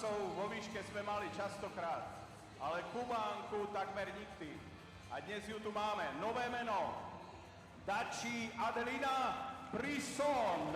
chlapcov vo výške sme mali častokrát, ale Kubánku takmer nikdy. A dnes ju tu máme. Nové meno. Daci Adelina Brisson.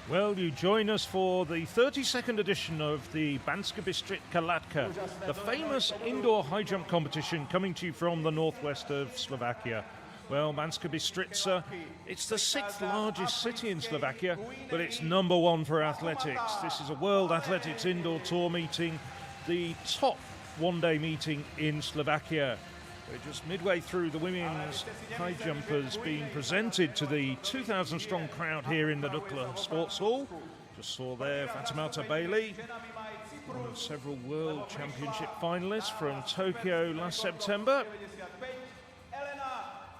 Well, you join us for the 32nd edition of the Banskobystrická latka, the famous indoor high jump competition coming to you from the northwest of Slovakia. Well, Banská Bystrica, it's the 6th largest city in Slovakia, but it's number 1 for athletics. This is a World Athletics Indoor Tour meeting, the top one-day meeting in Slovakia. We're just midway through the women's high jumpers being presented to the 2,000-strong crowd here in the Dukla Sports Hall. Just saw there Fatimata Bailey, one of several World Championship finalists from Tokyo last September.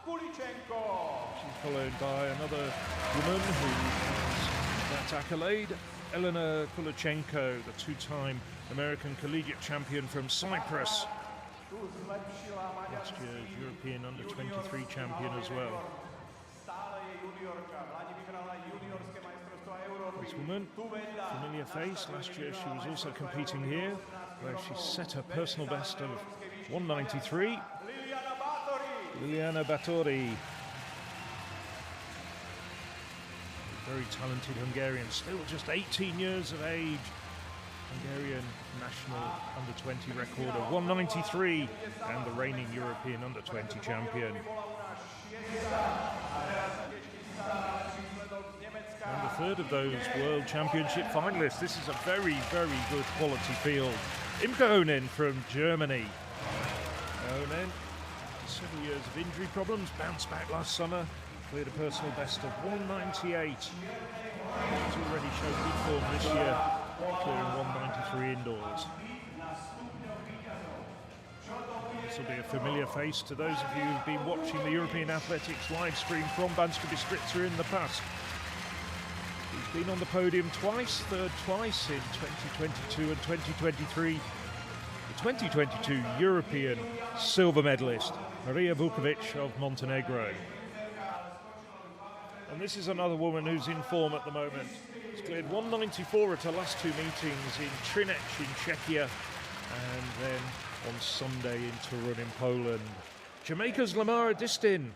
She's followed by another woman who has that accolade, Elena Kulichenko, the two-time American collegiate champion from Cyprus. Last year's European Under-23 champion as well. This woman, familiar face, last year she was also competing here, where she set her personal best of 193. Liliana Bátori. Very talented Hungarian, still just 18 years of age. Hungarian national under-20 record of 193 and the reigning European under-20 champion. And the third of those World Championship finalists. This is a very, very good quality field. Imke Honen from Germany. Honen, after several years of injury problems, bounced back last summer, cleared a personal best of 198. She's already shown good form this year, clearing 193 indoors. This will be a familiar face to those of you who've been watching the European Athletics live stream from Banská Bystrica in the past. She's been on the podium twice, third twice in 2022 and 2023. The 2022 European silver medalist, Maria Vukovic of Montenegro. And this is another woman who's in form at the moment. She's cleared 194 at her last two meetings in Třinec in Czechia and then on Sunday in Torun in Poland. Jamaica's Lamara Distin,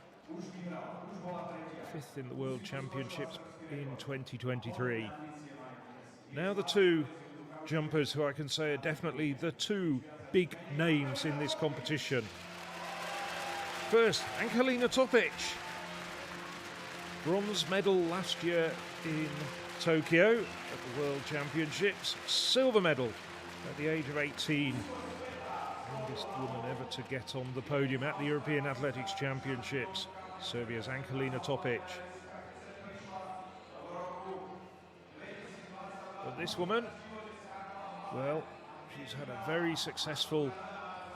5th in the World Championships in 2023. Now the two jumpers who I can say are definitely the two big names in this competition. First, Angelina Topic. Bronze medal last year in Tokyo at the World Championships. Silver medal at the age of 18. Youngest woman ever to get on the podium at the European Athletics Championships. Serbia's Angelina Topic. But this woman, well, she's had a very successful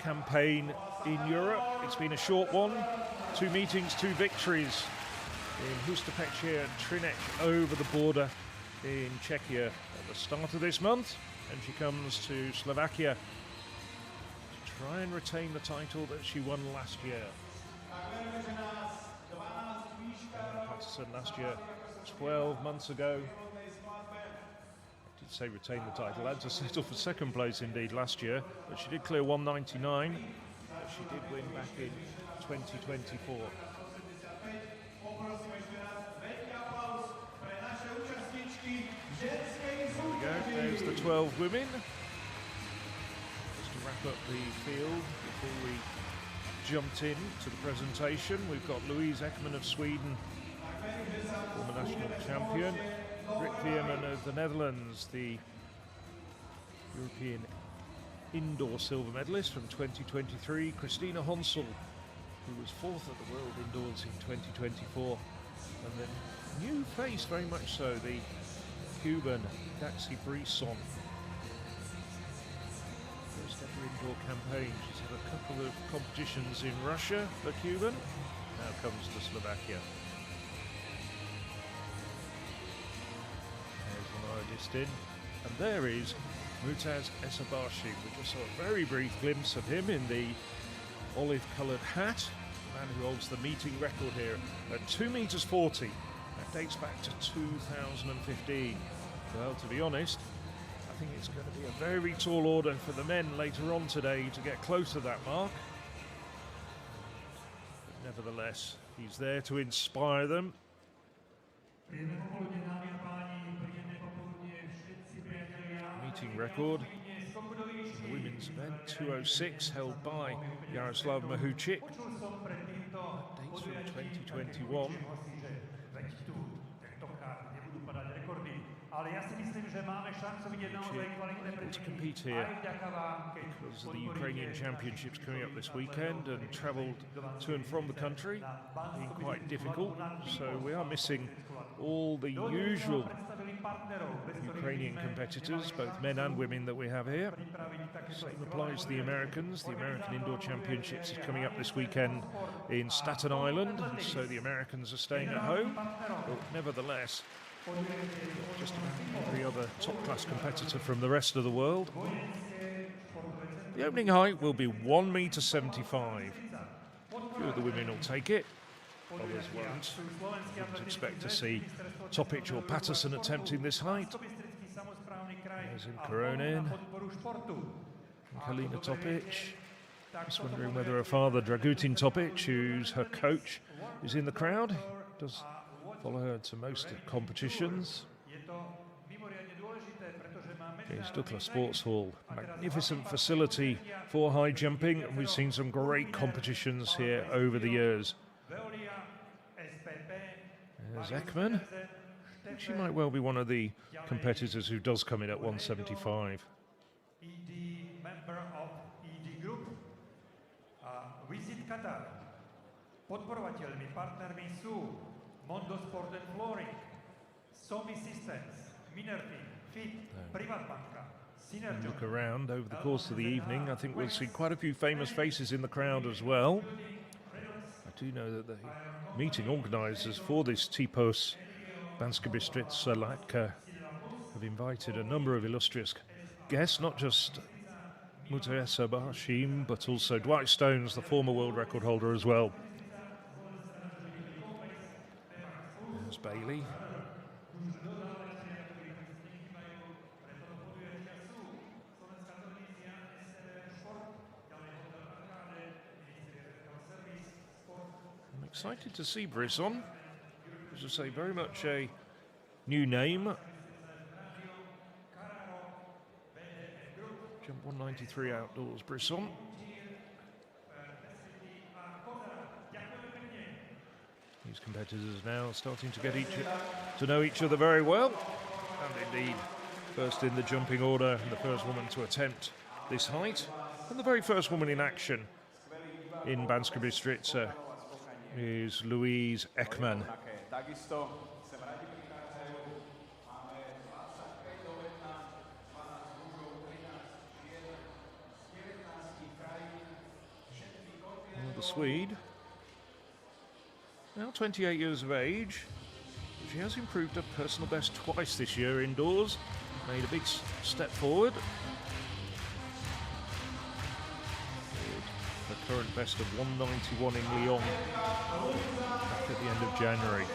campaign in Europe. It's been a short one. 2 meetings, 2 victories. In Hustopečje and Třinec over the border in Czechia at the start of this month, and she comes to Slovakia to try and retain the title that she won last year. Patterson last year, 12 months ago. I did say retain the title, had to settle for second place indeed last year, but she did clear 199, but she did win back in 2024. There we go, there's the 12 women. Just to wrap up the field before we jumped in to the presentation, we've got Louise Ekman of Sweden, former national champion, Rick Veerman of the Netherlands, the European indoor silver medalist from 2023, Christina Honsel, who was 4th at the World Indoors in 2024, and then new face very much so, the Cuban Daci Brisson. First ever indoor campaign. She's had a couple of competitions in Russia, the Cuban, now comes to Slovakia. There's Lamara Distin, and there is Mutaz Esabashi. We just saw a very brief glimpse of him in the olive-coloured hat. The man who holds the meeting record here at 2 meters 40. That dates back to 2015. Well, to be honest, I think it's going to be a very tall order for the men later on today to get close to that mark. But nevertheless, he's there to inspire them. Meeting record in the women's event, 2:06, held by Jaroslav Mahučík. Dates from 2021. Able to compete here because of the Ukrainian Championships coming up this weekend and travelled to and from the country, being quite difficult. So we are missing all the usual Ukrainian competitors, both men and women, that we have here. Same applies to the Americans. The American Indoor Championships is coming up this weekend in Staten Island, so the Americans are staying at home. But nevertheless, just about every other top-class competitor from the rest of the world. The opening height will be 1.75 m. A few of the women will take it, others won't. Wouldn't expect to see Topic or Patterson attempting this height. There's Koronin and Kalina Topic. Just wondering whether her father, Dragutin Topic, who's her coach, is in the crowd. Does follow her to most competitions. Here's Dukla Sports Hall, magnificent facility for high jumping, and we've seen some great competitions here over the years. There's Ekman. I think she might well be one of the competitors who does come in at 1.75. Mondo Sport and Flooring, Somi Systems, Minerty, Fit, Privatbanka, Synergy. Look around over the course of the evening. I think we'll see quite a few famous faces in the crowd as well. I do know that the meeting organisers for this Tipos Banskobystrická latka have invited a number of illustrious guests, not just Mutayasa Bashim, but also Dwight Stones, the former world record holder, as well. Bailey. I'm excited to see Brisson. As I say, very much a new name. Jump 193 outdoors, Brisson. These competitors now starting to get to know each other very well, and indeed first in the jumping order and the first woman to attempt this height, and the very first woman in action in Banská Bystrica is Louise Ekman. The Swede, now 28 years of age. She has improved her personal best twice this year indoors, made a big step forward. Her current best of 191 in Lyon back at the end of January.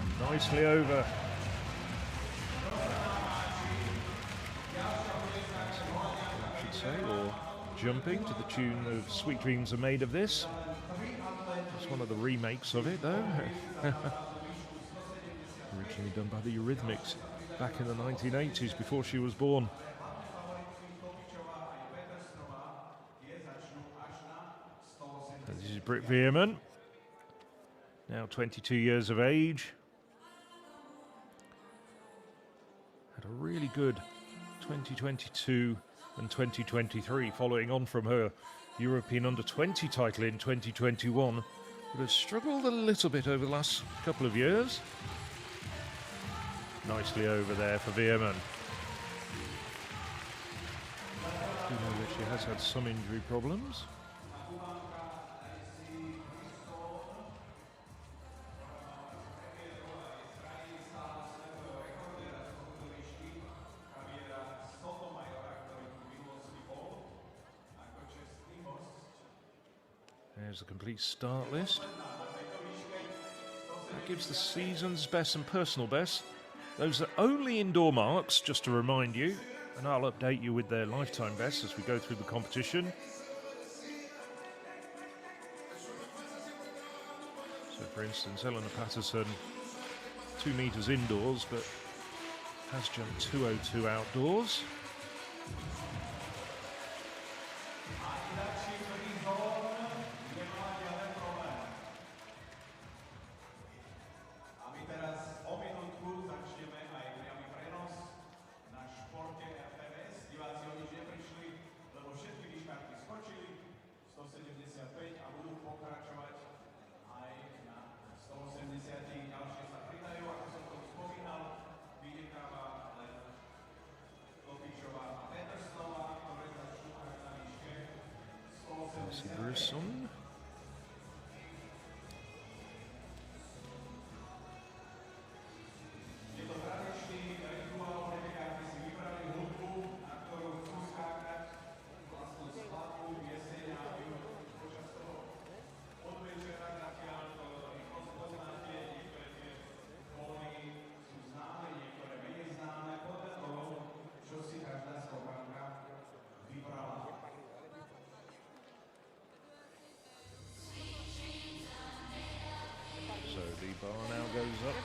And nicely over. Or jumping to the tune of Sweet Dreams Are Made of This. It's one of the remakes of it, though. Originally done by the Eurythmics back in the 1980s, before she was born. This is Britt Veerman, now 22 years of age. Had a really good 2022 and 2023, following on from her European Under-20 title in 2021, but has struggled a little bit over the last couple of years. Nicely over there for Veerman. You know that she has had some injury problems. There's There's the complete start list. That gives the season's best and personal best. Those are only indoor marks, just to remind you, and I'll update you with their lifetime best as we go through the competition. So, for instance, Eleanor Patterson, 2 meters indoors, but has jumped 2:02 outdoors. Son. The bar now goes up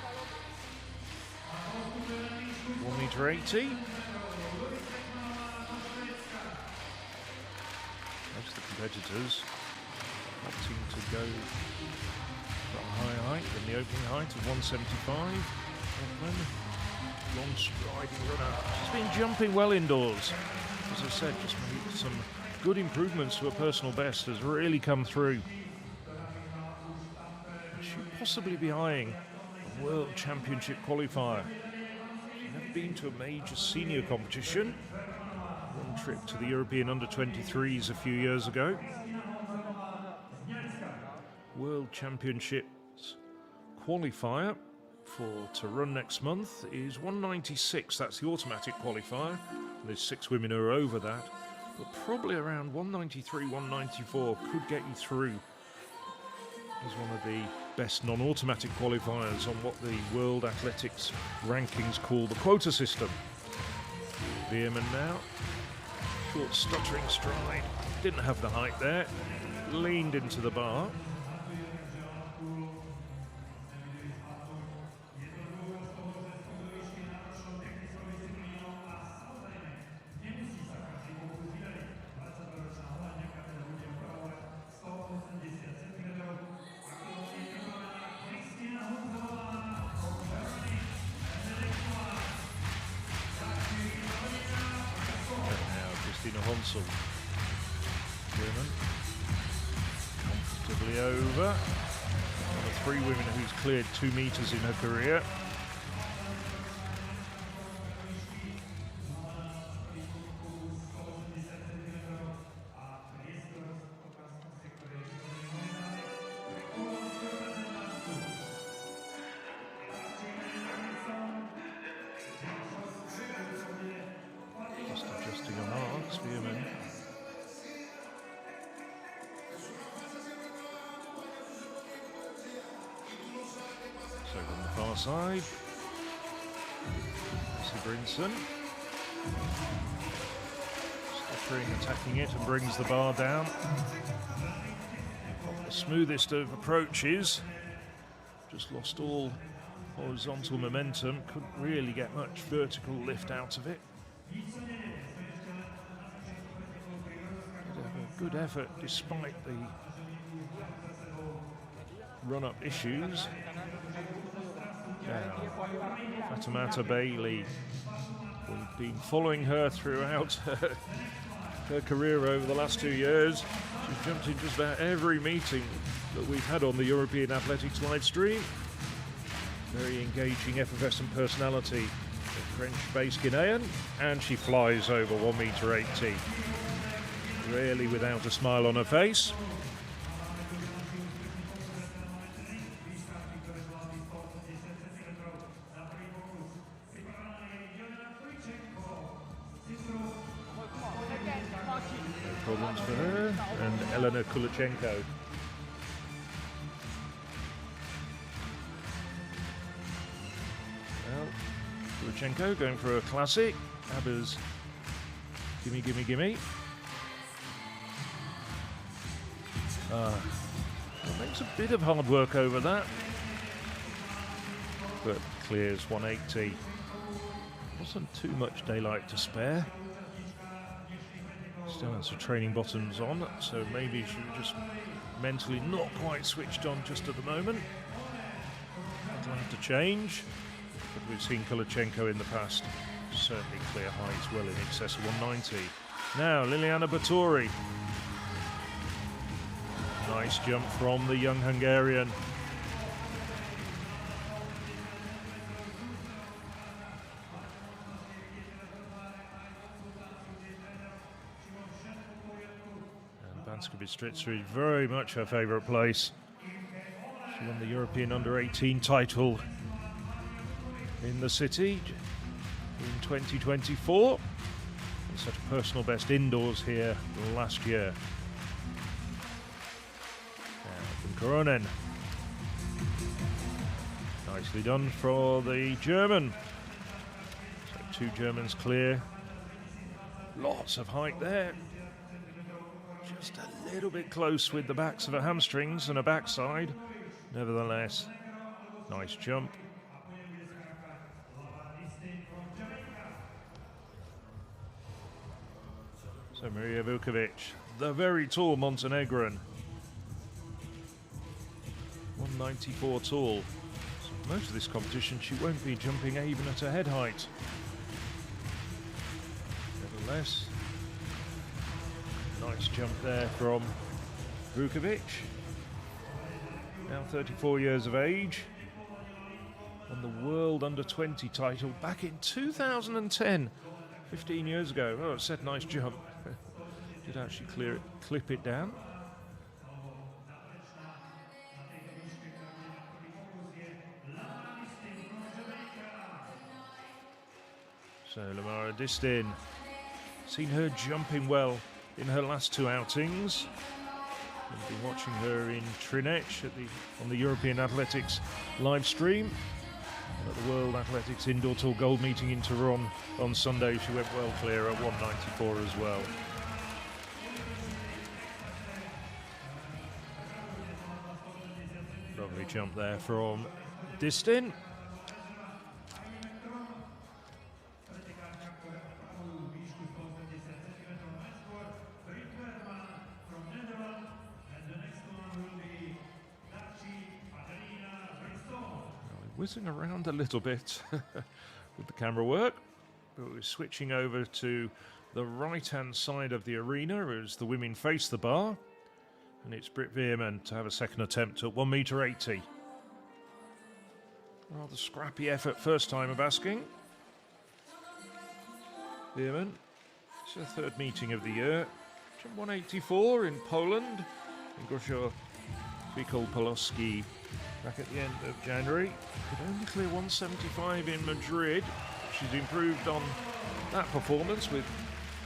1.80 m. Most of the competitors opting to go for a higher height than the opening height of 175. Long striding runner. She's been jumping well indoors. As I said, just made some good improvements to her personal best, has really come through. Possibly be eyeing a World Championship qualifier. She's never been to a major senior competition. One trip to the European Under-23s a few years ago. World Championships qualifier to run next month is 196. That's the automatic qualifier. There's 6 women who are over that, but probably around 193, 194 could get you through as one of the best non-automatic qualifiers on what the World Athletics rankings call the quota system. Veerman now, short stuttering stride, didn't have the height there, leaned into the bar. German comfortably over. One of 3 women who's cleared 2 meters in her career. Just adjusting her marks, Veerman. So from the far side, Brinson stuttering, attacking it, and brings the bar down. Not the smoothest of approaches, just lost all horizontal momentum, couldn't really get much vertical lift out of it. A good effort despite the run-up issues. Now, Fatimata Bailey, we've been following her throughout her career over the last 2 years. She's jumped in just about every meeting that we've had on the European Athletics live stream. Very engaging, effervescent personality, a French-based Guinean, and she flies over 1.80 m. Rarely without a smile on her face. No problems for her. And Elena Kulachenko Kulichenko going for a classic. Abba's gimme, gimme, gimme. Makes a bit of hard work over that, but clears 180. Wasn't too much daylight to spare. Still has her training bottoms on, so maybe she was just mentally not quite switched on just at the moment. That'll have to change. But we've seen Kulichenko in the past certainly clear heights well in excess of 190. Now Liliana Batory. Nice jump from the young Hungarian. And Banska Bystrica is very much her favourite place. She won the European Under-18 title in the city in 2024. And set a personal best indoors here last year. Koronen. Nicely done for the German. So 2 Germans clear. Lots of height there. Just a little bit close with the backs of her hamstrings and her backside. Nevertheless, nice jump. So Maria Vukovic, the very tall Montenegrin. 194 tall. So most of this competition she won't be jumping even at her head height. Nevertheless, nice jump there from Vukovic. Now 34 years of age. Won the World Under-20 title back in 2010, 15 years ago. Oh, it said nice jump. Did actually clip it down. So Lamara Distin, seen her jumping well in her last 2 outings. We've been watching her in Trinec on the European Athletics live stream. And at the World Athletics Indoor Tour Gold meeting in Tehran on Sunday, she went well clear at 194 as well. Lovely jump there from Distin. Whizzing around a little bit with the camera work, but we're switching over to the right-hand side of the arena as the women face the bar, and it's Britt Veerman to have a second attempt at 1.80 m. Rather scrappy effort first time of asking. Veerman, it's her 3rd meeting of the year. Jump 184 in Poland, and Gosia Bikol-Polowski back at the end of January. Could only clear 175 in Madrid. She's improved on that performance with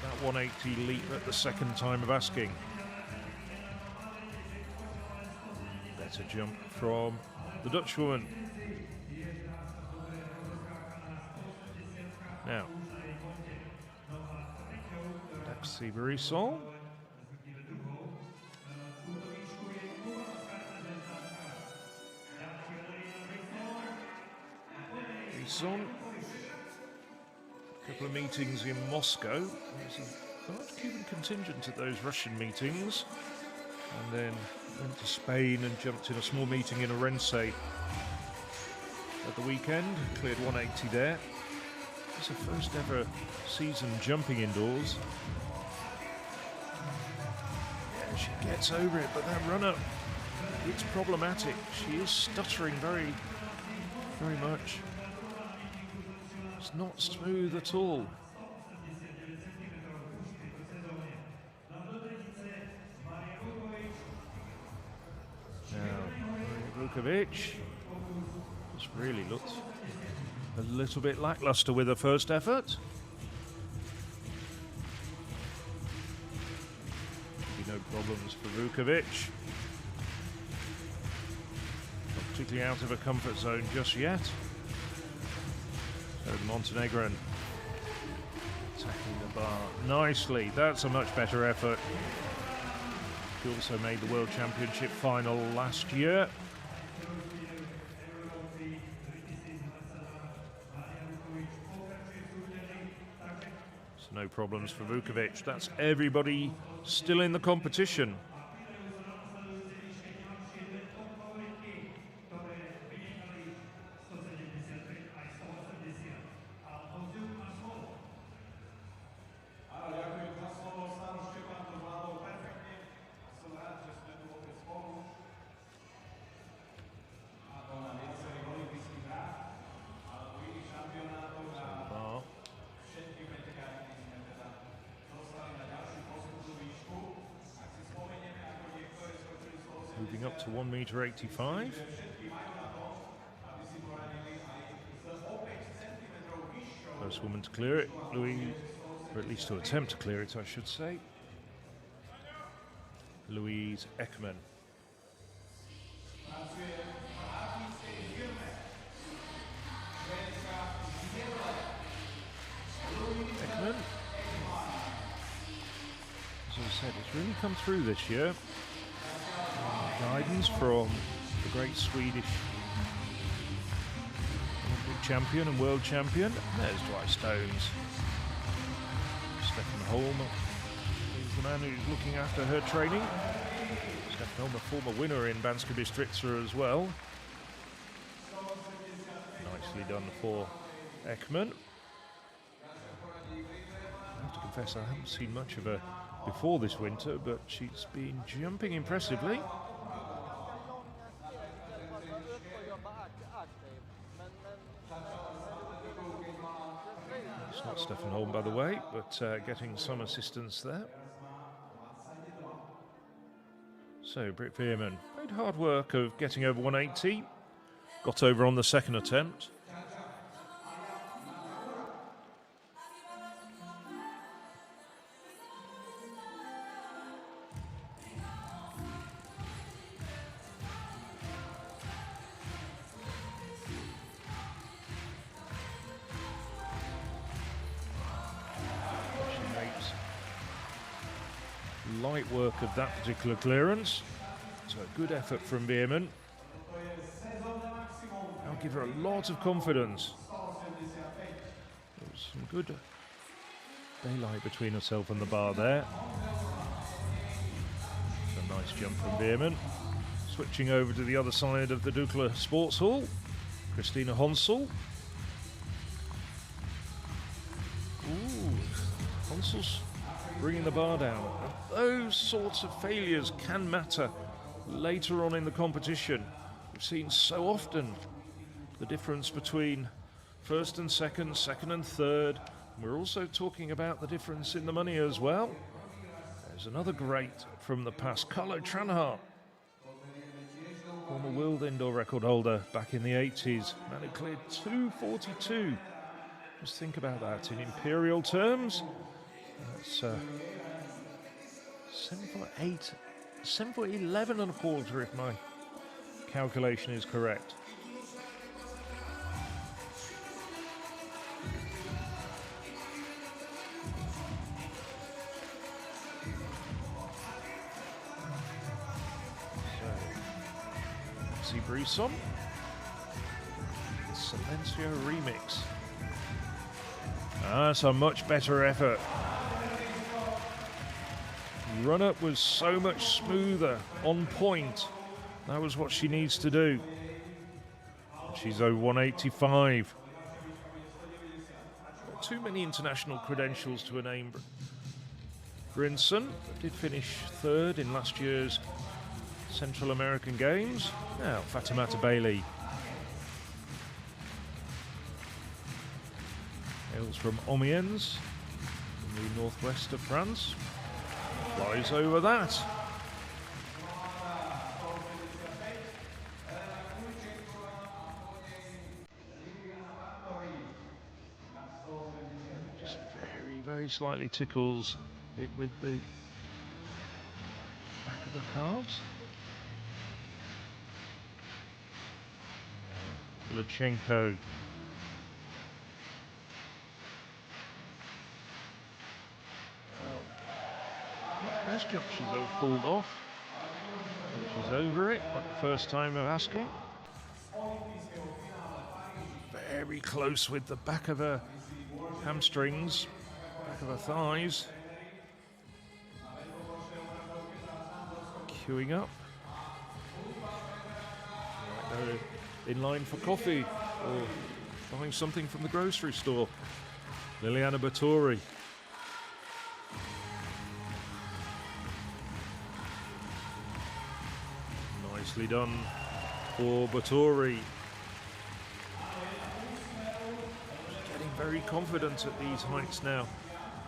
that 180 leap at the second time of asking. Better jump from the Dutch woman. Now, Daxi Barisol. On a couple of meetings in Moscow. There's a large Cuban contingent at those Russian meetings, and then went to Spain and jumped in a small meeting in Orense at the weekend. Cleared 180 there. It's her first ever season jumping indoors. Yeah, she gets over it, but that run up, it's problematic. She is stuttering very, very much. It's not smooth at all. Now, Vukovic just really looked a little bit lackluster with her first effort. Be no problems for Vukovic. Not particularly out of her comfort zone just yet. So the Montenegrin attacking the bar nicely. That's a much better effort. She also made the World Championship final last year. So no problems for Vukovic. That's everybody still in the competition. Moving up to 1.85 meters. First woman to clear it, Louise, or at least to attempt to clear it, I should say. Louise Ekman. Ekman, as I said, it's really come through this year. Guidance from the great Swedish Olympic champion and world champion. There's Dwight Stones. Stefan Holm is the man who's looking after her training. Stefan Holm, a former winner in Banska Bystrica as well. Nicely done for Ekman. I have to confess I haven't seen much of her before this winter, but she's been jumping impressively. It's not Stefan Holm, by the way, but getting some assistance there. So Britt Veerman made hard work of getting over 180, got over on the second attempt. Light work of that particular clearance, so a good effort from Veerman. I'll give her a lot of confidence. There's some good daylight between herself and the bar there. A nice jump from Veerman. Switching over to the other side of the Dukla Sports Hall, Christina Honsel. Ooh, Honsel's bringing the bar down. Those sorts of failures can matter later on in the competition. We've seen so often the difference between first and second, second and third. We're also talking about the difference in the money as well. There's another great from the past, Carlo Tranhart, former world indoor record holder back in the 80s. Man who cleared 2:42. Just think about that in imperial terms. That's 7'8", 7'11" and a quarter, if my calculation is correct. So, Brisson, Silencio remix. That's a much better effort. Run-up was so much smoother, on point. That was what she needs to do. She's over 185. Not too many international credentials to her name. Brinson did finish third in last year's Central American Games. Now, Fatimata Bailey. Hails from Amiens, in the northwest of France. Flies over that. Just very slightly tickles it with the back of the calves. Lutsenko. first jump she's ever pulled off. She's over it, but first time of asking. Very close with the back of her hamstrings, back of her thighs. Queuing up. Right, they're in line for coffee or buying something from the grocery store. Liliana Bathory. Nicely done for Bathory. Getting very confident at these heights now,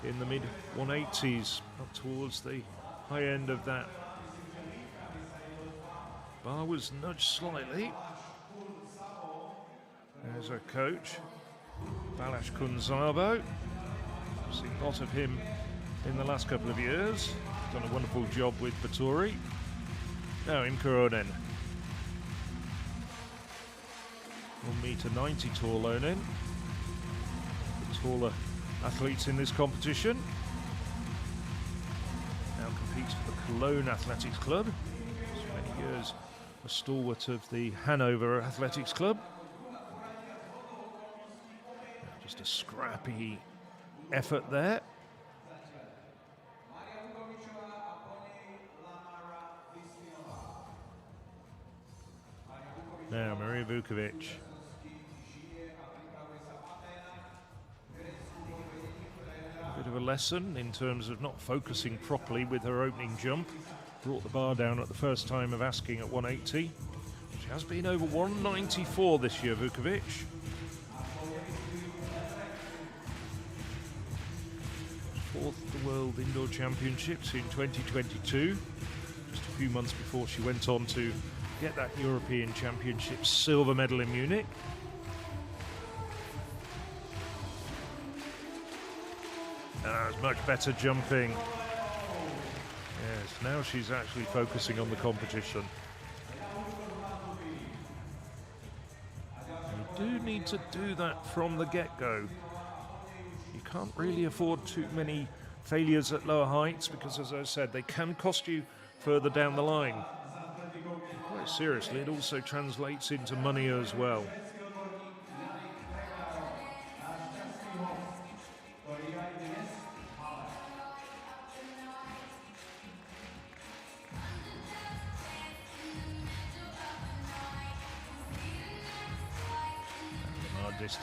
in the mid 180s, up towards the high end of that. Bar was nudged slightly. There's her coach, Balázs Kunzabo. Seen a lot of him in the last couple of years. Done a wonderful job with Bathory. Now Imke Onen. 1.90 m tall Onen. The taller athletes in this competition. Now competes for the Cologne Athletics Club. So many years a stalwart of the Hanover Athletics Club. Just a scrappy effort there. Now Maria Vukovic. A bit of a lesson in terms of not focusing properly with her opening jump. Brought the bar down at the first time of asking at 180. She has been over 194 this year, Vukovic. Fourth at the World Indoor Championships in 2022. Just a few months before she went on to get that European Championships silver medal in Munich. That was much better jumping. Yes, now she's actually focusing on the competition. You do need to do that from the get-go. You can't really afford too many failures at lower heights because, as I said, they can cost you further down the line. Quite seriously, it also translates into money as well.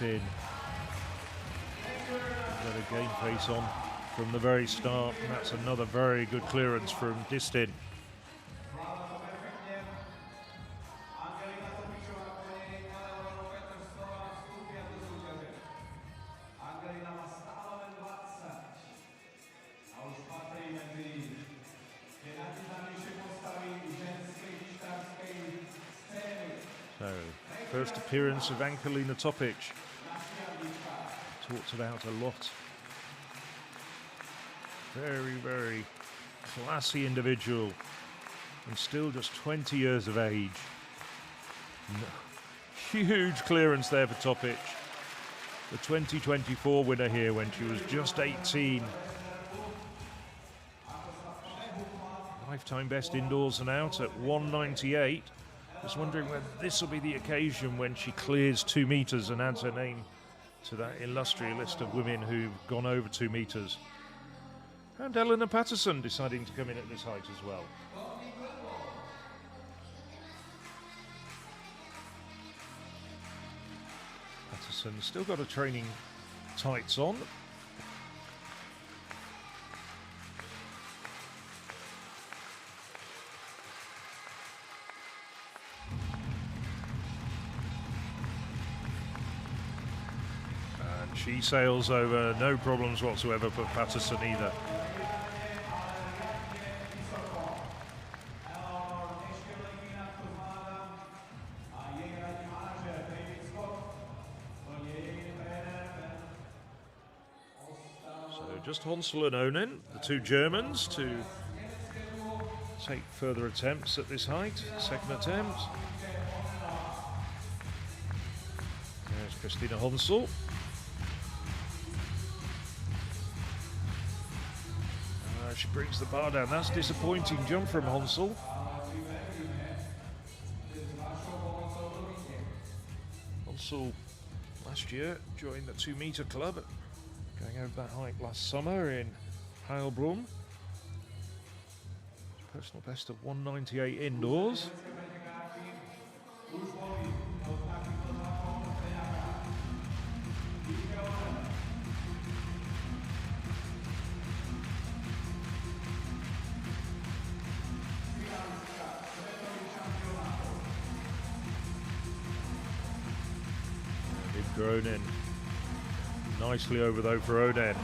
In. Got a game face on from the very start, and that's another very good clearance from Distin. So, first appearance of Angelina Topic. Talked about a lot. Very, very classy individual, and still just 20 years of age. Huge clearance there for Topic. The 2024 winner here when she was just 18. Lifetime best indoors and out at 198. Just wondering whether this will be the occasion when she clears 2 meters and adds her name to that illustrious list of women who've gone over 2 meters. And Eleanor Patterson deciding to come in at this height as well. Patterson still got her training tights on. She sails over, no problems whatsoever for Patterson either. So just Honsel and Onen, the 2 Germans, to take further attempts at this height. Second attempt. There's Christina Honsel. She brings the bar down. That's disappointing jump from Honsel. Honsel last year joined the 2-meter club, going over that height last summer in Heilbronn. Personal best of 198 indoors. Gronin. Nicely over though for Oden.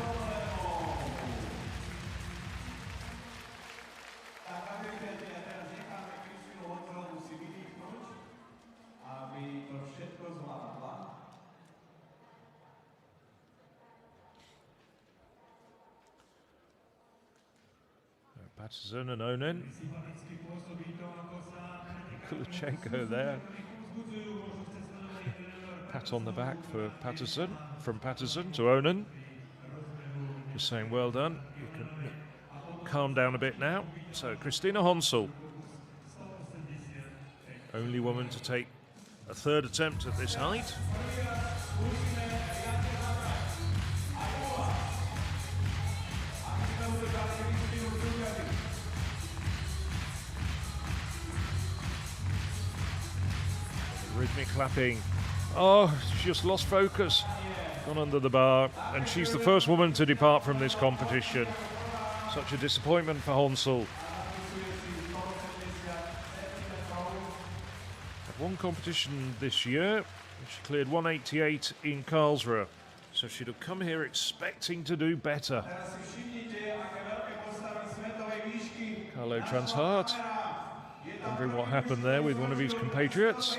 Patterson and Onen. Kulachenko there. Pat on the back for Patterson, from Patterson to Onen. Just saying, well done. You can calm down a bit now. So Christina Honsel, only woman to take a third attempt at this height. Rhythmic clapping. Oh, she just lost focus. Gone under the bar, and she's the first woman to depart from this competition. Such a disappointment for Honsel. Had one competition this year. She cleared 188 in Karlsruhe, so she'd have come here expecting to do better. Carlo Transhart, wondering what happened there with one of his compatriots.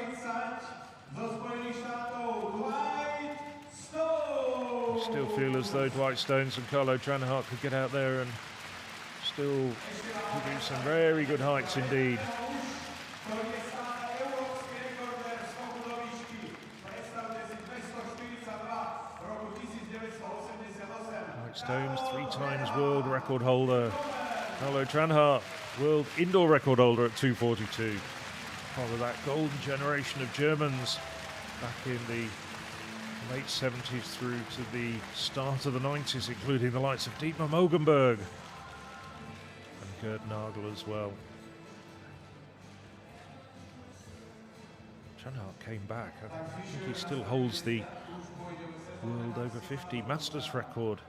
Still feel as though Dwight Stones and Carlo Tranhart could get out there and still produce some very good heights indeed. Dwight Stones, 3 times world record holder. Carlo Tranhart, world indoor record holder at 242. Part of that golden generation of Germans back in the late 70s through to the start of the 90s, including the likes of Dietmar Mogenberg and Gerd Nagel as well. Tranhart came back. I think he still holds the world over 50 Masters record.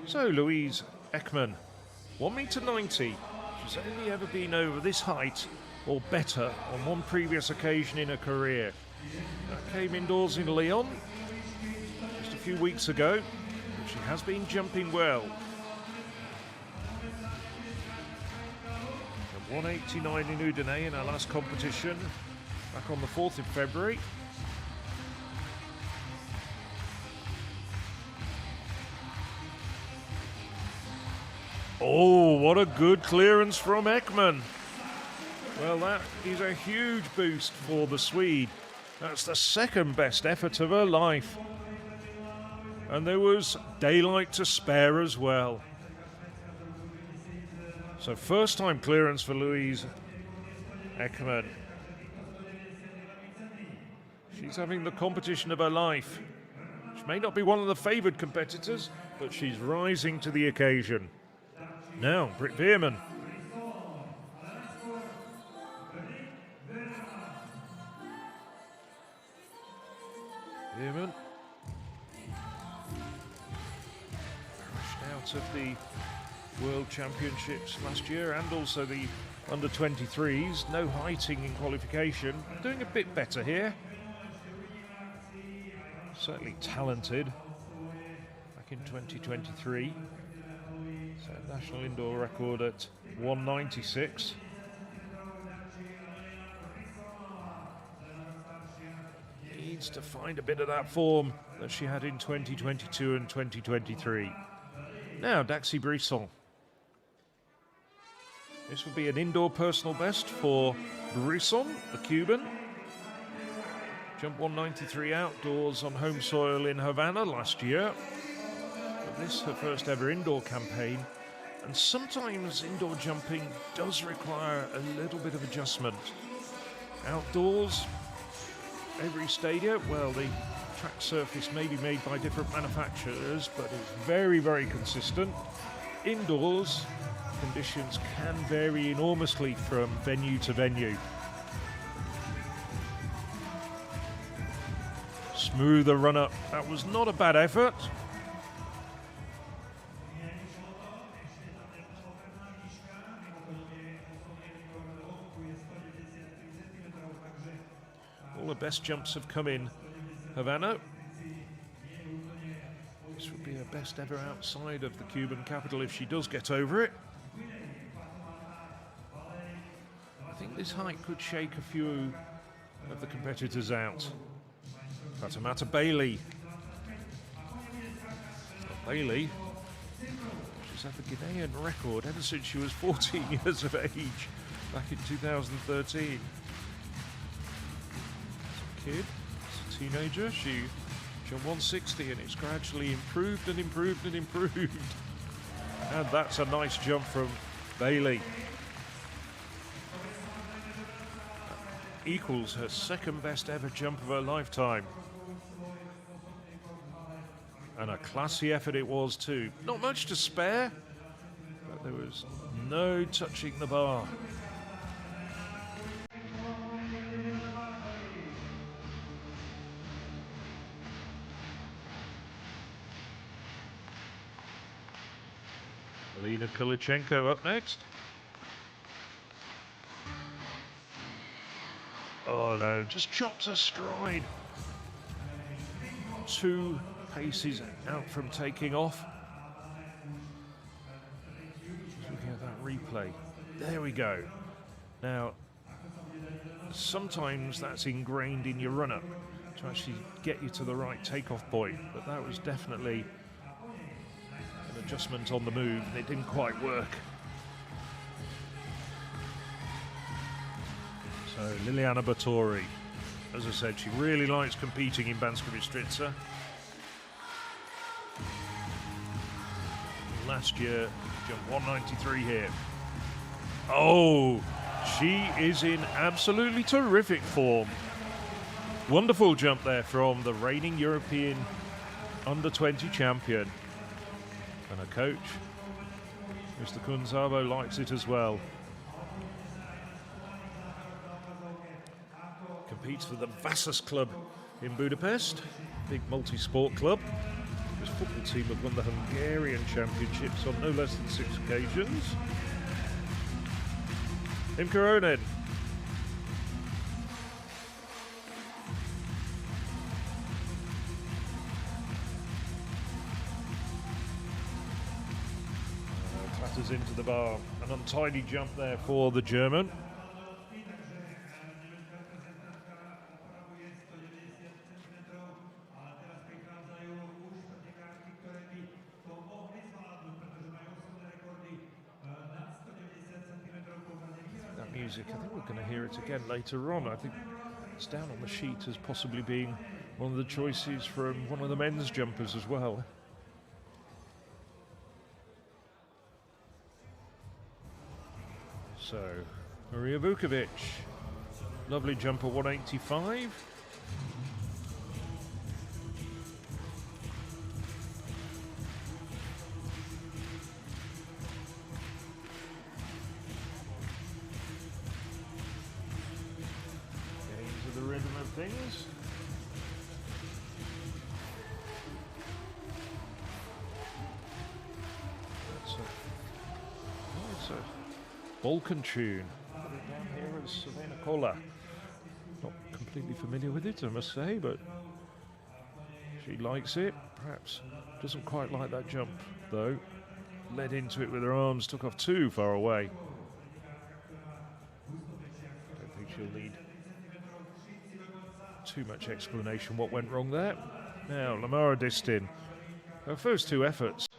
So Louise Ekman, 1.90 m. She's only ever been over this height or better on one previous occasion in her career. That came indoors in Lyon just a few weeks ago, but she has been jumping well. At 189 in Udine in her last competition, back on the 4th of February. Oh, what a good clearance from Ekman. Well, that is a huge boost for the Swede. That's the second best effort of her life. And there was daylight to spare as well. So first time clearance for Louise Ekman. She's having the competition of her life. She may not be one of the favoured competitors, but she's rising to the occasion. Now, Britt Veerman. Veerman. Rushed out of the World Championships last year and also the under-23s. No heighting in qualification. Doing a bit better here. Certainly talented. Back in 2023. Set national indoor record at 196. Needs to find a bit of that form that she had in 2022 and 2023. Now, Daxi Brisson. This would be an indoor personal best for Brisson, the Cuban. Jumped 193 outdoors on home soil in Havana last year. But this her first ever indoor campaign, and sometimes indoor jumping does require a little bit of adjustment. Outdoors, every stadium, well, the track surface may be made by different manufacturers, but it's very, very consistent. Indoors, conditions can vary enormously from venue to venue. Smoother run up, that was not a bad effort. All the best jumps have come in Havana. This would be her best ever outside of the Cuban capital if she does get over it. I think this height could shake a few of the competitors out. Fatimata Bailey. Bailey, she's had the Ghanaian record ever since she was 14 years of age, back in 2013. As a kid, as a teenager, she jumped 160 and it's gradually improved and improved and improved. And that's a nice jump from Bailey. Equals her second best ever jump of her lifetime. And a classy effort it was too. Not much to spare, but there was no touching the bar. Alina Kulichenko up next. Oh no, just chops her stride. 2 paces out from taking off. Just looking at that replay. There we go. Now, sometimes that's ingrained in your run-up to actually get you to the right takeoff point, but that was definitely an adjustment on the move and it didn't quite work. So Liliana Batory, as I said, she really likes competing in Banska Bystrica. Last year, jumped 193 here. Oh, she is in absolutely terrific form. Wonderful jump there from the reigning European under-20 champion. And her coach, Mr. Kunzabo, likes it as well. Competes for the Vasas Club in Budapest, big multi-sport club. This football team have won the Hungarian championships on no less than 6 occasions. Imke Ronen. Clatters into the bar. An untidy jump there for the German. Music. I think we're going to hear it again later on. I think it's down on the sheet as possibly being one of the choices from one of the men's jumpers as well. So, Maria Vukovic, lovely jumper 185. Things. It's a Balkan tune. Put it down here as Savannah Kola. Not completely familiar with it, I must say, but she likes it. Perhaps doesn't quite like that jump, though. Led into it with her arms, took off too far away. Don't think she'll need too much explanation what went wrong there. Now, Lamara Distin, her first 2 efforts,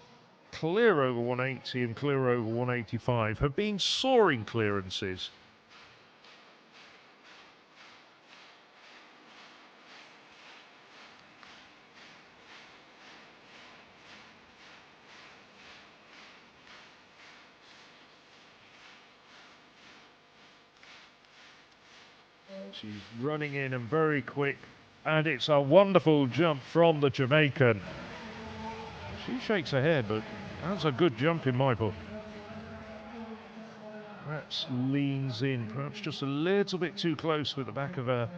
clear over 180 and clear over 185, have been soaring clearances. She's running in and very quick, and it's a wonderful jump from the Jamaican. She shakes her head, but that's a good jump in my book. Perhaps leans in, perhaps just a little bit too close with the back of her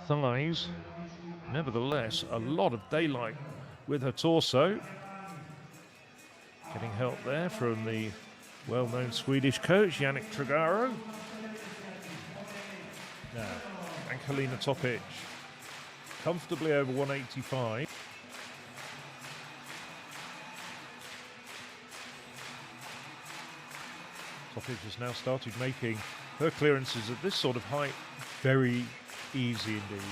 thighs. Nevertheless, a lot of daylight with her torso. Getting help there from the well-known Swedish coach, Yannick Trigaro. Now, Angelina Topic, comfortably over 185. Topic has now started making her clearances at this sort of height very easy indeed.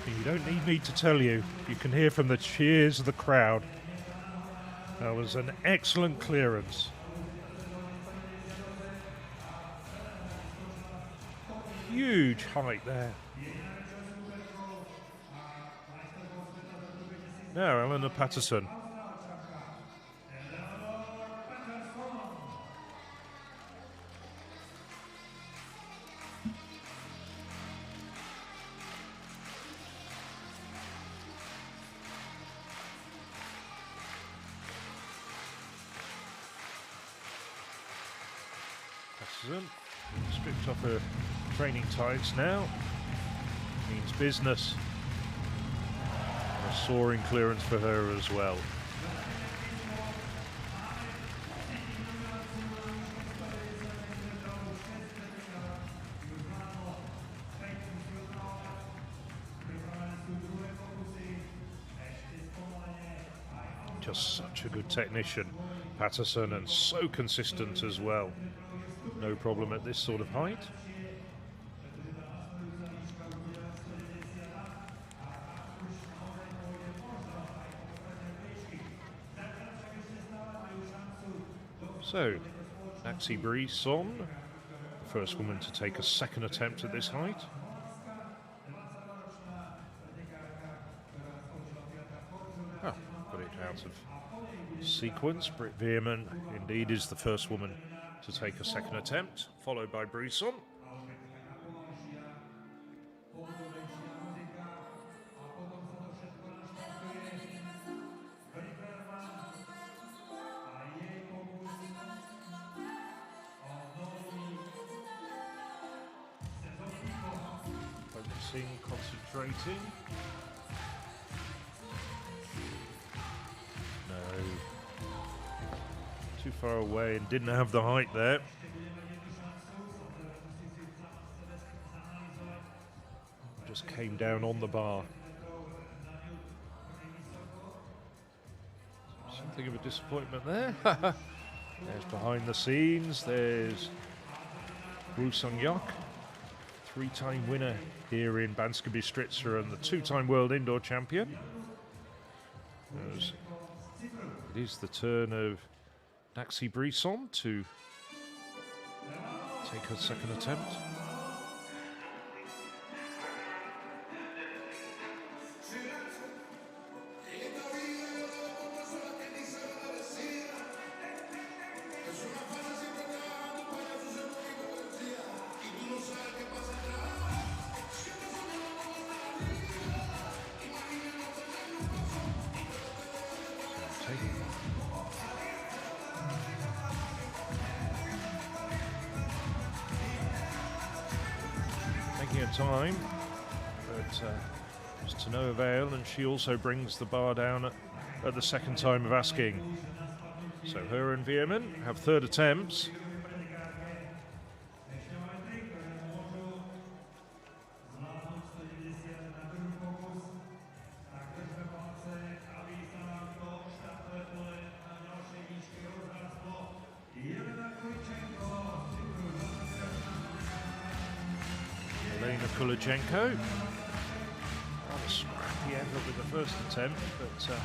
You don't need me to tell you. You can hear from the cheers of the crowd. That was an excellent clearance. Huge height there. Now, Eleanor Patterson. Patterson stripped off her training tights now. Means business. A soaring clearance for her as well. Just such a good technician, Patterson, and so consistent as well. No problem at this sort of height. So, Naxi Brisson, the first woman to take a second attempt at this height. Oh, got it out of sequence. Britt Veerman indeed is the first woman to take a second attempt, followed by Brisson. Focusing, concentrating. No. Too far away and didn't have the height there. Just came down on the bar. Something of a disappointment there. There's behind the scenes. There's Rusang Yok, three-time winner here in Banska Bystrica and the two-time world indoor champion. It is the turn of Naxi Brisson to take her second attempt. Taking her time, but it's to no avail, and she also brings the bar down at the second time of asking. So her and Veerman have third attempts. Kulichenko. Rather scrappy end up with the first attempt, but she's got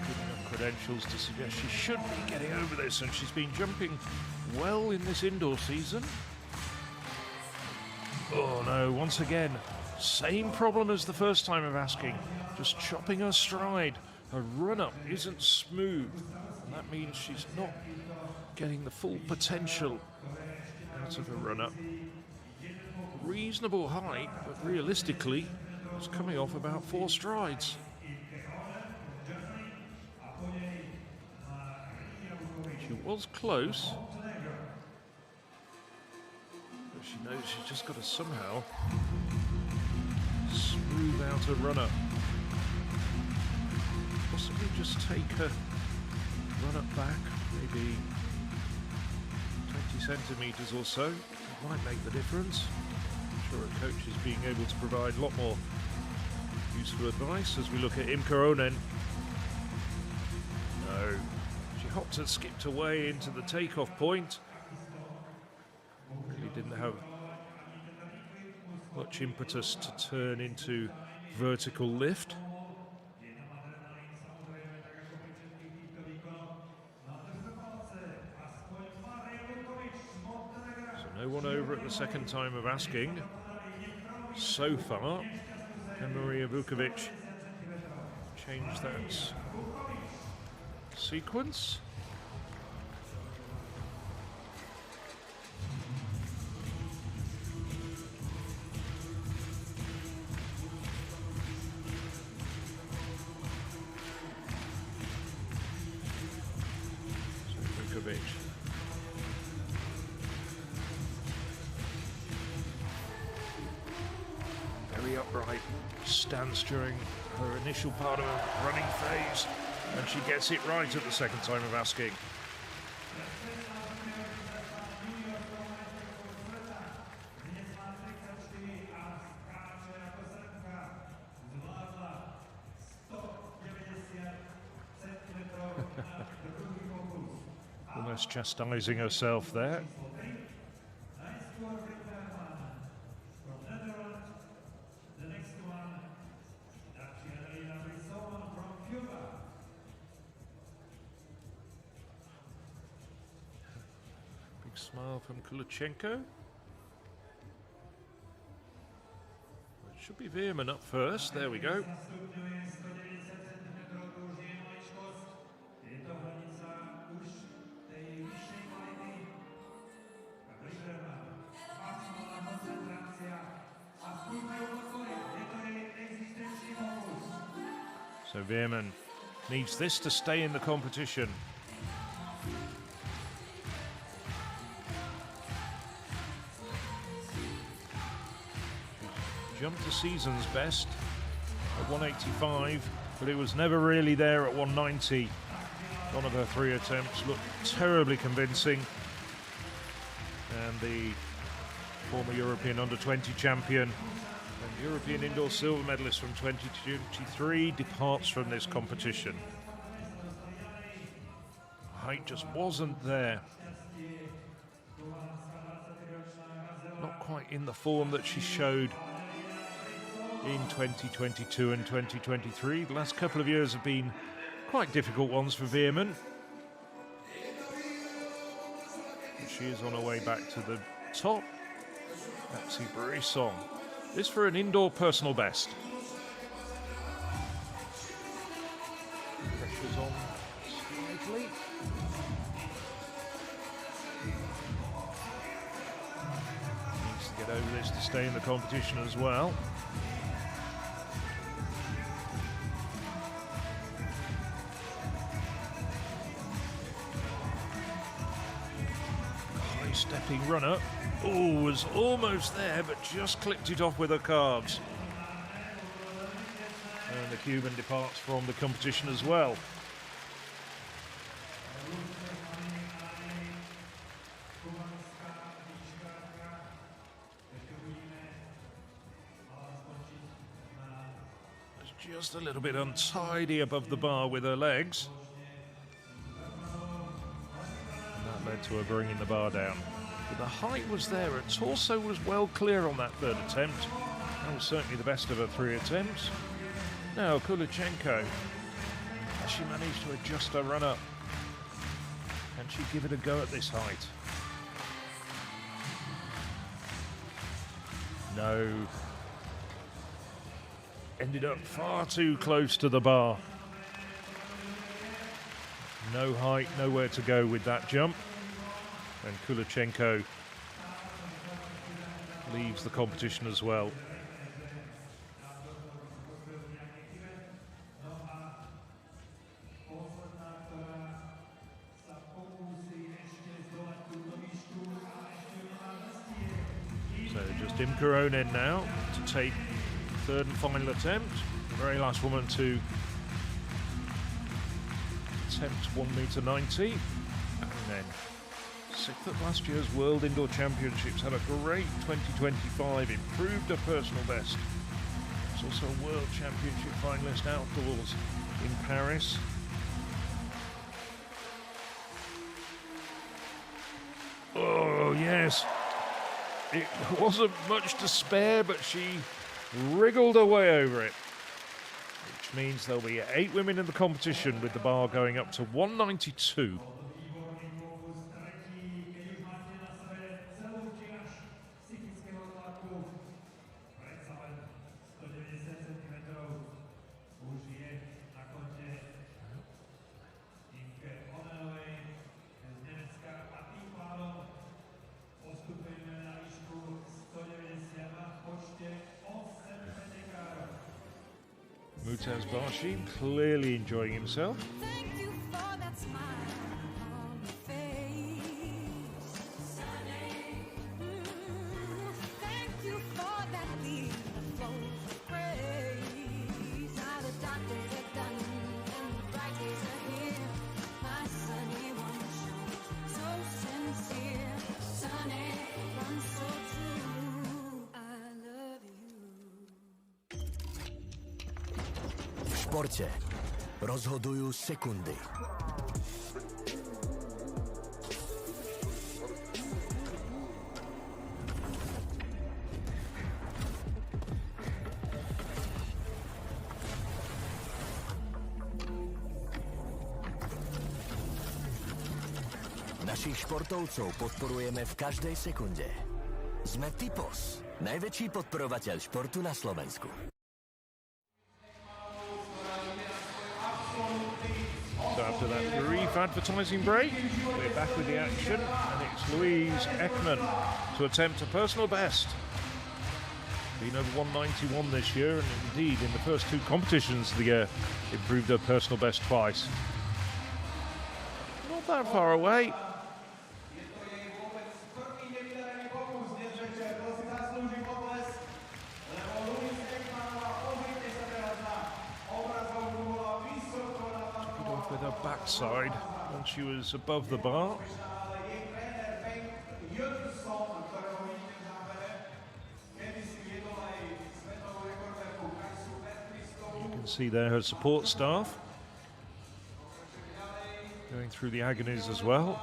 good enough credentials to suggest she should be getting over this, and she's been jumping well in this indoor season. Oh no, once again, Same problem as the first time of asking, just chopping her stride. Her run-up isn't smooth, and that means she's not getting the full potential out of her run-up. Reasonable height, but realistically, it's coming off about 4 strides. She was close, but she knows she's just got to somehow smooth out her run-up. Possibly just take her run-up back, maybe 20 centimetres or so. It might make the difference. I'm sure a coach is being able to provide a lot more useful advice as we look at Imke Onen. No, she hopped and skipped away into the takeoff point. Really didn't have much impetus to turn into vertical lift. So no one over at the second time of asking. So far, and Maria Vukovic changed that sequence. So Vukovic. Very upright stance during her initial part of her running phase, and she gets it right at the second time of asking. Almost chastising herself there. Smile from Kulachenko. It should be Veerman up first. There we go. So Veerman needs this to stay in the competition. Jumped the season's best at 185, but it was never really there at 190. One of her 3 attempts looked terribly convincing, and the former European under-20 champion and European indoor silver medalist from 2023 departs from this competition. Height just wasn't there. Not quite in the form that she showed in 2022 and 2023. The last couple of years have been quite difficult ones for Veerman. She is on her way back to the top. Maxi Brisson. This for an indoor personal best. Pressure's on slightly. Needs to get over this to stay in the competition as well. Stepping runner. Oh, was almost there, but just clipped it off with her calves. And the Cuban departs from the competition as well. It's just a little bit untidy above the bar with her legs. Led to her bringing the bar down. But the height was there, her torso was well clear on that third attempt. That was certainly the best of her 3 attempts. Now Kulachenko, has she managed to adjust her run up? Can she give it a go at this height? No. ended up far too close to the bar. No height, nowhere to go with that jump. And Kulachenko leaves the competition as well. So just Imka Onen now to take the third and final attempt. Very last woman to attempt 1m90. And then sixth at last year's World Indoor Championships, had a great 2025, improved her personal best. She's also a World Championship finalist outdoors in Paris. Oh yes, it wasn't much to spare, but she wriggled her way over it. Which means there'll be 8 women in the competition, with the bar going up to 192. Mutaz Barshi clearly enjoying himself. Thank you for that smile on your face. Thank you for that beat that flows with praise. Now the doctors are done and the bright days are here. My sunny one shines so sincere. Sunny, runs so true. I love you. V športe rozhodujú sekundy. Našich športovcov podporujeme v každej sekunde. Sme Tipos, najväčší podporovateľ športu na Slovensku. So after that brief advertising break, we're back with the action, and it's Louise Ekman to attempt a personal best. Been over 191 this year, and indeed in the first 2 competitions of the year improved her personal best twice. Not that far away. With her backside when she was above the bar. You can see there her support staff going through the agonies as well.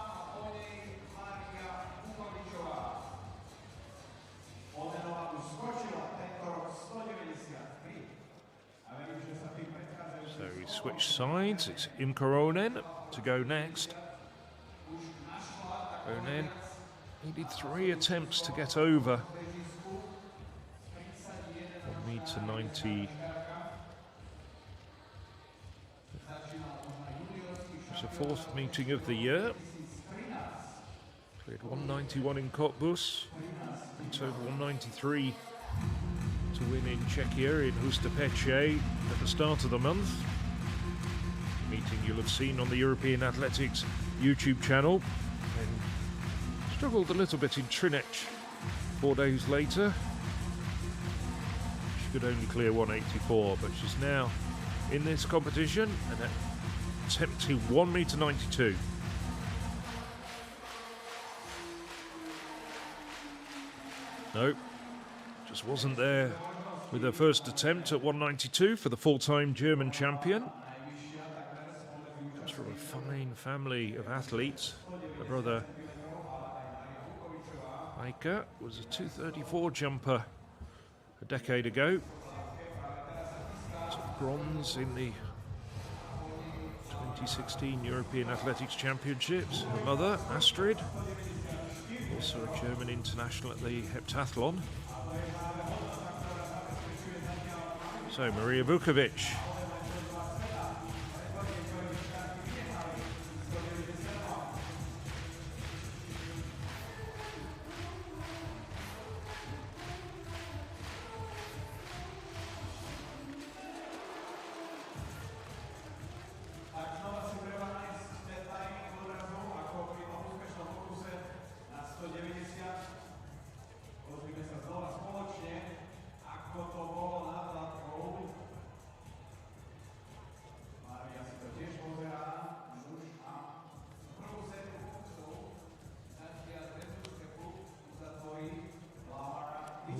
Switch sides, it's Imka Onen to go next. Onen needed 3 attempts to get over 1m90. It's the 4th meeting of the year. Cleared 191 in Cottbus, and over 193 to win in Czechia in Hustapeche at the start of the month. Meeting you'll have seen on the European Athletics YouTube channel, and struggled a little bit in Trinec 4 days later. She could only clear 184, but she's now in this competition and attempting 1m92. Nope, just wasn't there with her first attempt at 192 for the full-time German champion. From a fine family of athletes. Her brother Eike was a 234 jumper a decade ago. Took bronze in the 2016 European Athletics Championships. Her mother, Astrid, also a German international at the heptathlon. So Maria Vukovic.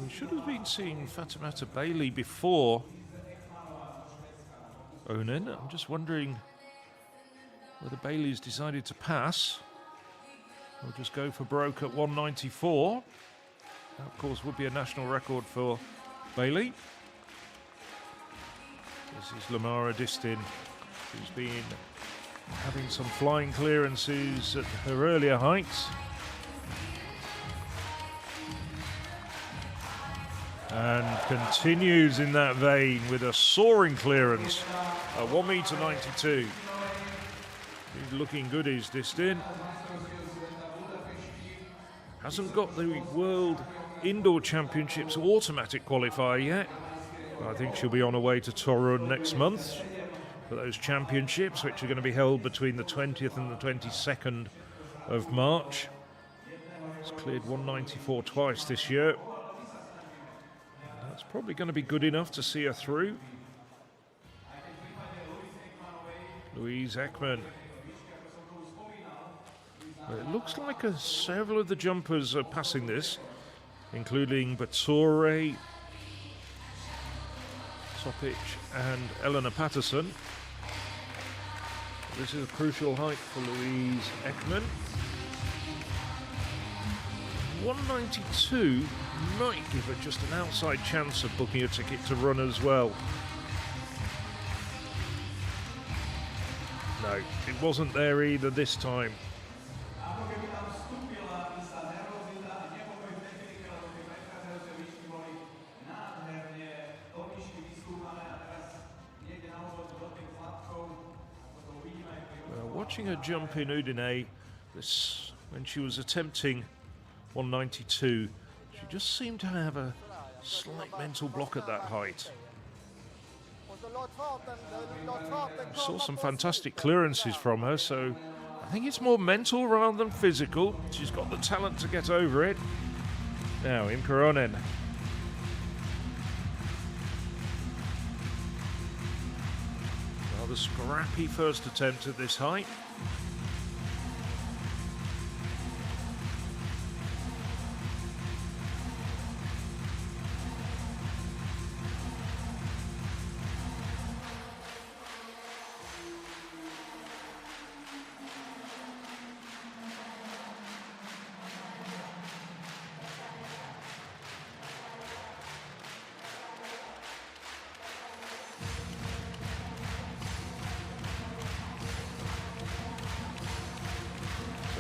We should have been seeing Fatimata Bailey before Onen. I'm just wondering whether Bailey's decided to pass or just go for broke at 194. That, of course, would be a national record for Bailey. This is Lamara Distin, who's been having some flying clearances at her earlier heights. And continues in that vein with a soaring clearance at 1m92. He's looking good, is Distin. Hasn't got the World Indoor Championships automatic qualifier yet. I think she'll be on her way to Torun next month for those championships, which are going to be held between the 20th and the 22nd of March. It's cleared 194 twice this year. That's probably going to be good enough to see her through. Louise Ekman. Well, it looks like several of the jumpers are passing this, including Bature, Topic and Eleanor Patterson. This is a crucial height for Louise Ekman. 192 might give her just an outside chance of booking a ticket to run as well. No, it wasn't there either this time. Watching her jump in Udine, when she was attempting 192, she just seemed to have a slight mental block at that height. We saw some fantastic clearances from her, so I think it's more mental rather than physical. She's got the talent to get over it. Now, Imke Onen. Rather scrappy first attempt at this height.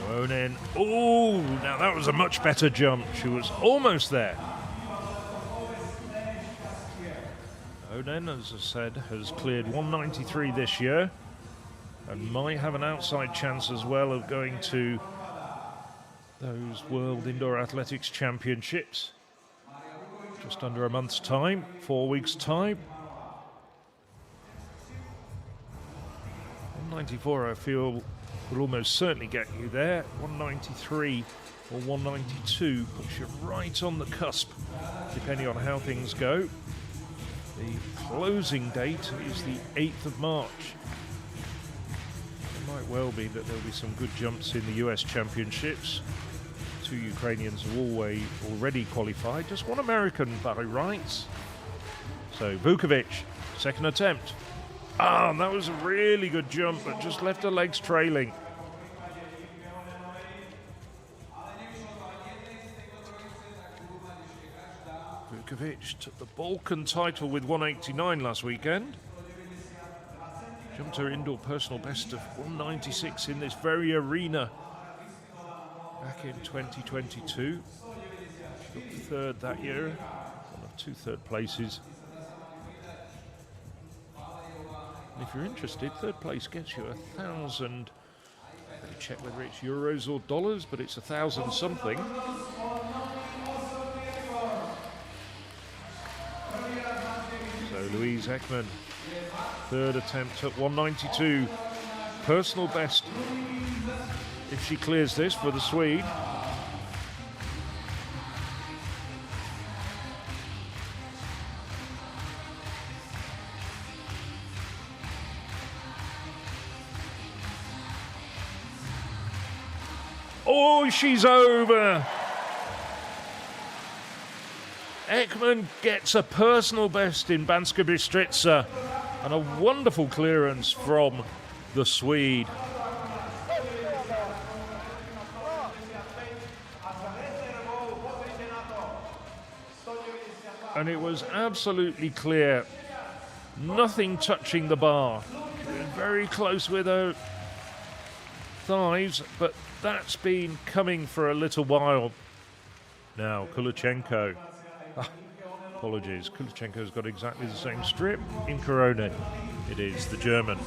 Onen. Oh, now that was a much better jump. She was almost there. Onen, as I said, has cleared 193 this year and might have an outside chance as well of going to those World Indoor Athletics Championships. Just under a month's time, 4 weeks' time. 194, I feel, will almost certainly get you there. 193 or 192 puts you right on the cusp, depending on how things go. The closing date is the 8th of March. It might well be that there'll be some good jumps in the US Championships. 2 Ukrainians have already qualified. Just one American by rights. So Vukovic, second attempt. Ah, that was a really good jump, but just left her legs trailing. Vukovic took the Balkan title with 189 last weekend. Jumped her indoor personal best of 196 in this very arena back in 2022. She got third that year, one of 2 third places. if you're interested, third place gets you 1,000. Better check whether it's euros or dollars, but it's 1,000 something. So Louise Ekman, third attempt at 192. Personal best if she clears this for the Swede. Oh, she's over. Ekman gets a personal best in Banská Bystrica and a wonderful clearance from the Swede. And it was absolutely clear, nothing touching the bar. She was very close with her thighs, but that's been coming for a little while now. Kulichenko. Apologies, Kulichenko's got exactly the same strip in Koronen. It is the German.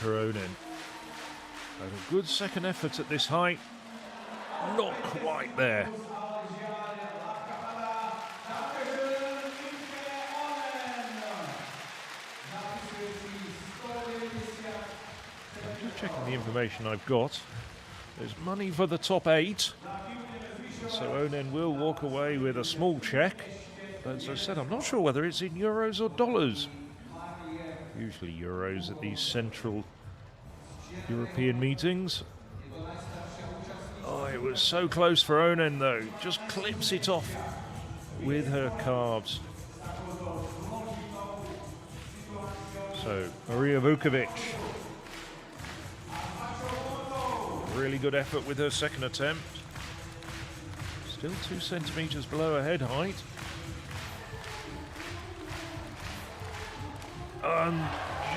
Koronen. Had a good second effort at this height. Not quite there. I'm just checking the information I've got. There's money for the top 8. So Onen will walk away with a small check. But as I said, I'm not sure whether it's in euros or dollars. Usually euros at these central European meetings. Oh, it was so close for Onen though. Just clips it off with her calves. So Maria Vukovic. Really good effort with her second attempt. Still 2 centimetres below her head height.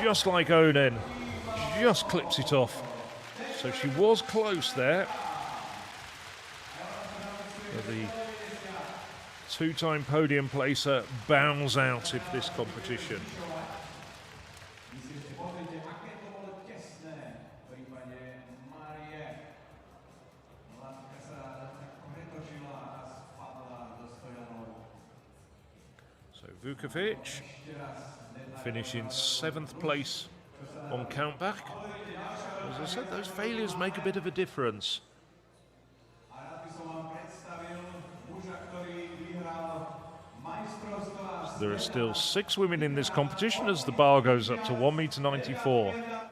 Just like Onen, just clips it off. So she was close there. But the 2-time podium placer bows out of this competition. So Vukovic finish in 7th place on countback. As I said, those failures make a bit of a difference. There are still 6 women in this competition as the bar goes up to 1.94 meters.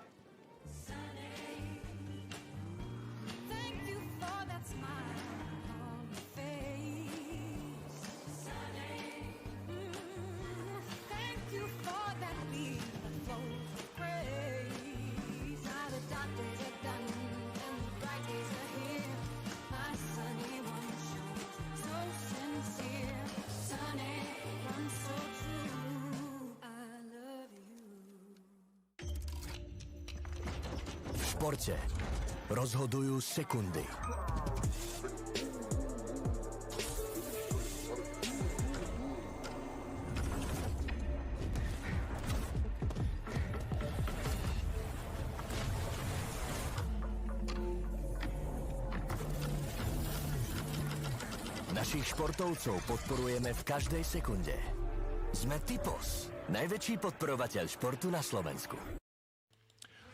V športe rozhodujú sekundy. Našich športovcov podporujeme v každej sekunde. Sme Tipos, najväčší podporovateľ športu na Slovensku.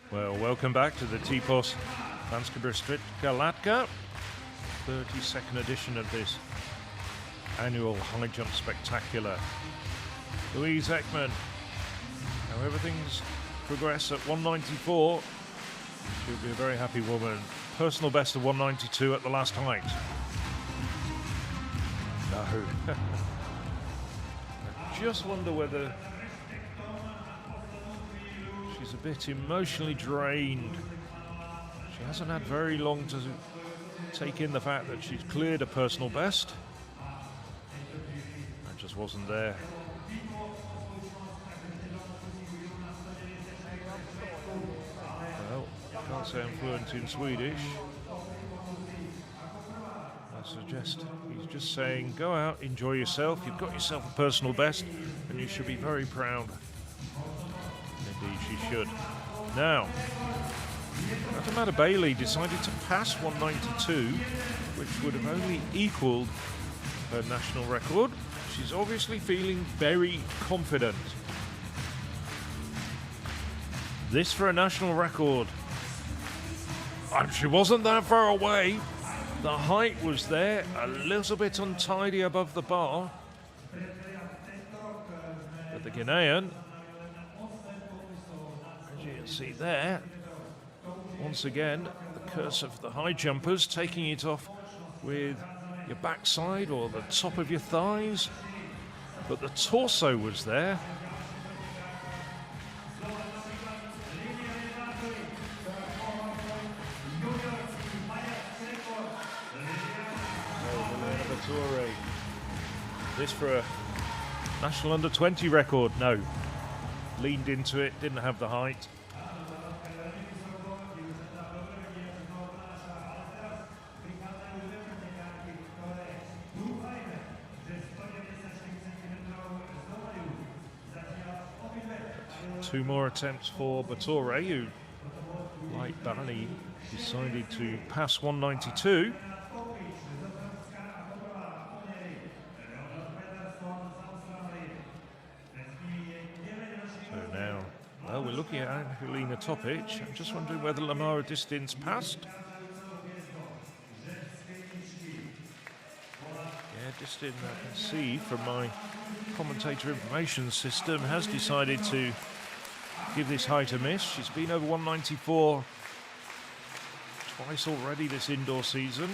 Well, welcome back to the Tipos Banskobystrická latka, 32nd edition of this annual high jump spectacular. Louise Ekman, however things progress at 194, she'll be a very happy woman. Personal best of 192 at the last height. No. I just wonder whether she's a bit emotionally drained. She hasn't had very long to take in the fact that she's cleared a personal best. That just wasn't there. Well, I can't say I'm fluent in Swedish. I suggest he's just saying, go out, enjoy yourself. You've got yourself a personal best, and you should be very proud. Indeed, she should. Now, Amanda Bailey decided to pass 192, which would have only equalled her national record. She's obviously feeling very confident. This for a national record. And she wasn't that far away. The height was there, a little bit untidy above the bar. But the Ghanaian, as you can see there, once again, the curse of the high jumpers, taking it off with your backside or the top of your thighs. But the torso was there. This for a national under-20 record. No. Leaned into it, didn't have the height. Two more attempts for Battore, who, like Bali, decided to pass 192. Well, we're looking at Angelina Topic. I'm just wondering whether Lamara Distin's passed. Yeah, Distin, I can see from my commentator information system, has decided to give this height a miss. She's been over 194 twice already this indoor season.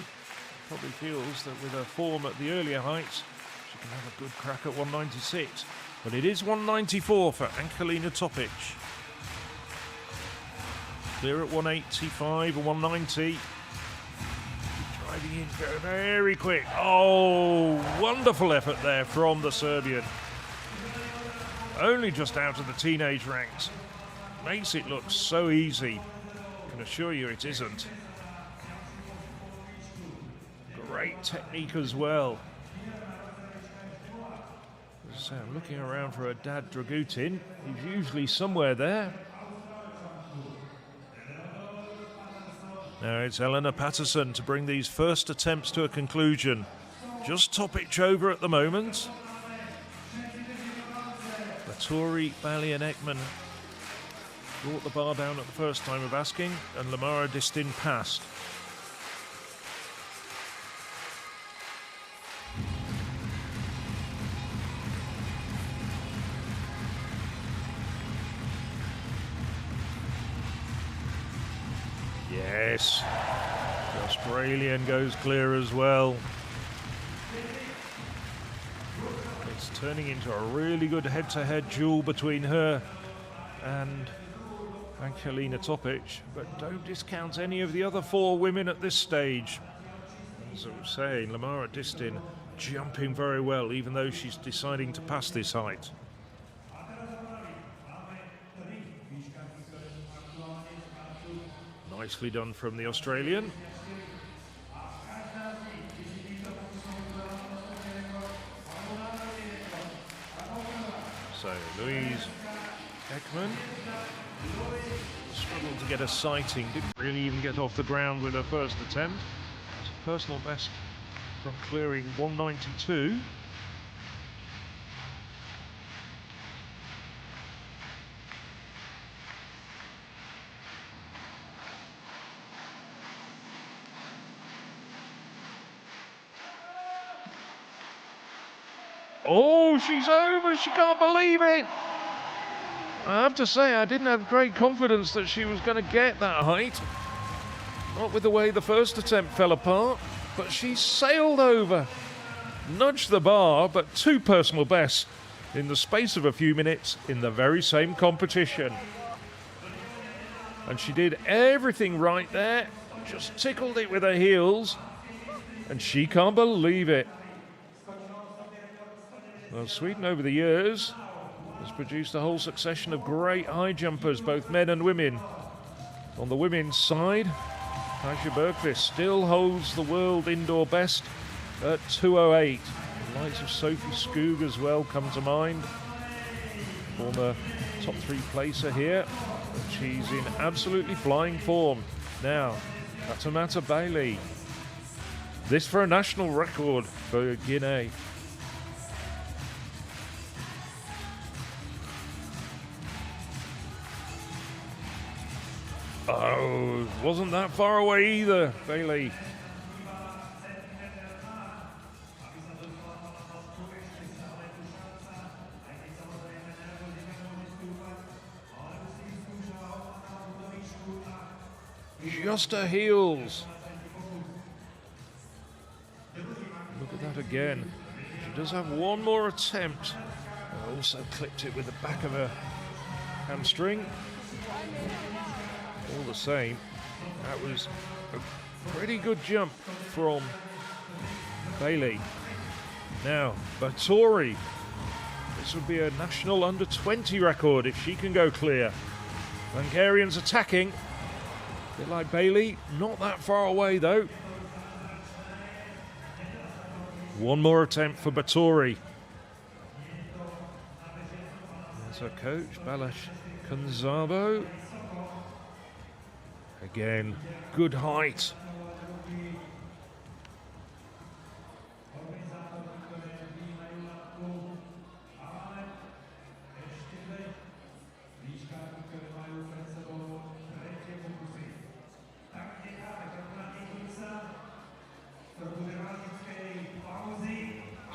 Probably feels that with her form at the earlier heights, she can have a good crack at 196. But it is 194 for Angelina Topic. Clear at 185 and 190. Driving in very quick. Oh, wonderful effort there from the Serbian. Only just out of the teenage ranks. Makes it look so easy. I can assure you it isn't. Great technique as well. So I'm looking around for a dad Dragutin. He's usually somewhere there. Now it's Eleanor Patterson to bring these first attempts to a conclusion. Just Topic over at the moment. Batori, Bali and Ekman brought the bar down at the first time of asking, and Lamara Distin passed. Yes, the Australian goes clear as well. It's turning into a really good head-to-head duel between her and Angelina Topic, but don't discount any of the other four women at this stage. As I was saying, Lamara Distin jumping very well, even though she's deciding to pass this height. Nicely done from the Australian. So Louise Ekman struggled to get a sighting, didn't really even get off the ground with her first attempt. It's a personal best from clearing 192. Oh, she's over. She can't believe it. I have to say, I didn't have great confidence that she was going to get that height. Not with the way the first attempt fell apart, but she sailed over. Nudged the bar, but two personal bests in the space of a few minutes in the very same competition. And she did everything right there just tickled it with her heels, and she can't believe it. Well, Sweden over the years has produced a whole succession of great high jumpers, both men and women. On the women's side, Kasia Bergqvist still holds the world indoor best at 2:08. The likes of Sophie Skoog as well come to mind. Former top 3 placer here. And she's in absolutely flying form. Now, Fatimata Bailey. This for a national record for Guinea. Oh, wasn't that far away either, Bailey. Just her heels. Look at that again. She does have one more attempt. Also clipped it with the back of her hamstring. All the same, that was a pretty good jump from Bailey. Now, Batori. This would be a national under-20 record if she can go clear. Hungarians attacking. A bit like Bailey, not that far away though. One more attempt for Batori. There's her coach, Balash Kanzabo. Again, good height.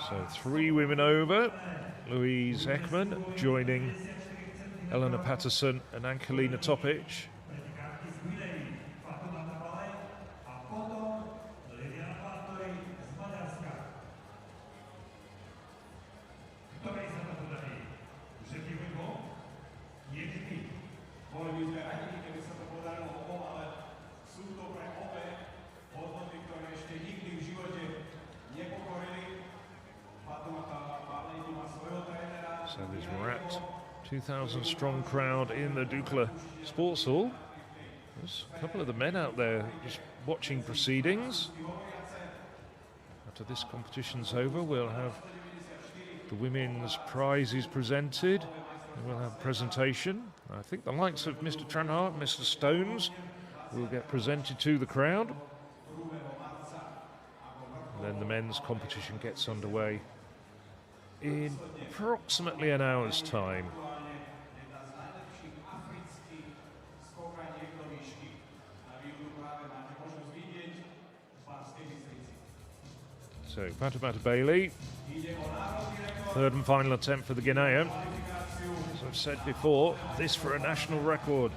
So 3 women over. Louise Ekman joining Elena Patterson and Ankelina Topic. So there's wrapped 2,000 strong crowd in the Dukla Sports Hall. There's a couple of the men out there just watching proceedings. After this competition's over, we'll have the women's prizes presented. And we'll have a presentation. I think the likes of Mr. Tranhart and Mr. Stones will get presented to the crowd. And then the men's competition gets underway in approximately an hour's time. So, Fatimata Bailey, third and final attempt for the Guinean. As I've said before, this for a national record.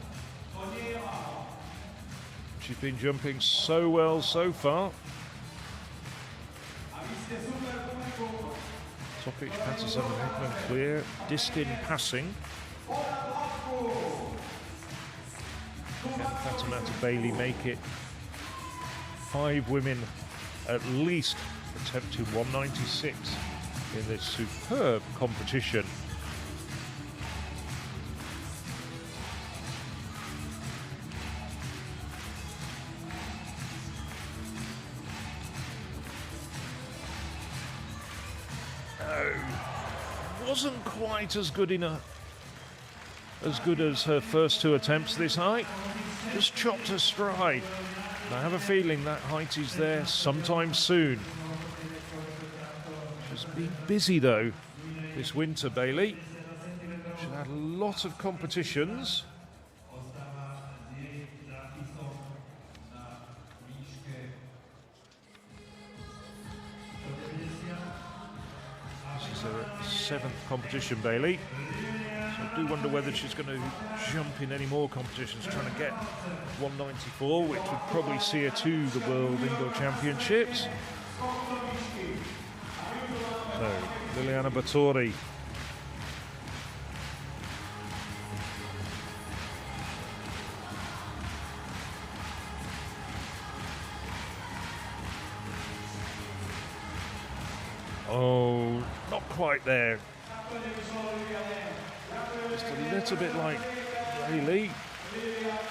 She's been jumping so well so far. Topic, Patterson and Heckman clear. Distin passing. Can Fatimata Bailey make it? 5 women at least attempting 196 in this superb competition. Wasn't quite as good as her first 2 attempts this height. Just chopped her stride. And I have a feeling that height is there sometime soon. She's been busy though this winter, Bailey. She's had a lot of competitions. This is her 7th competition, Bailey. So I do wonder whether she's going to jump in any more competitions, trying to get 194, which would probably see her to the World Indoor Championships. So, Liliana Batori. Oh, not quite there. Just a little bit like Ray Lee.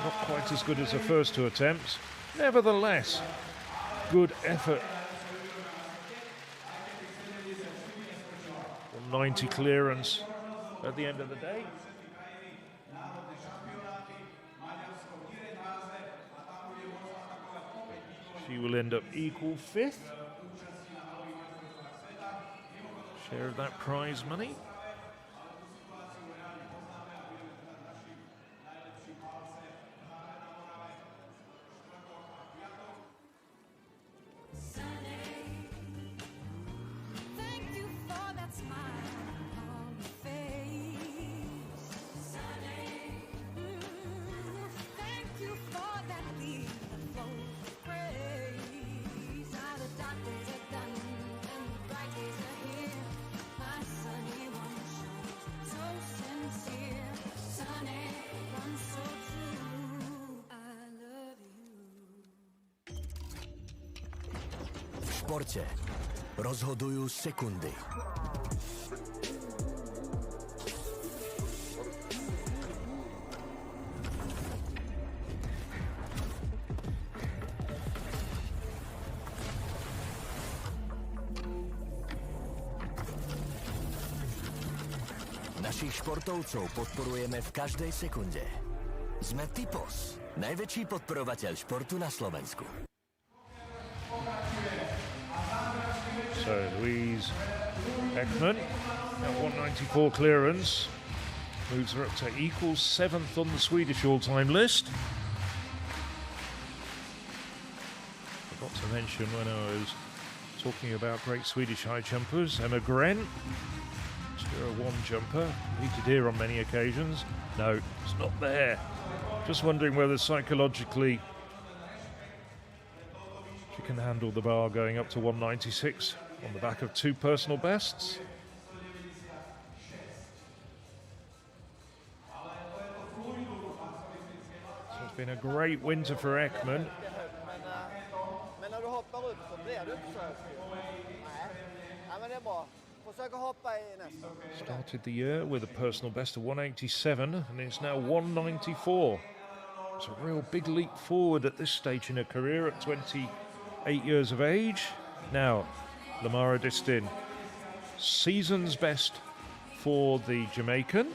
Not quite as good as the first two attempts. Nevertheless, good effort. 190 clearance at the end of the day. She will end up equal fifth. Share of that prize money. Thank you for that smile on your face. Thank you for that beat that flows with praise. Now the doctors are done and the bright days are here. My sunny one shines so sincere. Sunny one so true. I love you. V športe rozhodujú sekundy. Našich športovcov podporujeme v každej sekunde. Sme Tipos, najväčší podporovateľ športu na Slovensku. So Louise Ekman at 194 clearance moves her up to equal 7th on the Swedish all-time list. Forgot to mention when I was talking about great Swedish high jumpers, Emma Gren, Tier 1 jumper, repeated here on many occasions. No, it's not there. Just wondering whether psychologically she can handle the bar going up to 196 on the back of two personal bests. So it's been a great winter for Ekman. Men när du hoppar upp så blir du inte så hög. Nej, men det är bra. Försök att hoppa i nästa. Started the year with a personal best of 187 and it's now 194. It's a real big leap forward at this stage in her career at 28 years of age. Now, Lamara Distin, season's best for the Jamaican.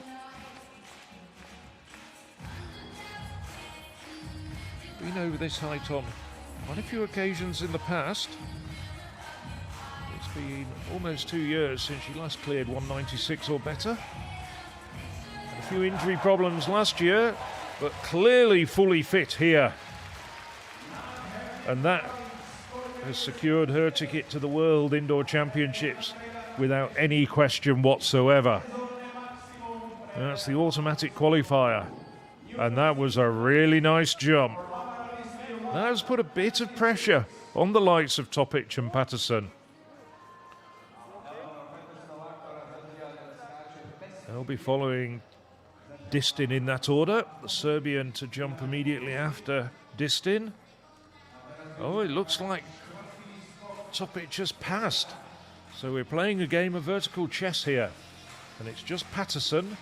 Been over this height on quite a few occasions in the past. It's been almost 2 years since she last cleared 196 or better. Had a few injury problems last year, but clearly fully fit here. And that has secured her ticket to the World Indoor Championships without any question whatsoever. That's the automatic qualifier. And that was a really nice jump. That has put a bit of pressure on the likes of Topic and Patterson. They'll be following Distin in that order. The Serbian to jump immediately after Distin. Oh, it looks like Topic just passed. So we're playing a game of vertical chess here. And it's just Patterson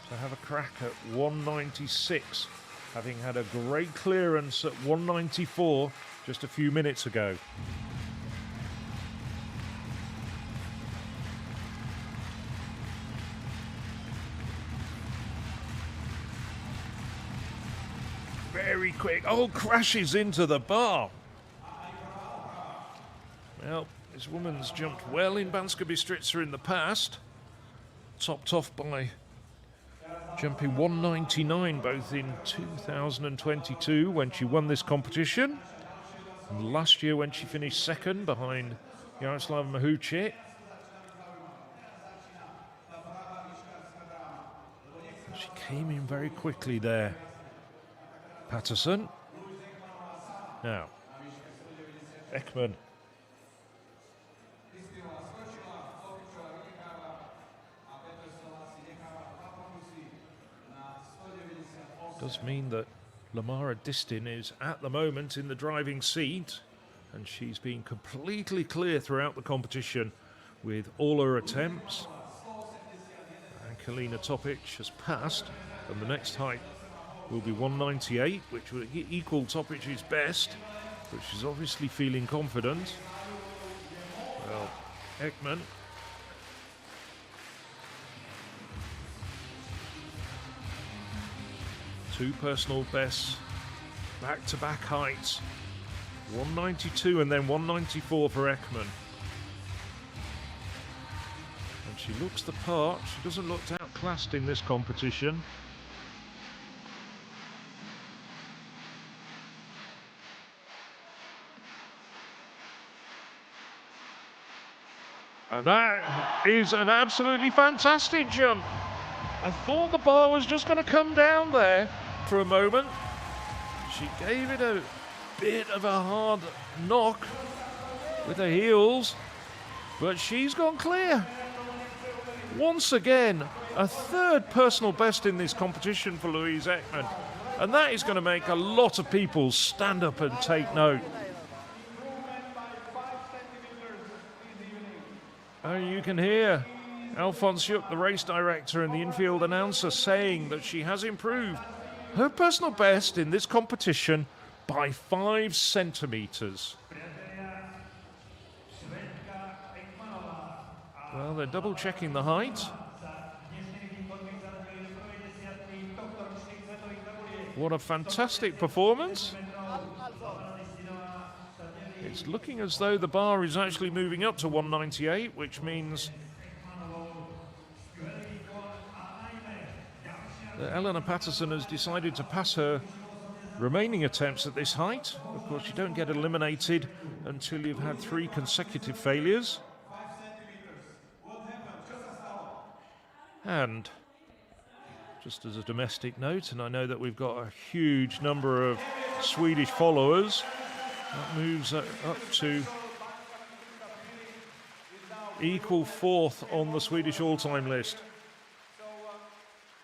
to have a crack at 196, having had a great clearance at 194 just a few minutes ago. Very quick. Oh, crashes into the bar. Well, this woman's jumped well in Banská Bystrica in the past. Topped off by jumping 199 both in 2022 when she won this competition, and last year when she finished second behind Jaroslava Mahucic. She came in very quickly there, Patterson. Now, Ekman. Does mean that Lamara Distin is at the moment in the driving seat, and she's been completely clear throughout the competition with all her attempts. And Kalina Topic has passed, and the next height will be 198, which will equal Topic's best, but she's obviously feeling confident. Well, Ekman. Two personal bests, back-to-back heights. 192 and then 194 for Ekman. And she looks the part. She doesn't look outclassed in this competition. And that is an absolutely fantastic jump. I thought the bar was just going to come down there for a moment. She gave it a bit of a hard knock with her heels, but she's gone clear. Once again, a third personal best in this competition for Louise Ekman. And that is going to make a lot of people stand up and take note. And you can hear Alphonse Yuck, the race director, and the infield announcer saying that she has improved her personal best in this competition by 5 centimetres. Well, they're double checking the height. What a fantastic performance. It's looking as though the bar is actually moving up to 198, which means that Eleanor Patterson has decided to pass her remaining attempts at this height. Of course, you don't get eliminated until you've had 3 consecutive failures. And just as a domestic note, and I know that we've got a huge number of Swedish followers, that moves up to equal 4th on the Swedish all-time list. So,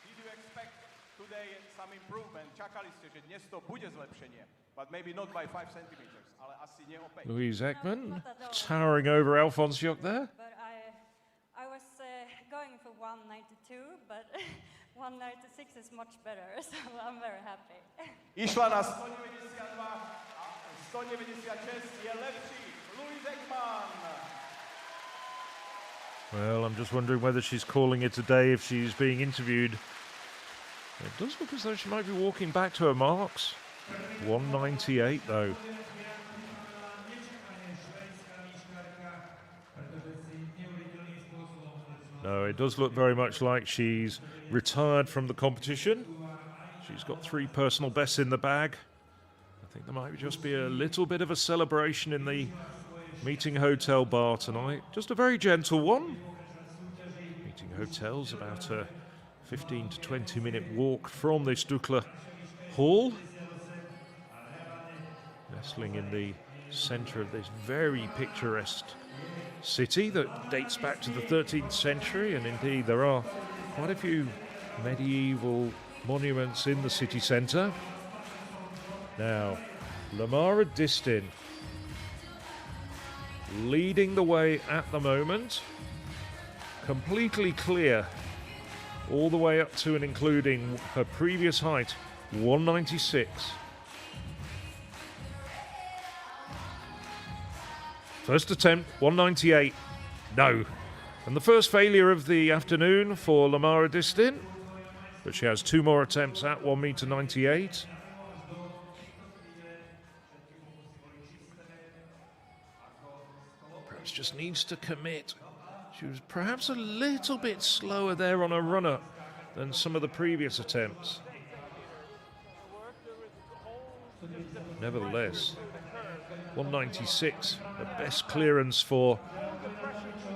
did you expect today some improvement? Čakali ste, že dnes to bude zlepšenie, but maybe not by 5 centimeters, ale asi nie o 5. Louise Ekman towering over Alphonse Yuck there. But I was going for 192, but 196 is much better, so I'm very happy. Išla na 192 a 196 je lepší. Louise Ekman. Well, I'm just wondering whether she's calling it a day if she's being interviewed. It does look as though she might be walking back to her marks. 198 though. No, it does look very much like she's retired from the competition. She's got 3 personal bests in the bag. I think there might just be a little bit of a celebration in the Meeting Hotel bar tonight. Just a very gentle one. Meeting Hotel's about a 15 to 20 minute walk from the Stukla Hall. Nestling in the centre of this very picturesque city that dates back to the 13th century, and indeed there are quite a few medieval monuments in the city centre. Now, Lamara Distin leading the way at the moment, completely clear all the way up to and including her previous height, 196. First attempt, 198. No. And the first failure of the afternoon for Lamara Distin. But she has 2 more attempts at 1m98. Perhaps just needs to commit. She was perhaps a little bit slower there on her run-up than some of the previous attempts. Nevertheless, 196, the best clearance for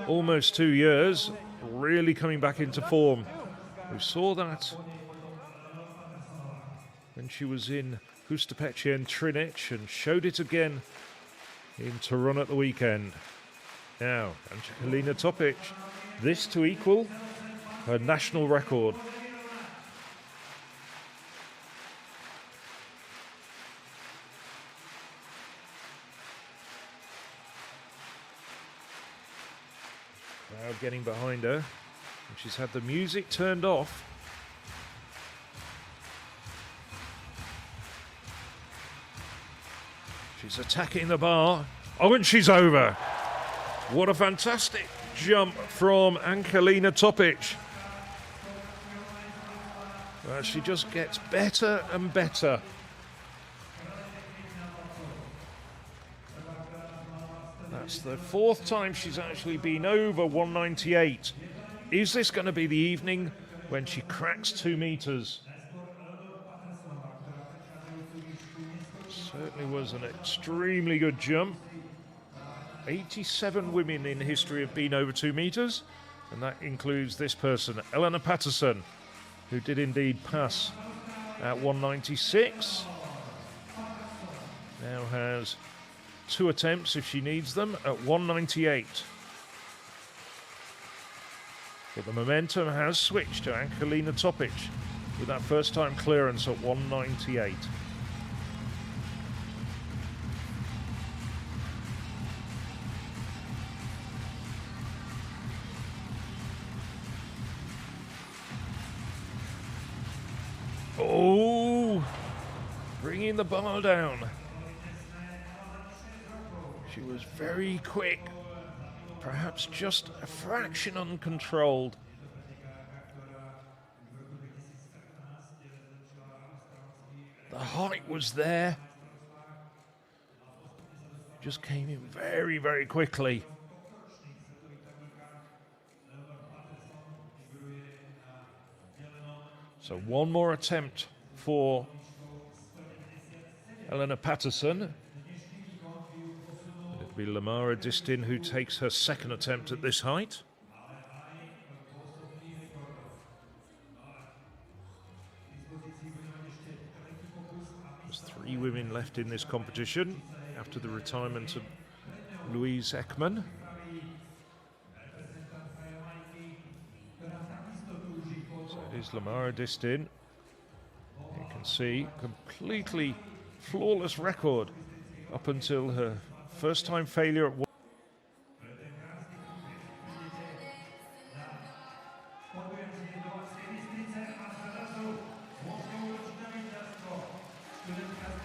almost 2 years, really coming back into form. We saw that when she was in Hustopečje and Trinec, and showed it again in Tirana at the weekend. Now, Angelina Topic, this to equal her national record. Crowd getting behind her. And she's had the music turned off. She's attacking the bar. Oh, and she's over. What a fantastic jump from Angelina Topic. Well, she just gets better and better. That's the fourth time she's actually been over 198. Is this going to be the evening when she cracks 2 meters? Certainly was an extremely good jump. 87 women in history have been over 2 meters, and that includes this person, Eleanor Patterson, who did indeed pass at 196. Now has 2 attempts if she needs them at 198. But the momentum has switched to Angelina Topic with that first time clearance at 198. Oh, bringing the bar down. She was very quick, perhaps just a fraction uncontrolled. The height was there, just came in very, very quickly. So one more attempt for Eleanor Patterson. It'll be Lamara Distin who takes her second attempt at this height. There's 3 women left in this competition after the retirement of Louise Ekman. Is Lamara Distin. You can see completely flawless record up until her first time failure at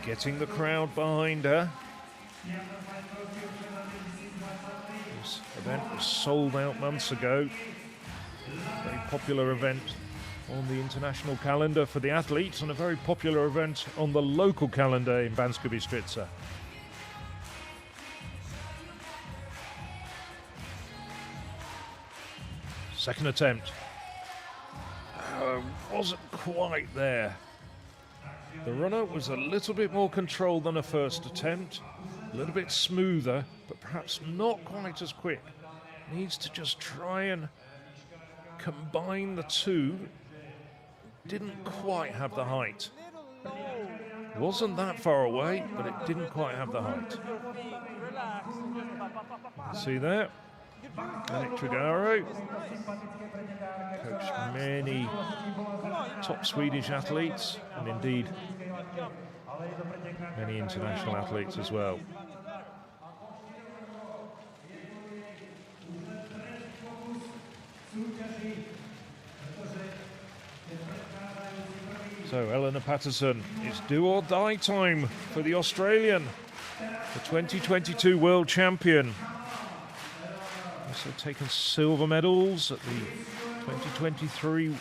getting the crowd behind her. This event was sold out months ago. Very popular event on the international calendar for the athletes and a very popular event on the local calendar in Banská Bystrica. Second attempt. Wasn't quite there. The runner was a little bit more controlled than her first attempt, a little bit smoother, but perhaps not quite as quick. Needs to just try and combine the two. Didn't quite have the height. Wasn't that far away, but it didn't quite have the height. See there? Yannick Trigaro coached many top Swedish athletes and indeed many international athletes as well. So Eleanor Patterson, it's do or die time for the Australian, the 2022 world champion. Also taken silver medals at the 2023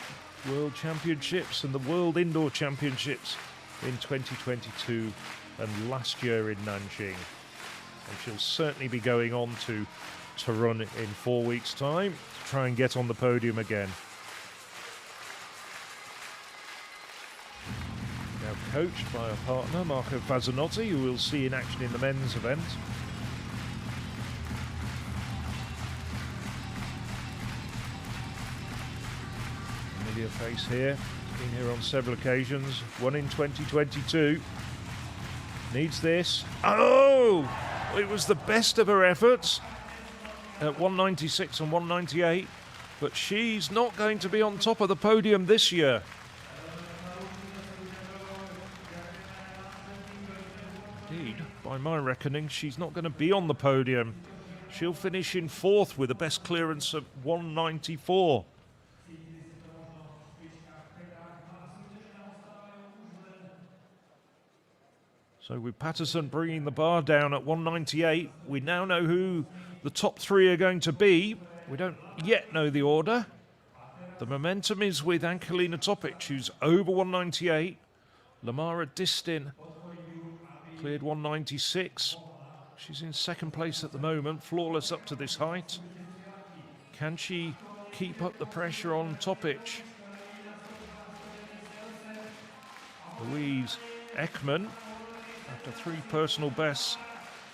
World Championships and the World Indoor Championships in 2022 and last year in Nanjing. And she'll certainly be going on to run in 4 weeks' time to try and get on the podium again. Now coached by a partner, Marco Fazzanotti, who we'll see in action in the men's event. Familiar face here, been here on several occasions, one in 2022. Needs this. Oh! It was the best of her efforts at 196 and 198, but she's not going to be on top of the podium this year. Indeed, by my reckoning, she's not going to be on the podium. She'll finish in 4th with a best clearance of 194. So with Patterson bringing the bar down at 198, we now know who the top 3 are going to be. We don't yet know the order. The momentum is with Angelina Topic, who's over 198. Lamara Distin cleared 196. She's in 2nd place at the moment, flawless up to this height. Can she keep up the pressure on Topic? Louise Ekman, after 3 personal bests,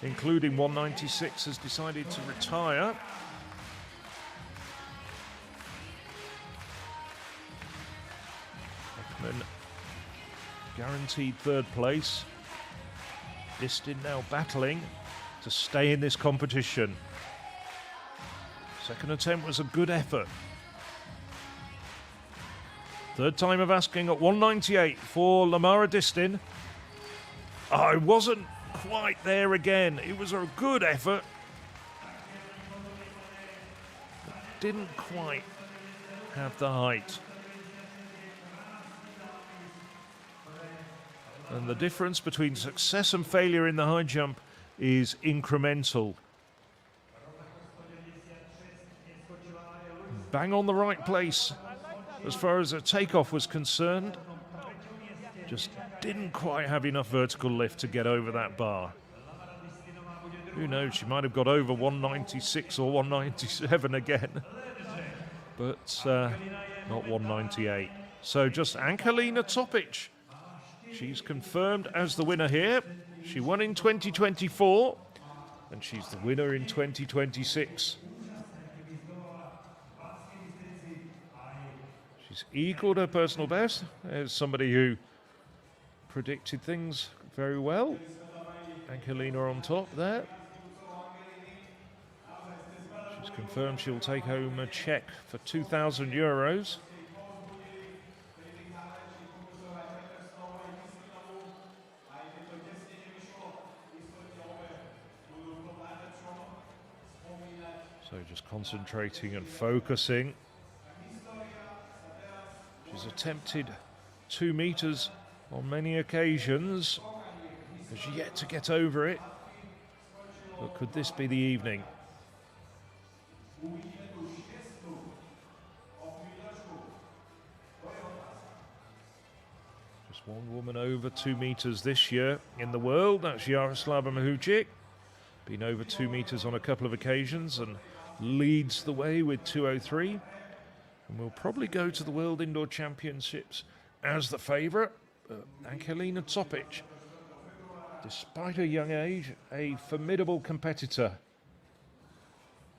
including 196, has decided to retire. Ekman guaranteed 3rd place. Distin now battling to stay in this competition. 2nd attempt was a good effort. 3rd time of asking at 198 for Lamara Distin. I wasn't quite there again. It was a good effort. But didn't quite have the height. And the difference between success and failure in the high jump is incremental. Bang on the right place as far as a takeoff was concerned. Just didn't quite have enough vertical lift to get over that bar. Who knows, she might have got over 196 or 197 again. But not 198. So just Angelina Topic. She's confirmed as the winner here. She won in 2024, and she's the winner in 2026. She's equaled her personal best. There's somebody who predicted things very well. Angelina on top there. She's confirmed she'll take home a cheque for €2,000. So just concentrating and focusing. She's attempted 2 meters on many occasions. Has yet to get over it. But could this be the evening? Just one woman over 2 meters this year in the world. That's Jaroslava Mahujic. Been over 2 meters on a couple of occasions and leads the way with 2:03. And will probably go to the World Indoor Championships as the favourite. Angelina Topic, despite her young age, a formidable competitor.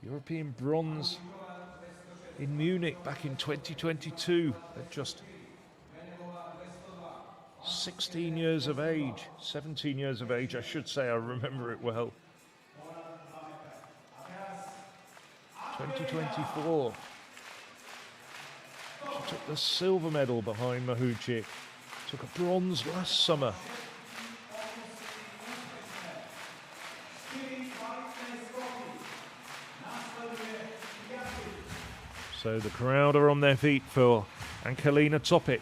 European bronze in Munich back in 2022 at just 16 years of age, 17 years of age, I should say. I remember it well. 2024. She took the silver medal behind Mahujic. Took a bronze last summer. So the crowd are on their feet for Angelina Topic.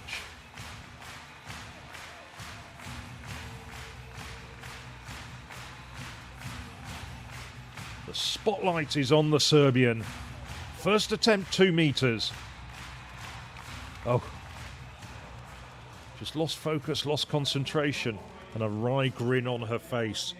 The spotlight is on the Serbian. First attempt, 2 meters. Oh. Just lost focus, lost concentration, and a wry grin on her face.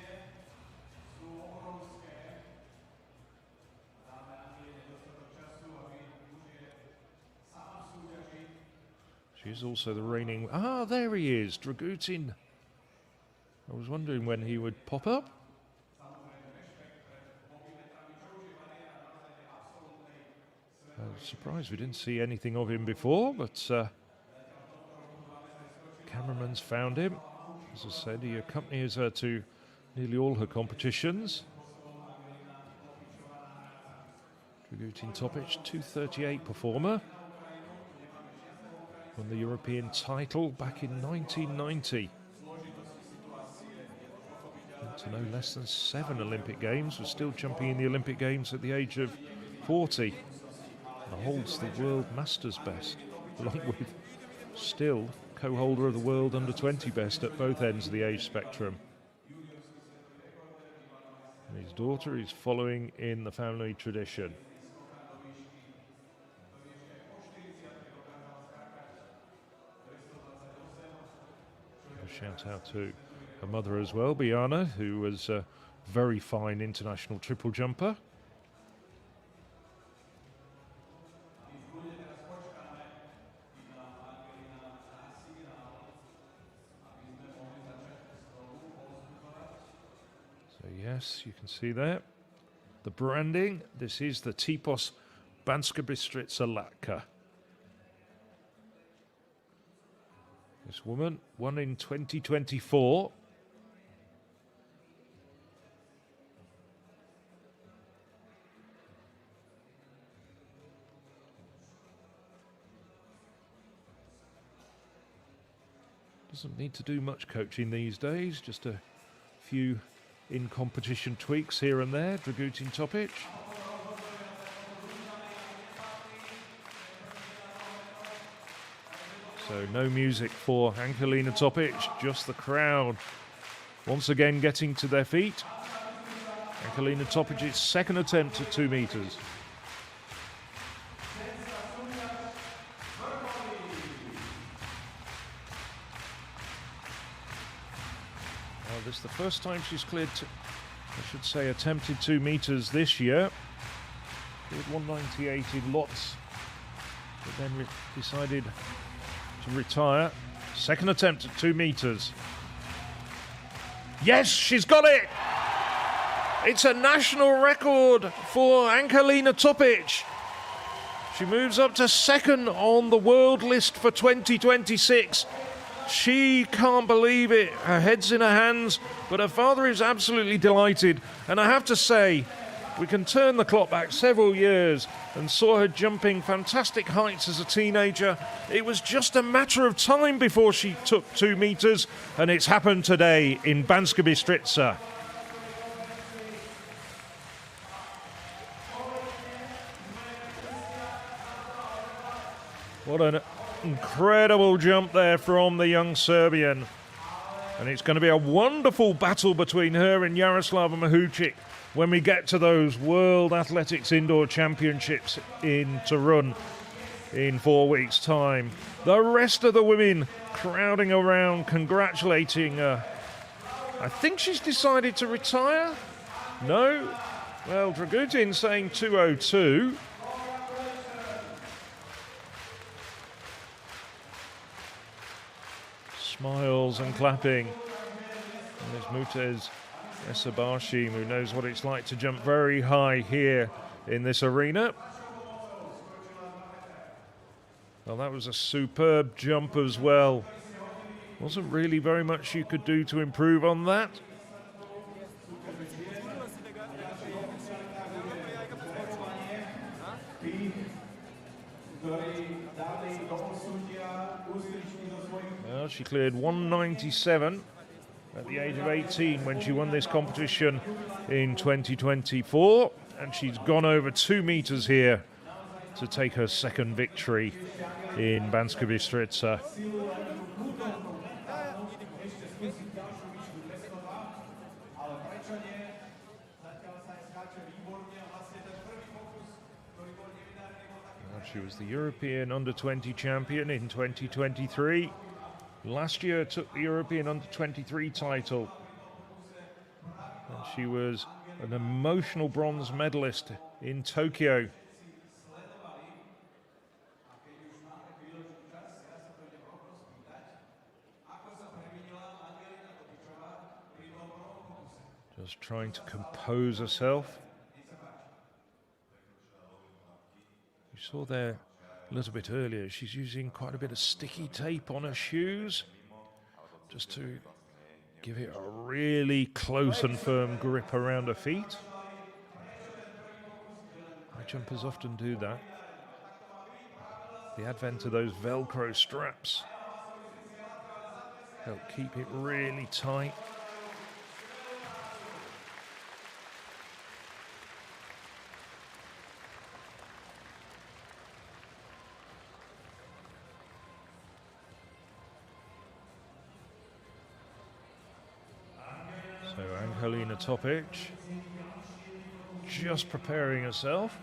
She's also the reigning... Ah, there he is, Dragutin. I was wondering when he would pop up. I was surprised we didn't see anything of him before, but cameraman's found him. As I said, he accompanies her to nearly all her competitions. Dragutin Topic, 2:38 performer. Won the European title back in 1990. to no less than 7 Olympic Games, was still jumping in the Olympic Games at the age of 40. And holds the World Masters best, along with still co-holder of the World Under-20 best at both ends of the age spectrum. And his daughter is following in the family tradition. A shout out to her mother as well, Biana, who was a very fine international triple jumper. So yes, you can see there the branding. This is the Tipos Banskobystrická latka. This woman won in 2024. Doesn't need to do much coaching these days, just a few in-competition tweaks here and there. Dragutin Topic. So no music for Angelina Topic, just the crowd once again getting to their feet. Angelina Topic's second attempt at 2 meters. Well, this is the first time she's cleared, I should say, attempted 2 meters this year. Cleared 198 in lots, but then decided to retire. Second attempt at 2 meters. Yes, she's got it! It's a national record for Angelina Topic. She moves up to second on the world list for 2026. She can't believe it. Her head's in her hands, but her father is absolutely delighted. And I have to say, we can turn the clock back several years and saw her jumping fantastic heights as a teenager. It was just a matter of time before she took 2 meters, and it's happened today in Banská Bystrica. What an incredible jump there from the young Serbian. And it's going to be a wonderful battle between her and Jaroslava Mahučić when we get to those World Athletics Indoor Championships in Torun in 4 weeks' time. The rest of the women crowding around, congratulating her. I think she's decided to retire. No? Well, Dragutin saying 2:02. Smiles and clapping. And there's Mutez Esabashi, who knows what it's like to jump very high here in this arena. Well, that was a superb jump as well. Wasn't really very much you could do to improve on that. Well, she cleared 197 at the age of 18 when she won this competition in 2024, and she's gone over 2 meters here to take her second victory in Banská Bystrica. She was the European Under-20 champion in 2023. Last year took the European Under-23 title. And she was an emotional bronze medalist in Tokyo. Just trying to compose herself. You saw there a little bit earlier, she's using quite a bit of sticky tape on her shoes just to give it a really close and firm grip around her feet. High jumpers often do that. The advent of those Velcro straps help keep it really tight. Angelina Topic just preparing herself.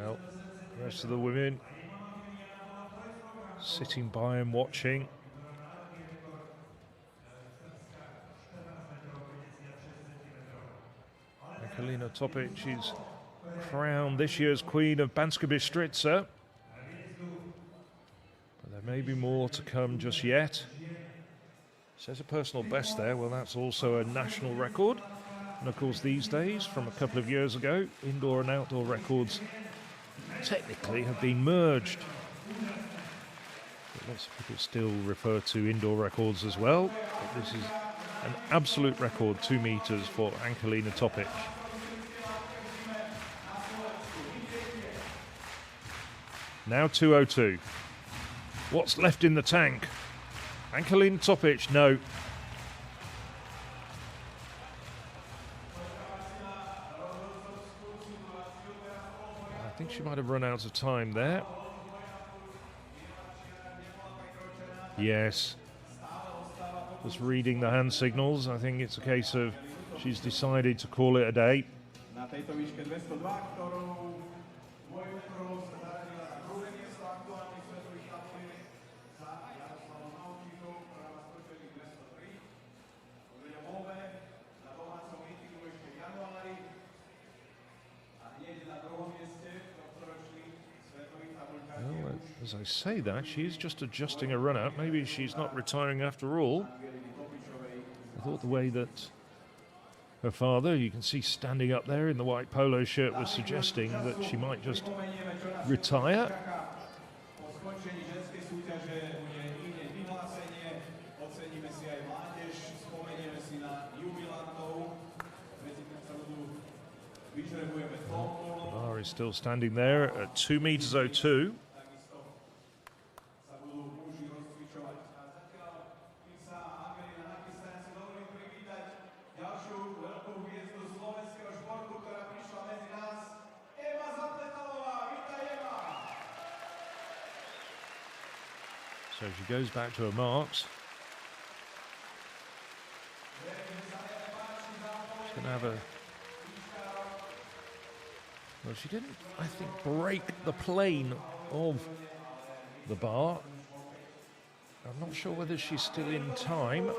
Well, the rest of the women sitting by and watching. Angelina Topic is crowned this year's Queen of Banská Bystrica. But there may be more to come just yet. Says a personal best there. Well, that's also a national record. And of course, these days, from a couple of years ago, indoor and outdoor records technically have been merged. But lots of people still refer to indoor records as well. But this is an absolute record, 2 meters for Angelina Topic. Now 2:02. What's left in the tank? Angelina Topic, no. I think she might have run out of time there. Yes. Just reading the hand signals. I think it's a case of she's decided to call it a day. Na tejto výške 202, ktorou dvojmetrovou sa zaradila na druhé miesto aktuálnych svetových tabulík za Jaroslavom Naučíkom, ktorá má skočený 203. Vo Lvove na domácom mítingu ešte v januári a hneď na druhom mieste v tohtoročných svetových tabuľkách. Well, as I say that, she's just adjusting her run out. Maybe she's not retiring after all. I thought the way that her father, you can see standing up there in the white polo shirt, was suggesting that she might just retire. Pilar is still standing there at 2:02 meters. So she goes back to her marks. She's going to have a... Well, she didn't, I think, break the plane of the bar. I'm not sure whether she's still in time.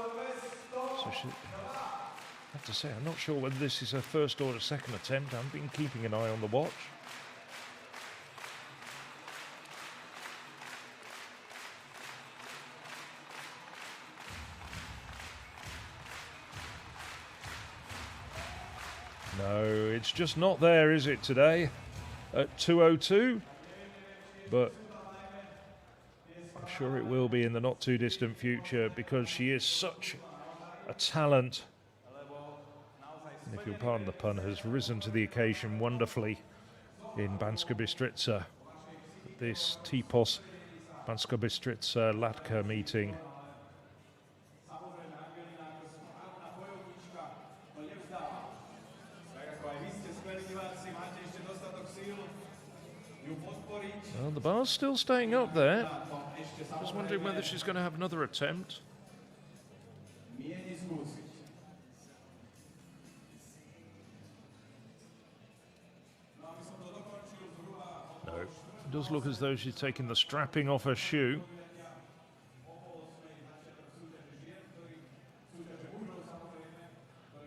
So she... I have to say, I'm not sure whether this is her first or her second attempt. I've been keeping an eye on the watch. No, it's just not there, is it, today at 2:02? But I'm sure it will be in the not too distant future because she is such a talent. And if you'll pardon the pun, has risen to the occasion wonderfully in Banská Bystrica. This Tipos Banskobystrická latka meeting. Well, the bar's still staying up there. Just wondering whether she's going to have another attempt. No, it does look as though she's taking the strapping off her shoe.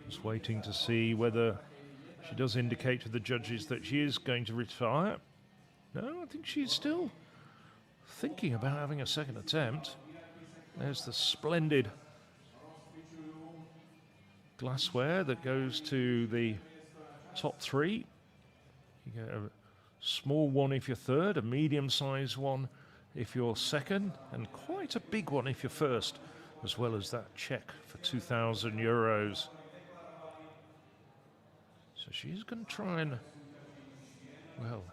Just waiting to see whether she does indicate to the judges that she is going to retire. No, I think she's still thinking about having a second attempt. There's the splendid glassware that goes to the top 3. You get a small one if you're third, a medium-sized one if you're second, and quite a big one if you're first, as well as that check for €2,000. So she's going to try and, well,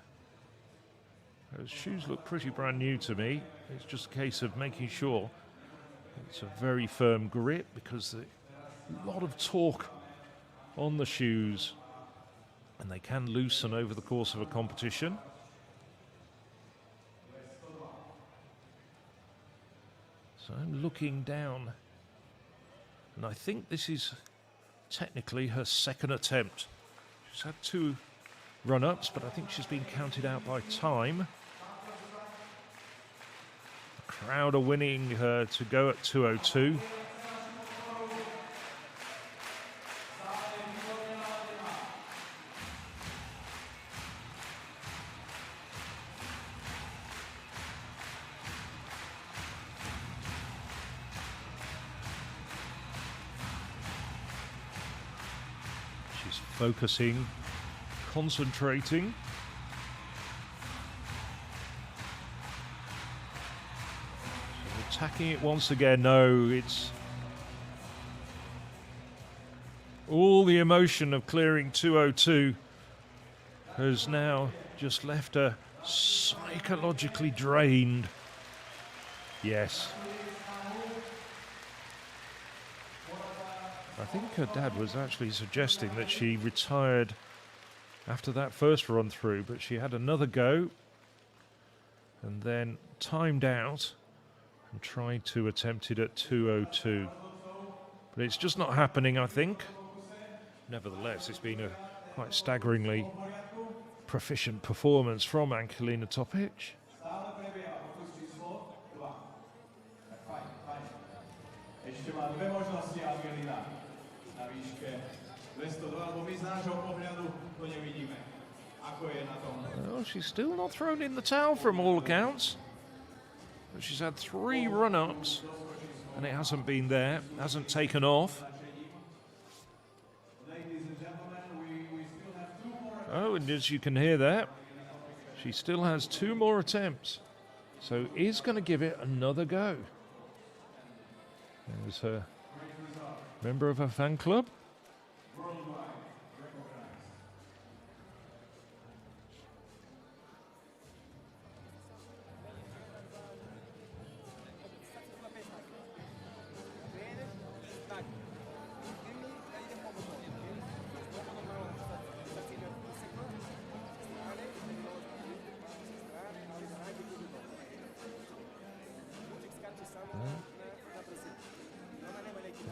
those shoes look pretty brand new to me. It's just a case of making sure it's a very firm grip, because a lot of torque on the shoes and they can loosen over the course of a competition. So I'm looking down, and I think this is technically her second attempt. She's had 2 run-ups, but I think she's been counted out by time. The crowd are winning her to go at 2:02. She's focusing, concentrating. So attacking it once again. No, it's all the emotion of clearing 2:02 has now just left her psychologically drained. Yes. I think her dad was actually suggesting that she retired after that first run through, but she had another go and then timed out and tried to attempt it at 2:02. But it's just not happening, I think. Nevertheless, it's been a quite staggeringly proficient performance from Angelina Topic. Ešte má 2 možnosti Angelina na výške 202, lebo my z nášho pohľadu to nevidíme. Ako je na tom? Well, she's still not thrown in the towel from all accounts. But she's had 3 run-ups and it hasn't been there, hasn't taken off. Oh, and as you can hear there, she still has 2 more attempts. So is going to give it another go. There's her member of her fan club.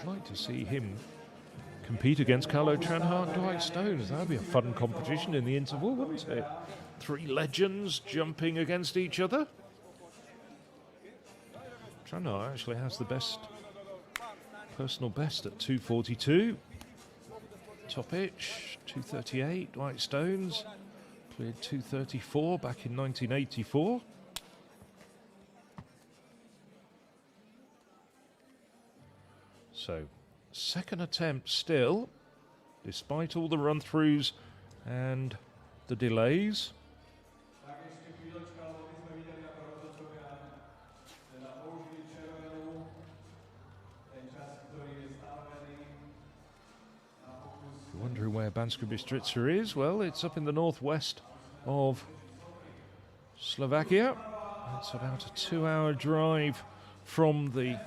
I'd like to see him compete against Carlo Tranhart and Dwight Stones. That would be a fun competition in the interval, wouldn't it? 3 legends jumping against each other. Tranhart actually has the best personal best at 2:42. Topic 2:38. Dwight Stones cleared 2:34 back in 1984. So, second attempt still, despite all the run-throughs and the delays. Wondering where Banská Bystrica is? Well, it's up in the northwest of Slovakia. It's about a 2-hour drive from the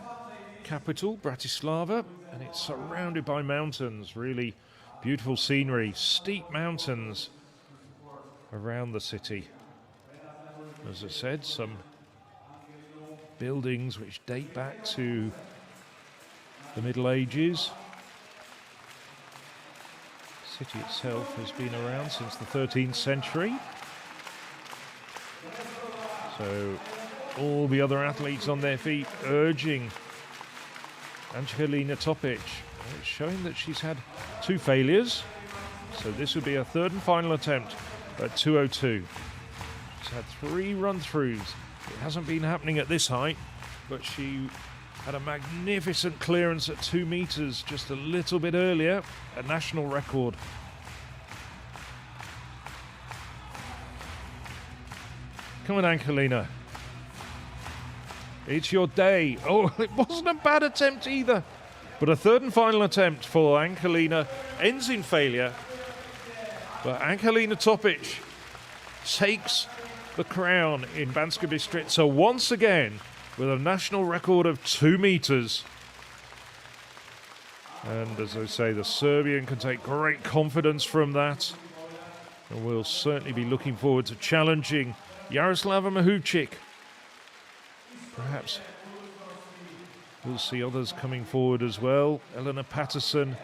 capital, Bratislava, and it's surrounded by mountains. Really beautiful scenery, steep mountains around the city. As I said, some buildings which date back to the Middle Ages. The city itself has been around since the 13th century. So all the other athletes on their feet urging Angelina Topic. It's showing that she's had 2 failures. So this would be a third and final attempt at 2:02. She's had 3 run-throughs. It hasn't been happening at this height, but she had a magnificent clearance at 2 meters just a little bit earlier, a national record. Come on, Angelina. It's your day. Oh, it wasn't a bad attempt either. But a third and final attempt for Angelina ends in failure. But Angelina Topic takes the crown in Banská Bystrica once again with a national record of 2 meters. And as I say, the Serbian can take great confidence from that. And we'll certainly be looking forward to challenging Jaroslava Mahuchik. Perhaps we'll see others coming forward as well. Eleanor Patterson.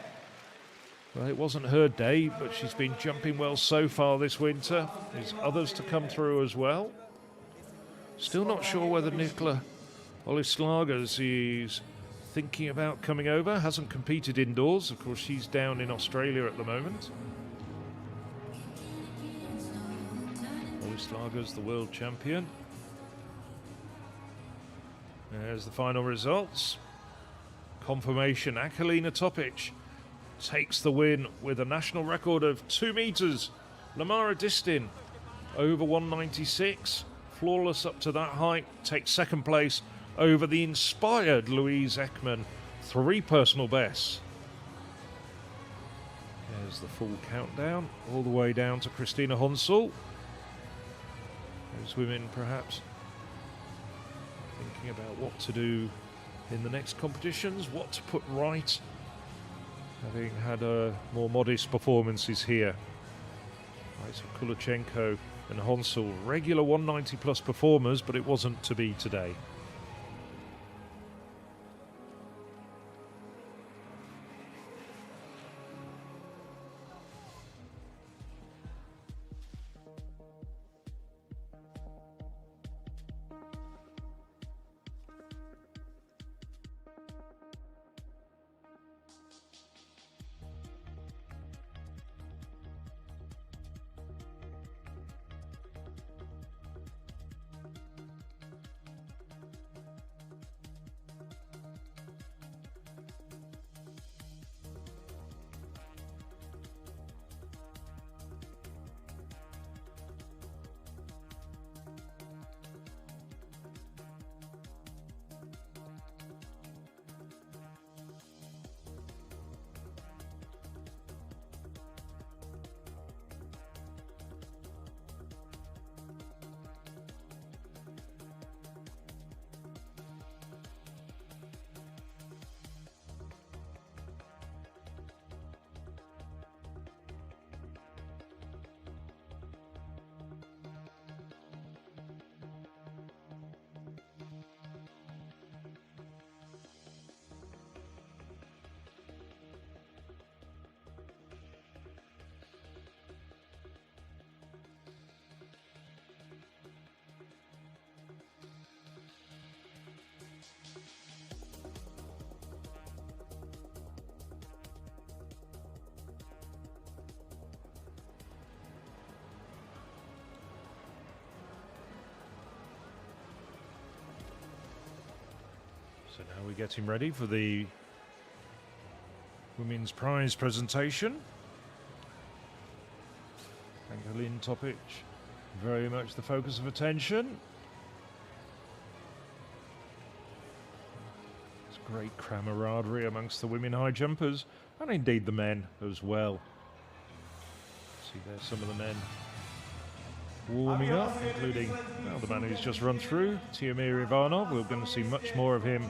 Well, it wasn't her day, but she's been jumping well so far this winter. There's others to come through as well. Still not sure whether Nikola Olislagas is thinking about coming over. Hasn't competed indoors. Of course, she's down in Australia at the moment. Olislagas, the world champion. There's the final results. Confirmation, Angelina Topic takes the win with a national record of 2 meters. Lamara Distin over 196, flawless up to that height, takes second place over the inspired Louise Ekman, 3 personal bests. There's the full countdown, all the way down to Christina Honsel. Those women perhaps thinking about what to do in the next competitions, what to put right, having had more modest performances here. Right, so Kulachenko and Honsel, regular 190 plus performers, but it wasn't to be today. So now we're getting ready for the women's prize presentation. Angelina Topic, very much the focus of attention. There's great camaraderie amongst the women high jumpers, and indeed the men as well. See there's some of the men warming up, including the man who's just run through, Tiomir Ivanov. We're going to see much more of him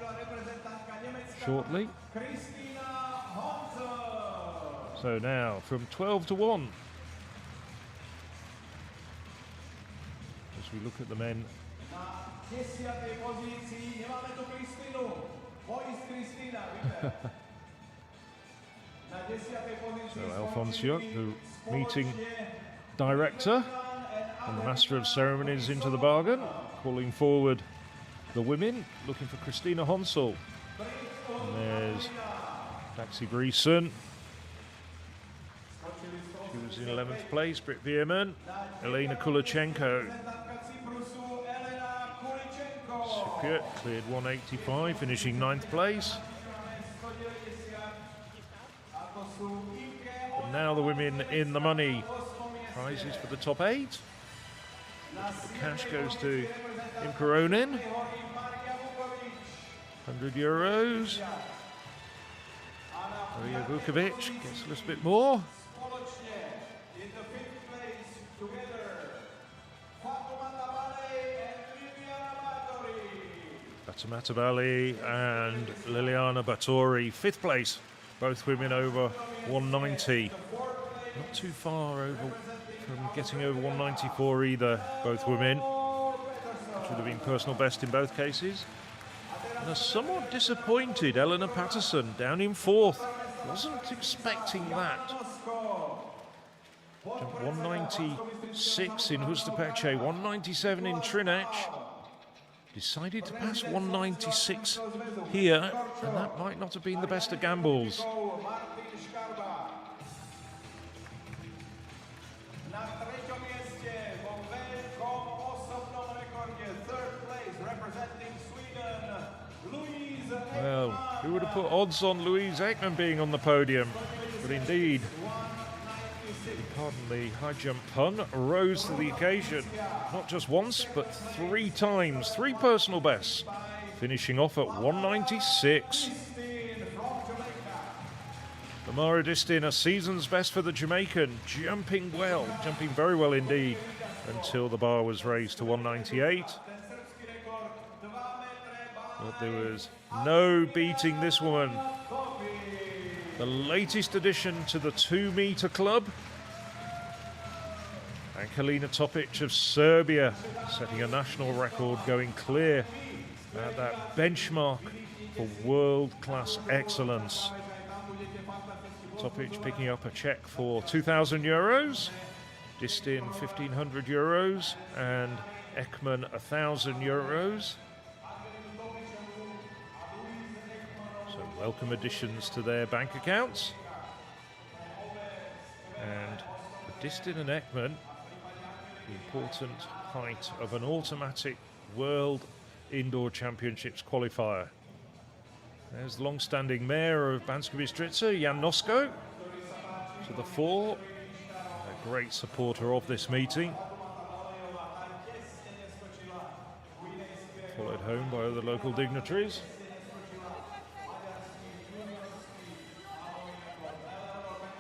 shortly. So now from 12 to 1. As we look at the men. So Alphonse Yuck, the meeting director and the master of ceremonies into the bargain, calling forward the women, looking for Christina Honsel. And there's Daxi Breeson. She was in 11th place. Britt Veerman, Elena Kulachenko. Cypriot cleared 185, finishing 9th place. And now the women in the money. Prizes for the top 8. The cash goes to Imka Ronin. 100 euros. Maria Vukovic gets a little bit more. In the 5th place together, Fatimata Bali and Liliana Bathory, 5th place. Both women over 190. Not too far over from getting over 194 either, both women. Should have been personal best in both cases. And a somewhat disappointed Eleanor Patterson down in 4th. Wasn't expecting that. Jumped 196 in Hustapeche, 197 in Trinec. Decided to pass 196 here, and that might not have been the best of gambles. Well, who would have put odds on Louise Ekman being on the podium? But indeed, pardon the high jump pun, rose to the occasion. Not just once, but 3 times, 3 personal bests, finishing off at 196. Lamara Distin, a season's best for the Jamaican, jumping well, jumping very well indeed, until the bar was raised to 198. But there was no beating this woman. The latest addition to the 2-meter club. Angelina Topic of Serbia, setting a national record, going clear at that benchmark for world-class excellence. Topic picking up a check for 2,000 euros, Distin 1,500 euros, and Ekman 1,000 euros. So welcome additions to their bank accounts. And for Distin and Ekman, the important height of an automatic World Indoor Championships qualifier. There's the long-standing mayor of Banská Bystrica, Jan Nosko, to the fore. A great supporter of this meeting. Followed home by other local dignitaries.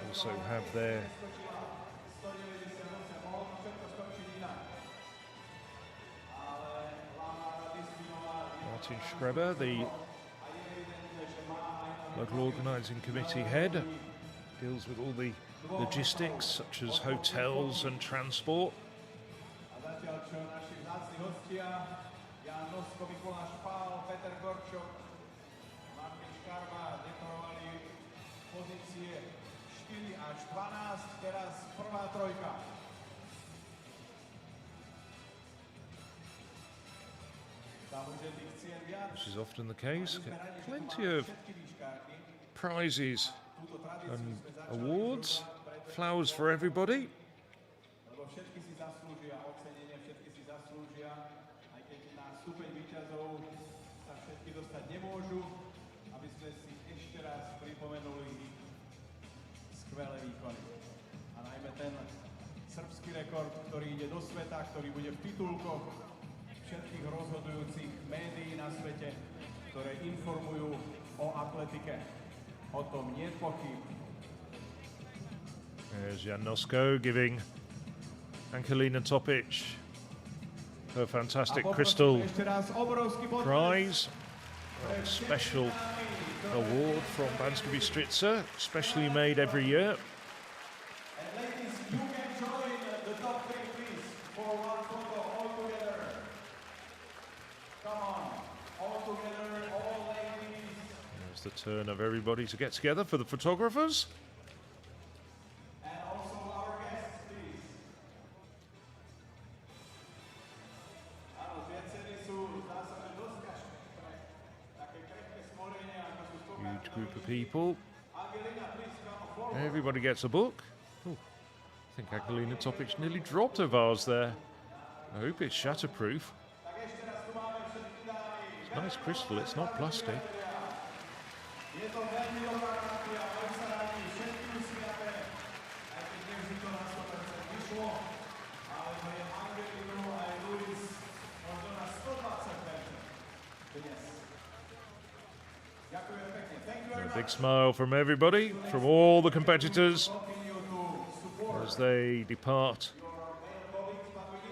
Also have their Martin Schreber, the local organising committee head, deals with all the logistics such as hotels and transport. Which is often the case. Get plenty of prizes and awards, flowers for everybody. A najmä ten srbský rekord, ktorý ide do sveta, ktorý bude v titulkoch všetkých rozhodujúcich médií na svete, ktoré informujú o atletike. O tom nie pochyb. There's Jan Nosko giving Angelina Topic her fantastic crystal prize. A special award from Banská Bystrica, specially made every year. There's the turn of everybody to get together for the photographers. Huge group of people. Everybody gets a book. Ooh, I think Angelina Topic nearly dropped her vase there. I hope it's shatterproof. It's nice crystal, it's not plastic. A big smile from everybody, from all the competitors, as they depart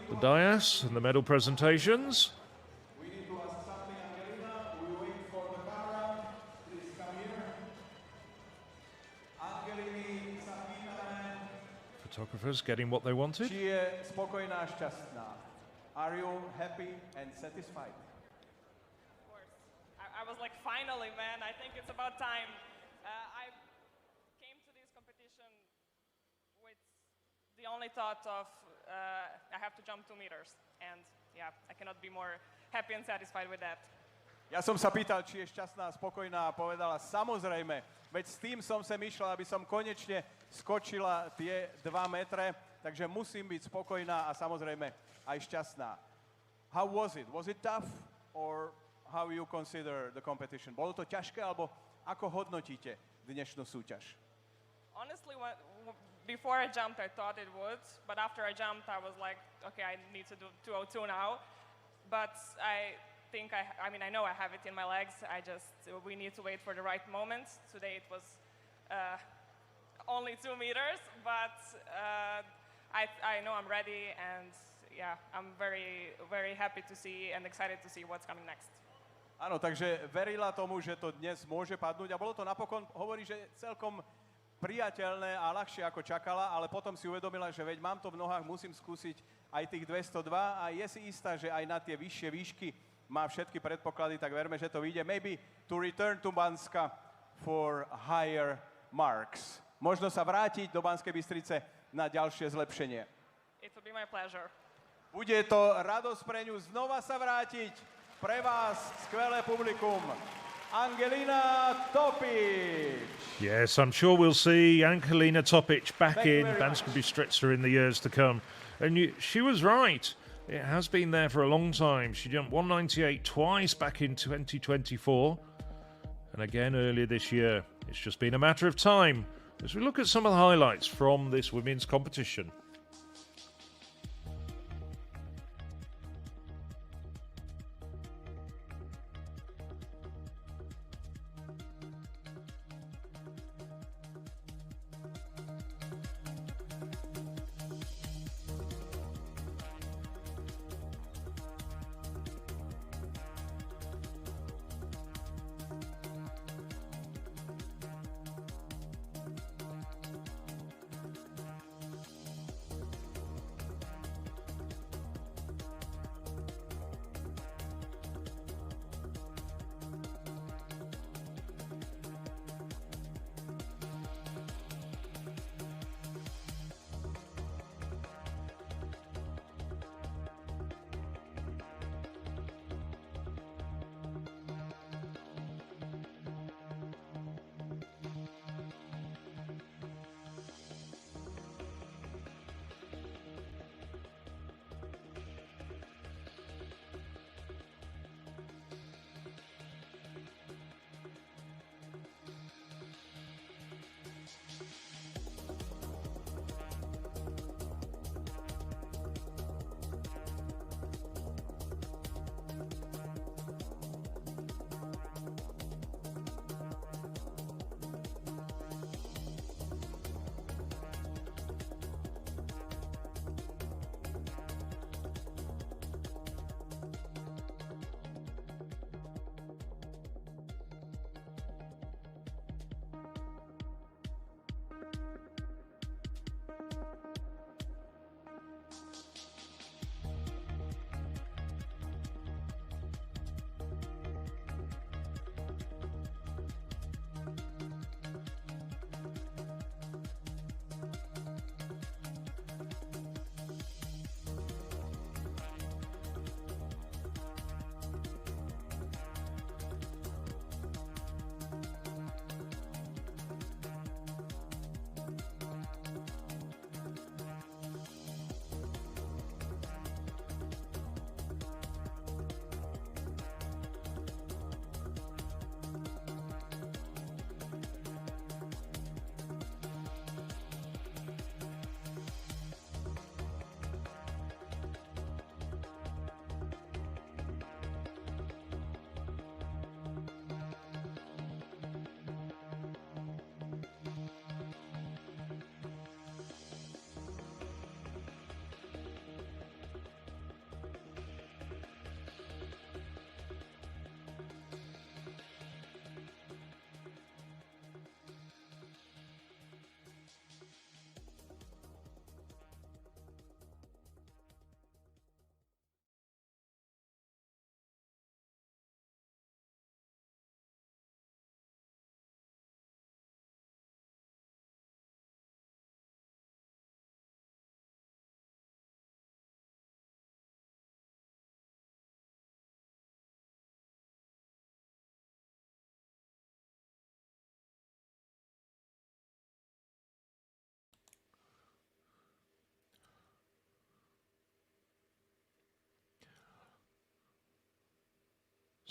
the dais and the medal presentations. Photographers getting what they wanted. Či je spokojná, šťastná? Are you happy and satisfied? Of course. I was like, finally, man, I think it's about time. I came to this competition with the only thought of I have to jump 2 meters. And yeah, I cannot be more happy and satisfied with that. Ja som sa pýtal, či je šťastná a spokojná a povedala, samozrejme, veď s tým som sem išla, aby som konečne skočila tie 2 metre, takže musím byť spokojná a samozrejme aj šťastná. How was it? Was it tough? Or how you consider the competition? Bolo to ťažké, alebo ako hodnotíte dnešnú súťaž? Honestly, before I jumped, I thought it would, but after I jumped, I was like, okay, I need to do 202 now. But I know I have it in my legs. We need to wait for the right moment. Today it was only 2 meters, but I know I'm ready, and yeah, I'm very, very happy to see and excited to see what's coming next. Áno, takže verila tomu, že to dnes môže padnúť a bolo to napokon, hovorí, že celkom priateľné a ľahšie ako čakala, ale potom si uvedomila, že veď mám to v nohách, musím skúsiť aj tých 202 a je si istá, že aj na tie vyššie výšky má všetky predpoklady, tak verme, že to vyjde. Maybe to return to Banska for higher marks. Možno sa vrátiť do Banskej Bystrice na ďalšie zlepšenie. It will be my pleasure. Bude to radosť pre ňu znova sa vrátiť. Pre vás skvelé publikum. Angelina Topic. Yes, I'm sure we'll see Angelina Topic back Thank you in very Banská much. Bystrica in the years to come. And she was right. It has been there for a long time. She jumped 198 twice back in 2024 and again earlier this year. It's just been a matter of time as we look at some of the highlights from this women's competition.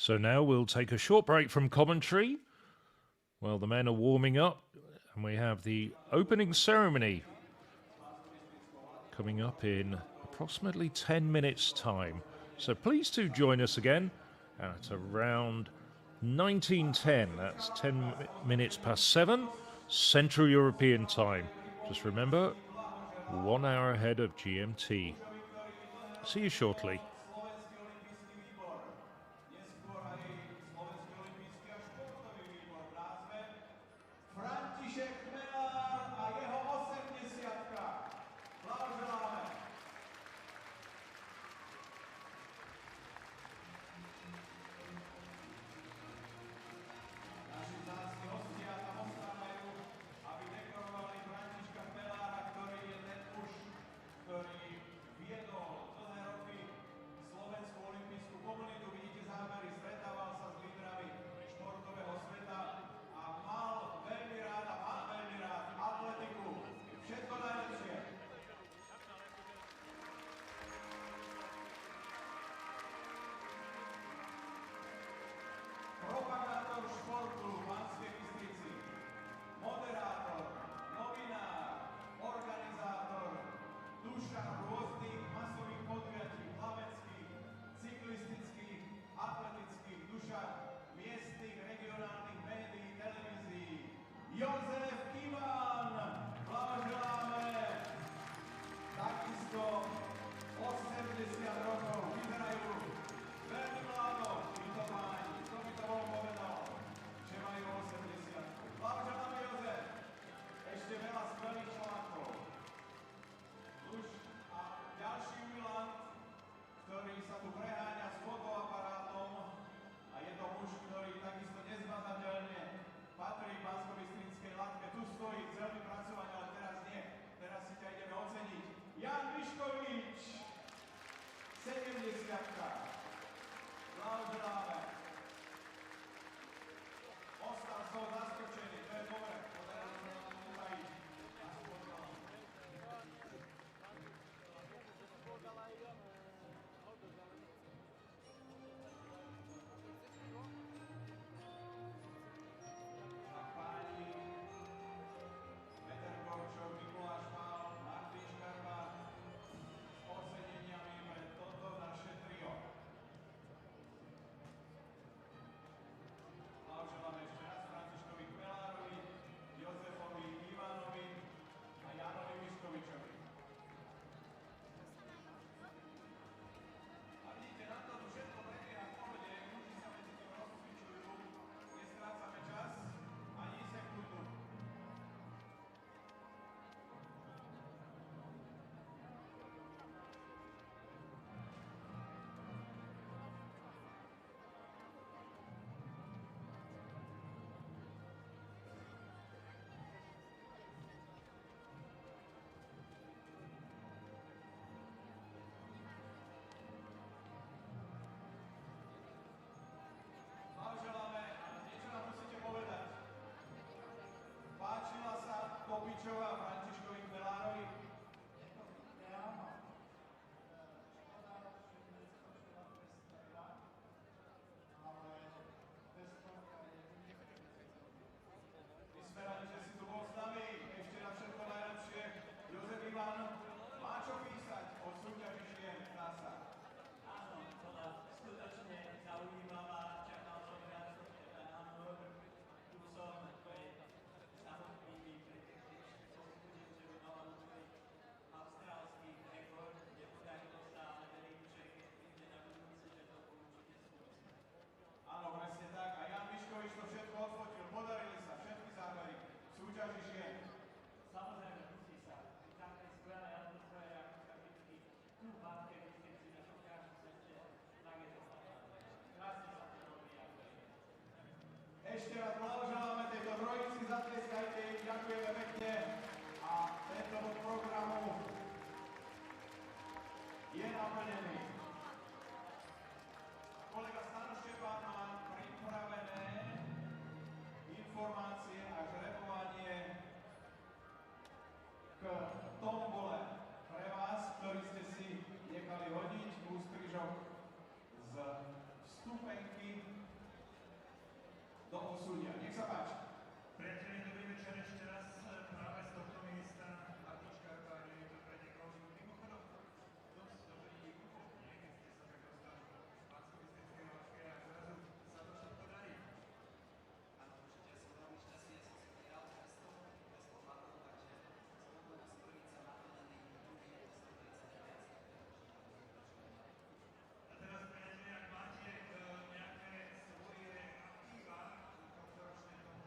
So now we'll take a short break from commentary while the men are warming up, and we have the opening ceremony coming up in approximately 10 minutes' time. So please do join us again at around 19:10. That's 10 minutes past 7 Central European time. Just remember, 1 hour ahead of GMT. See you shortly. sa páči. Priatelia, dobrý večer ešte raz práve z tohto miesta. Martička, páni, je to pre niekoho. Mimochodom, dosť dobrý úvod, nie? Keď ste sa tak dostali do Banskobystrickej latky a zrazu sa to všetko darí. Áno, určite som veľmi šťastný, ja som si vyhral mesto Zlatko, takže som bol na Skorica naplnený, druhý je to 139. A teraz, priatelia, ak máte nejaké svoje aktíva, koľkoročné tomu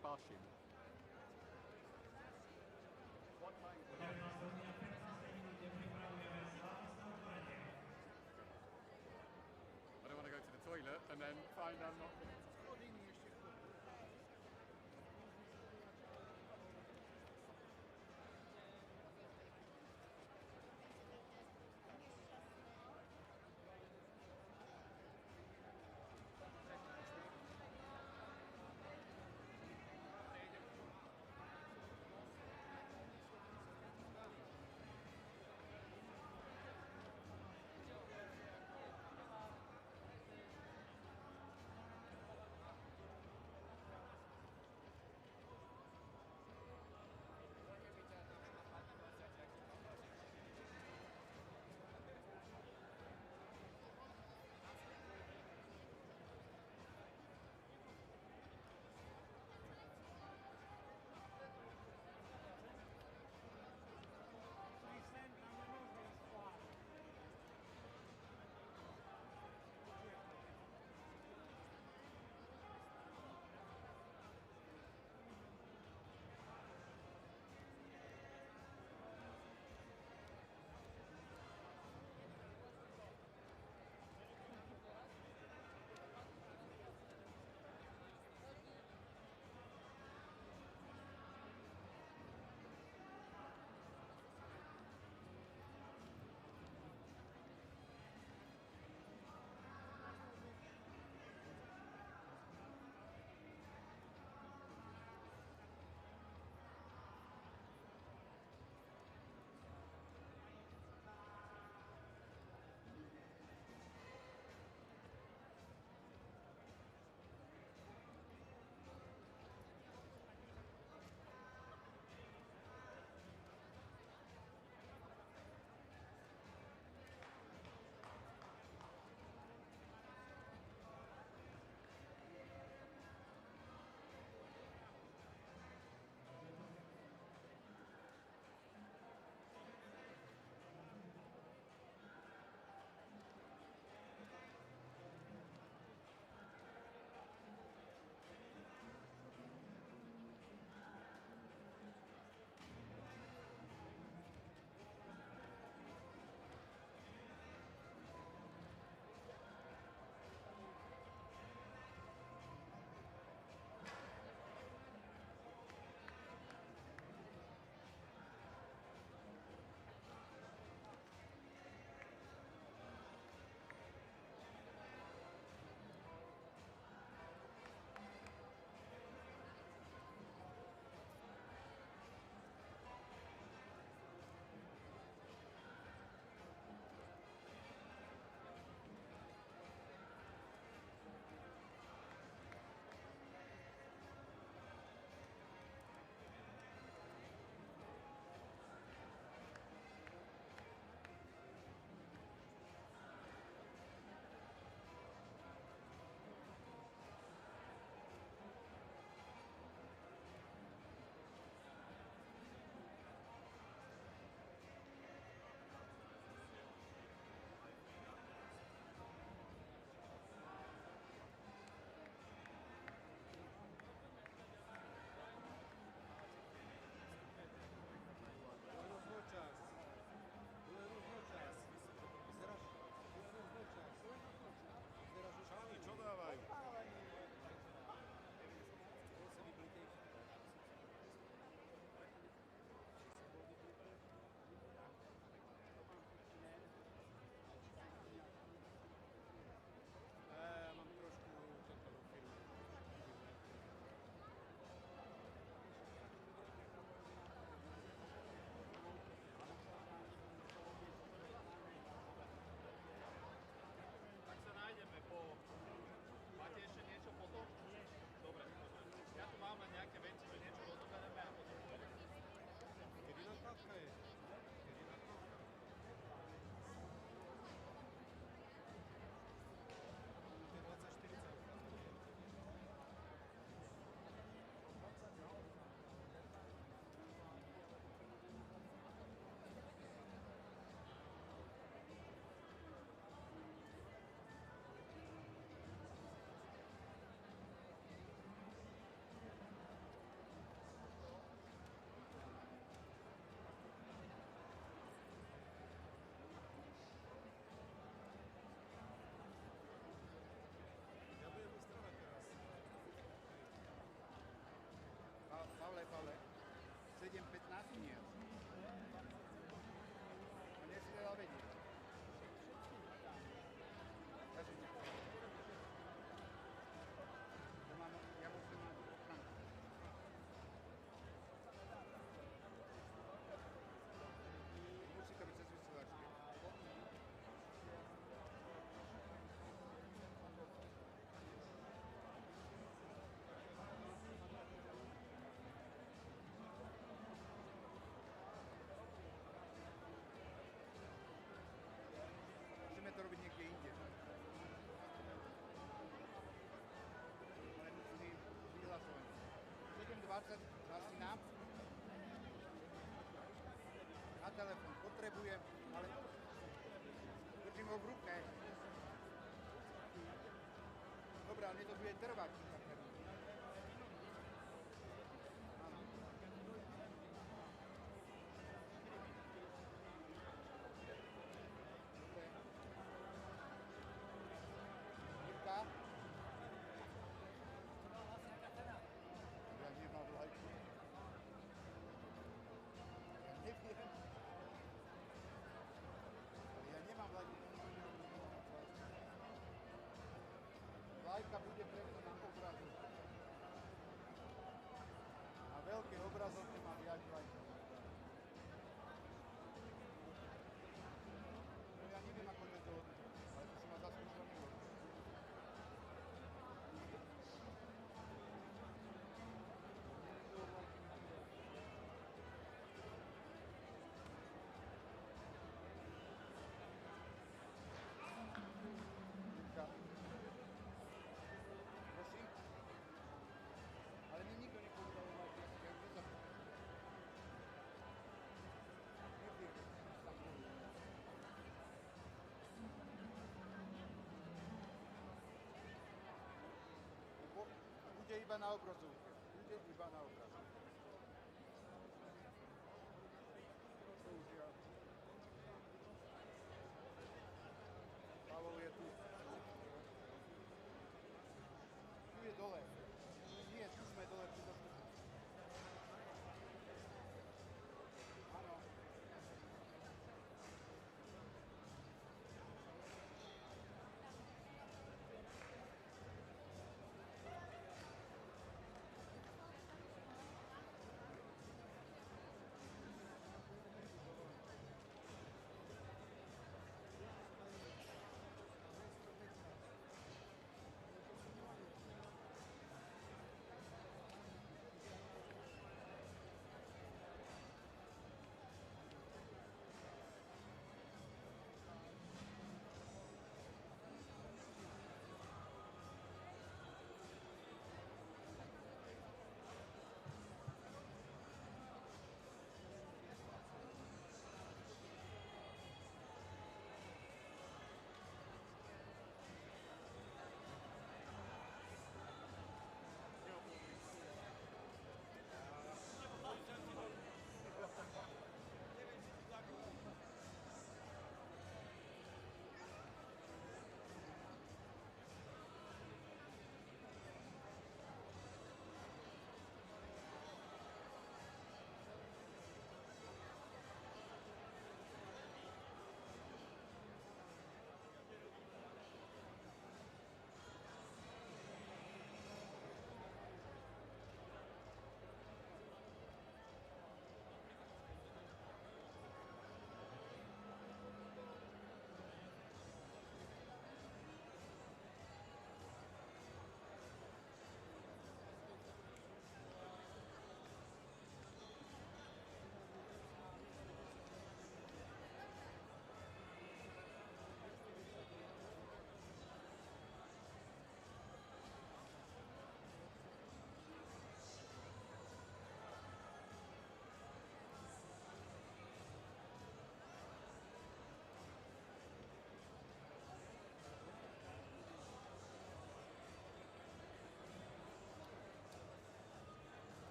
Bashim. I don't want to go to the toilet and then find I'm not. 20 na syna. Na telefon potrebujem, ale držím ho v ruke. Dobre, ale mne to bude trvať. Áno. Dobre. Jirka? Ja nemám vlajku. Ja neviem. Ja nemám vlajku. Vlajka bude preto na obrazu. Na veľké obrazovke má viac vlajka. No ja neviem, ako to je dohodnúť, ale to si ma zaskúšal minulý. Prosím? Ale mi nikto nepovedal o vlajke, ja už nezapíšem. Neviem, tam boli. Bude iba na obrazovke. Bude iba na obrazovke. To už ja. Pavol je tu. Tu je dole. Nie, tu sme dole pri dostupnosti. Áno.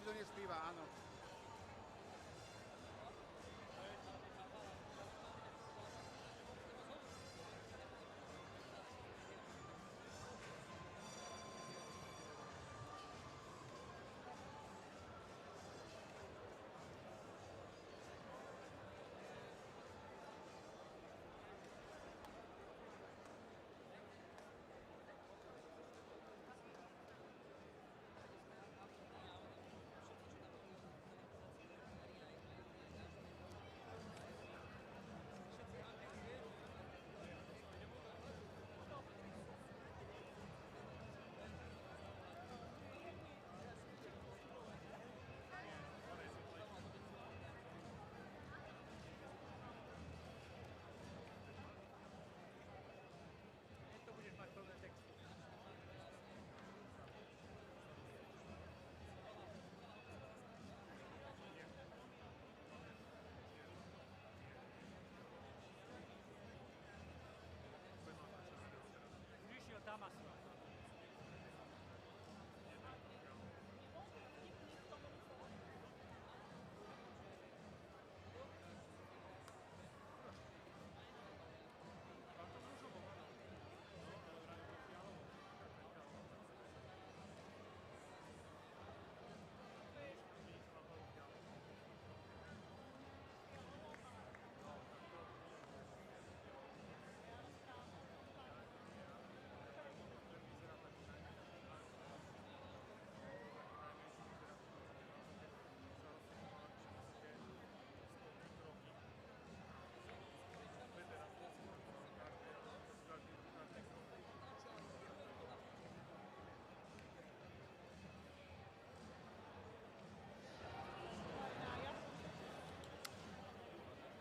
nikto nespíva, áno.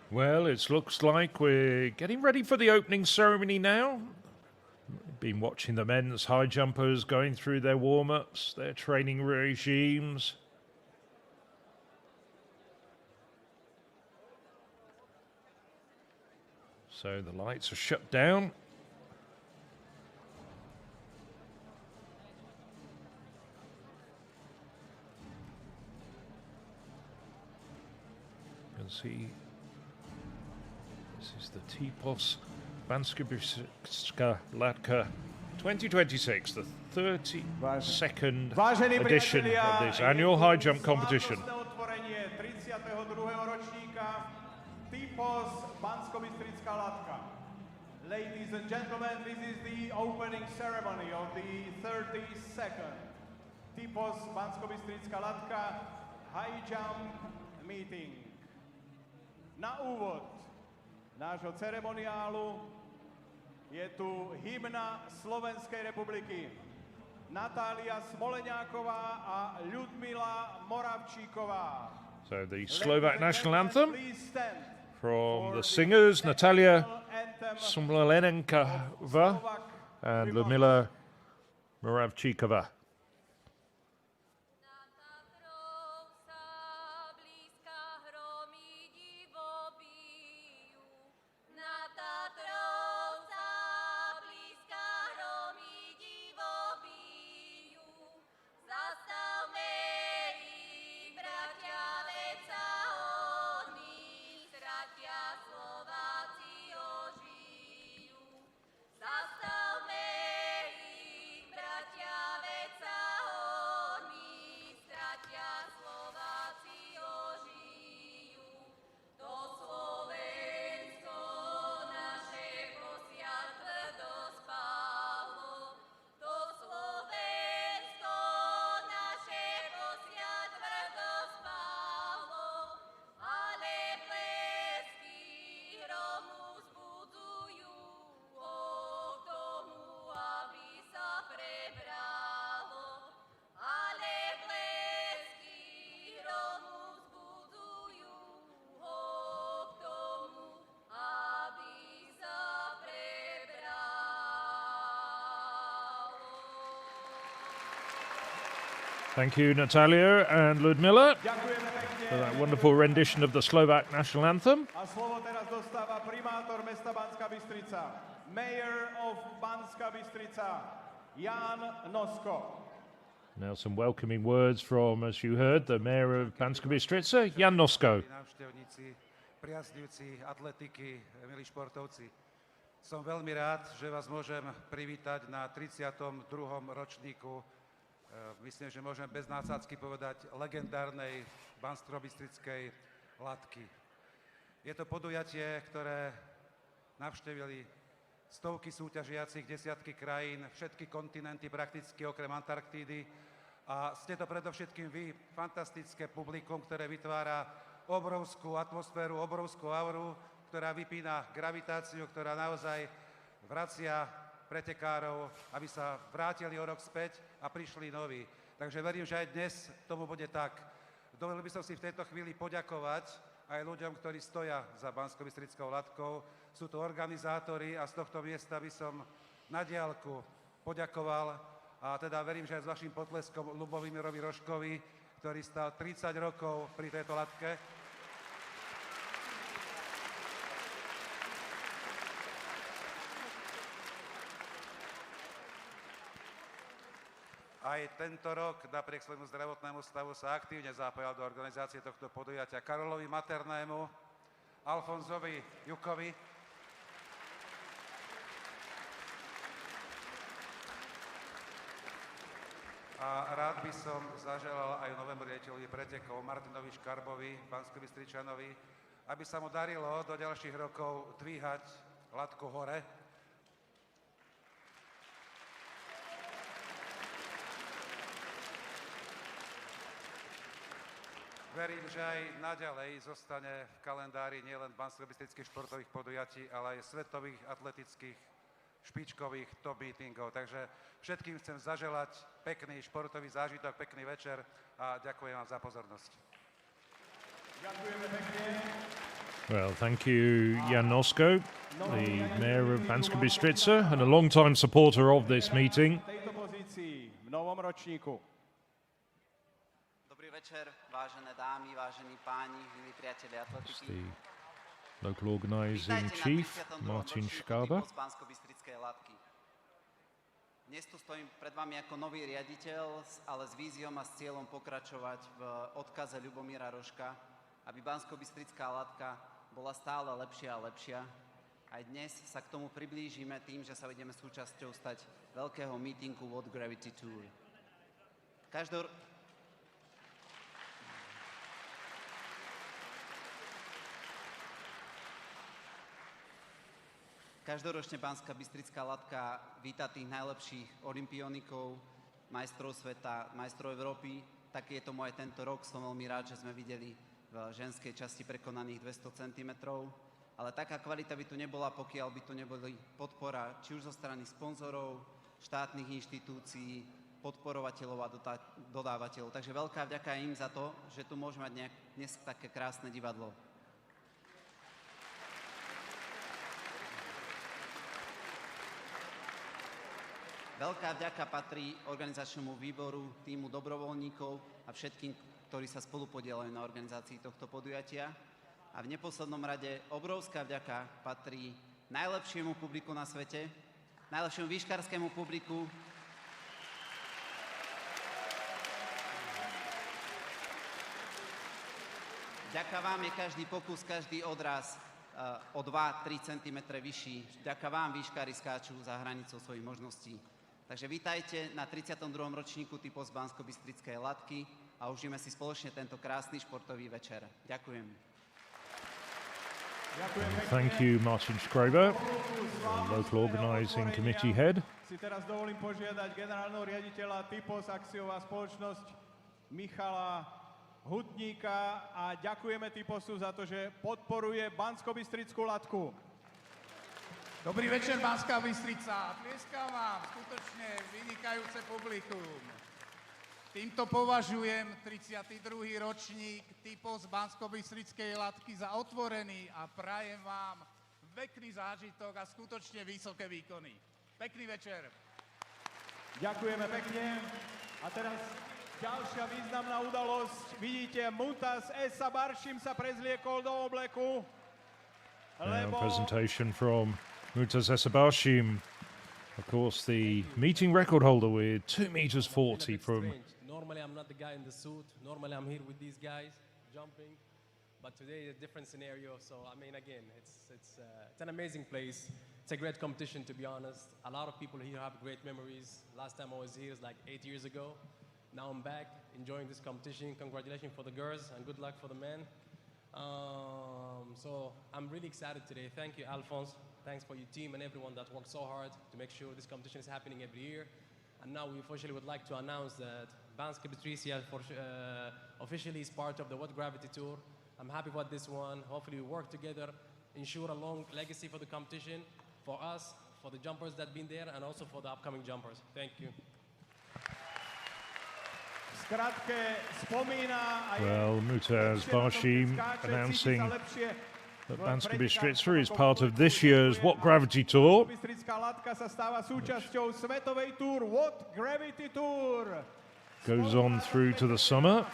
Well, it looks like we're getting ready for the opening ceremony now. Been watching the men's high jumpers going through their warm-ups, their training regimes. So the lights are shut down. You can see this is the Tipos Banskobystrická latka 2026, the 32nd edition of this annual high jump competition. Tipos Banskobystrická latka. Ladies and gentlemen, this is the opening ceremony of the 32nd Tipos Banskobystrická latka high jump meeting. Na úvod nášho ceremoniálu je tu hymna Slovenskej republiky. Natália Smoleňáková a Ľudmila Moravčíková. So the Slovak national anthem from the singers Natalia Smoleňáková and Ľudmila Moravčíková. Thank you, Natalia and Ľudmila, for that wonderful rendition of the Slovak national anthem. A slovo teraz dostáva primátor mesta Banská Bystrica, Mayor of Banská Bystrica, Jan Nosko. Now some welcoming words from, as you heard, the Mayor of Banská Bystrica, Jan Nosko. Návštevníci, priaznivci atletiky, milí športovci. Som veľmi rád, že vás môžem privítať na 32. ročníku, myslím, že môžem bez nácádzky povedať, legendárnej Banskobystrickej latky. Je to podujatie, ktoré navštevili stovky súťažiacich, desiatky krajín, všetky kontinenty prakticky okrem Antarktídy. A ste to predovšetkým vy, fantastické publikum, ktoré vytvára obrovskú atmosféru, obrovskú auru, ktorá vypína gravitáciu, ktorá naozaj vracia pretekárov, aby sa vrátili o rok späť a prišli noví. Takže verím, že aj dnes tomu bude tak. Dovolil by som si v tejto chvíli poďakovať aj ľuďom, ktorí stoja za Banskobystrickou latkou. Sú to organizátori a z tohto miesta by som na diaľku poďakoval a teda verím, že aj s vašim potleskom Ľubomírovi Rožkovi, ktorý stal 30 rokov pri tejto latke. Aj tento rok, napriek svojmu zdravotnému stavu, sa aktívne zapájal do organizácie tohto podujatia Karolovi Maternému, Alfonzovi Jukovi, a rád by som zaželal aj novému riaditeľovi pretekov Martinovi Škarbovi, Banskobystričanovi, aby sa mu darilo do ďalších rokov dvíhať latku hore. Verím, že aj naďalej zostane v kalendári nielen banskobystrických športových podujatí, ale aj svetových atletických špičkových top meetingov. Takže všetkým chcem zaželať pekný športový zážitok, pekný večer a ďakujem vám za pozornosť. Ďakujeme pekne. Well, thank you, Jan Nosko, the Mayor of Banská Bystrica and a long-time supporter of this meeting. V tejto pozícii v novom ročníku. Dobrý večer, vážené dámy, vážení páni, milí priatelia atletiky. The local organising chief, Martin Škába. Tipos Banskobystrickej latky. Dnes tu stojím pred vami ako nový riaditeľ, ale s víziou a s cieľom pokračovať v odkaze Ľubomíra Rožka, aby Banskobystrická latka bola stále lepšia a lepšia. Aj dnes sa k tomu priblížime tým, že sa budeme súčasťou stať veľkého meetingu World Gravity Tour. Každoročne Banská Bystrická latka víta tých najlepších olympionikov, majstrov sveta, majstrov Európy. Tak je tomu aj tento rok. Som veľmi rád, že sme videli v ženskej časti prekonaných 200 cm. Ale taká kvalita by tu nebola, pokiaľ by tu neboli podpora či už zo strany sponzorov, štátnych inštitúcií, podporovateľov a dodávateľov. Takže veľká vďaka im za to, že tu môžeme mať dnes také krásne divadlo. Veľká vďaka patrí organizačnému výboru, týmu dobrovoľníkov a všetkým, ktorí sa spolu podieľajú na organizácii tohto podujatia. A v neposlednom rade obrovská vďaka patrí najlepšiemu publiku na svete, najlepšiemu výškarskému publiku. Vďaka vám je každý pokus, každý odraz o 2-3 cm vyšší. Vďaka vám výškári skáču za hranicou svojich možností. Takže vítajte na 32. ročníku Tipos Banskobystrickej latky a užijeme si spoločne tento krásny športový večer. Ďakujem. Thank you, Martin Škraba, local organising committee head. Si teraz dovolím požiadať generálneho riaditeľa Tipos akciová spoločnosť Michala Hutníka a ďakujeme Tiposu za to, že podporuje Banskobystrickú latku. Dobrý večer, Banská Bystrica. Tlieskam vám, skutočne vynikajúce publikum. Týmto považujem 32. ročník Tipos Banskobystrickej latky za otvorený a prajem vám pekný zážitok a skutočne vysoké výkony. Pekný večer. Ďakujeme pekne. A teraz ďalšia významná udalosť. Vidíte, Mutas Esa Baršim sa prezliekol do obleku. Presentation from Mutas Esabarshim, Of course, the meeting record holder with 2 meters 40 from. Normally, I'm not the guy in the suit. Normally, I'm here with these guys jumping. But today, a different scenario. So, I mean, again, it's an amazing place. It's a great competition, to be honest. A lot of people here have great memories. Last time I was here was like 8 years ago. Now I'm back, enjoying this competition. Congratulations for the girls and good luck for the men. So I'm really excited today. Thank you, Alphonse. Thanks for your team and everyone that worked so hard to make sure this competition is happening every year. And now we officially would like to announce that Banská Bystrica officially is part of the What Gravity Tour. I'm happy about this one. Hopefully we work together, ensure a long legacy for the competition, for us, for the jumpers that have been there, and also for the upcoming jumpers. Thank you. Well, Mutaz Barshim announcing that Banská Bystrica is part of this year's What Gravity Tour. Banskobystrická latka sa stáva súčasťou Svetovej túr What Gravity Tour. Goes on through to the summer,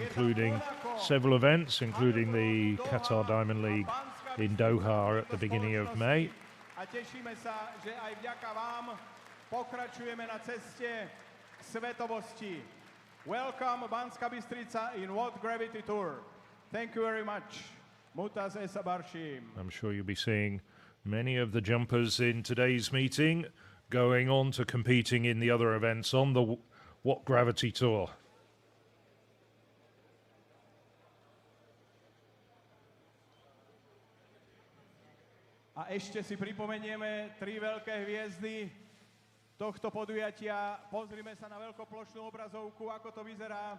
including several events, including the Qatar Diamond League in Doha at the beginning of May. A tešíme sa, že aj vďaka vám pokračujeme na ceste k svetovosti. Welcome Banská Bystrica in What Gravity Tour. Thank you very much. Mutaz Barshim. I'm sure you'll be seeing many of the jumpers in today's meeting going on to competing in the other events on the What Gravity Tour. A ešte si pripomenieme 3 veľké hviezdy tohto podujatia. Pozrime sa na veľkoplošnú obrazovku, ako to vyzerá,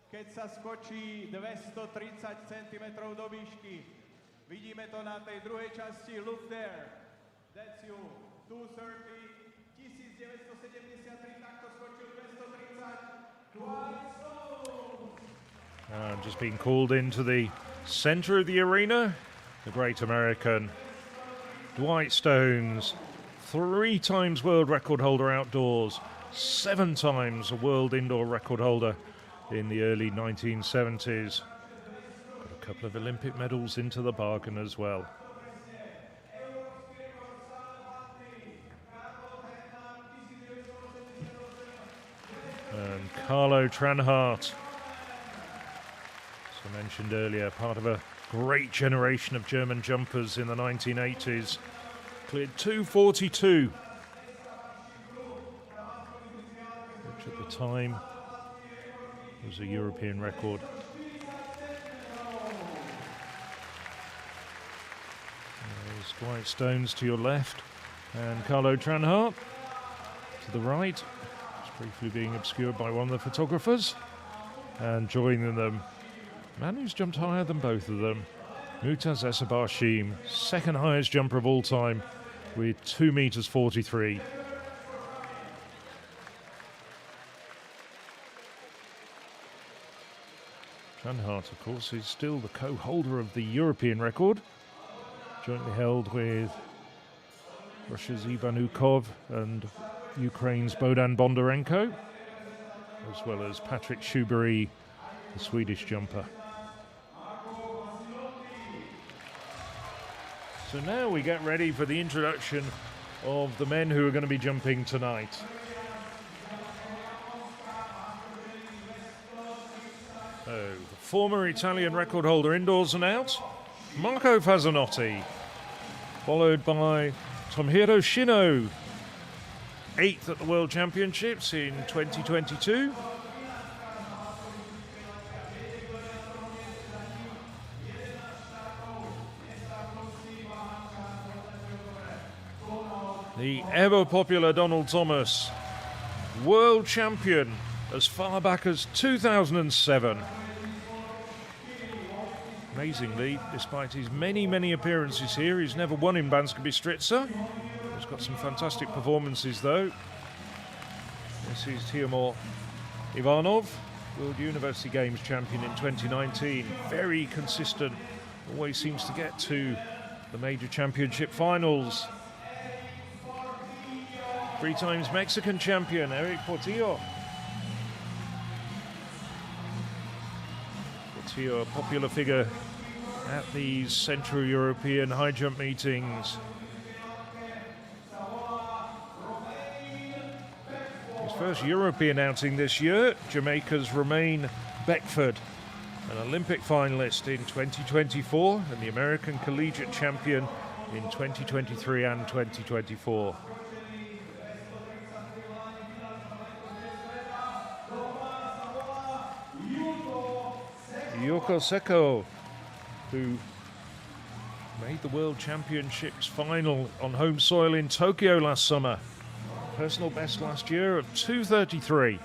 keď sa skočí 230 cm do výšky. Vidíme to na tej druhej časti. Look there. That's you. 230, 1973, takto skočil 230. Just being called into the center of the arena, the great American Dwight Stones, 3 times world record holder outdoors, 7 times a world indoor record holder in the early 1970s. Got a couple of Olympic medals into the bargain as well. And Carlo Tranhart, as I mentioned earlier, part of a great generation of German jumpers in the 1980s. Cleared 2:42, which at the time was a European record. There's Dwight Stones to your left and Carlo Tranhart to the right. It's briefly being obscured by one of the photographers. And joining them, man who's jumped higher than both of them, Mutaz Barshim, second highest jumper of all time with 2 meters 43. Tranhart, of course, is still the co-holder of the European record, jointly held with Russia's Ivan Ukov and Ukraine's Bohdan Bondarenko, as well as Patrick Schuberry, the Swedish jumper. So now we get ready for the introduction of the men who are going to be jumping tonight. So, the former Italian record holder indoors and out, Marco Fazzanotti, followed by Tomohiro Shino, 8th at the World Championships in 2022. The ever-popular Donald Thomas, world champion as far back as 2007. Amazingly, despite his many appearances here, he's never won in Banská Bystrica. He's got some fantastic performances though. This is Tiomor Ivanov, World University Games champion in 2019. Very consistent, always seems to get to the major championship finals. 3 times Mexican champion, Eric Portillo. Portillo, a popular figure at these Central European high jump meetings. first European outing this year, Jamaica's Romaine Beckford, an Olympic finalist in 2024 and the American Collegiate Champion in 2023 and 2024. Yoko Seko, who made the World Championships final on home soil in Tokyo last summer. Personal best last year of 2:33.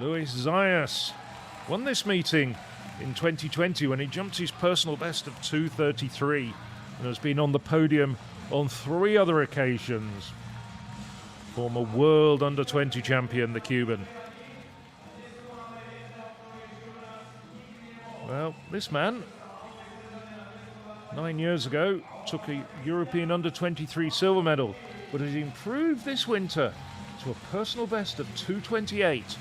Luis Zayas won this meeting in 2020 when he jumped his personal best of 2:33 and has been on the podium on 3 other occasions. Former world under-20 champion, the Cuban. Well, this man, 9 years ago, took a European under-23 silver medal, but has improved this winter to a personal best of 2:28.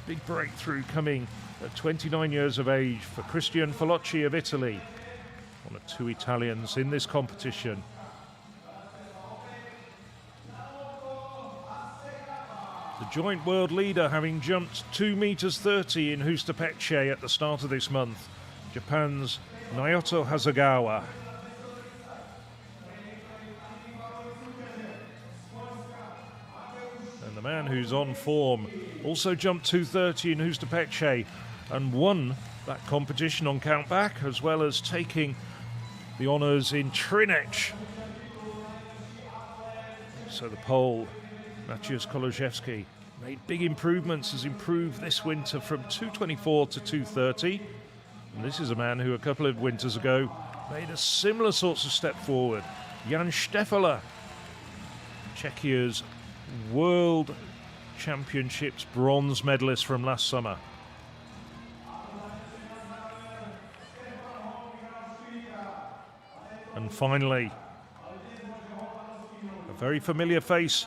Big breakthrough coming at 29 years of age for Cristian Falocci of Italy. One of 2 Italians in this competition. The joint world leader having jumped 2 meters 30 in Hustapeche at the start of this month, Japan's Naoto Hasegawa. And the man who's on form also jumped 2:30 in Hustapeche and won that competition on countback, as well as taking the honours in Trinec. So the Pole, Maciej Kolozewski, made big improvements, has improved this winter from 2:24 to 2:30. And this is a man who a couple of winters ago made a similar sorts of step forward. Jan Štefela, Czechia's World Championships bronze medalist from last summer. And finally, a very familiar face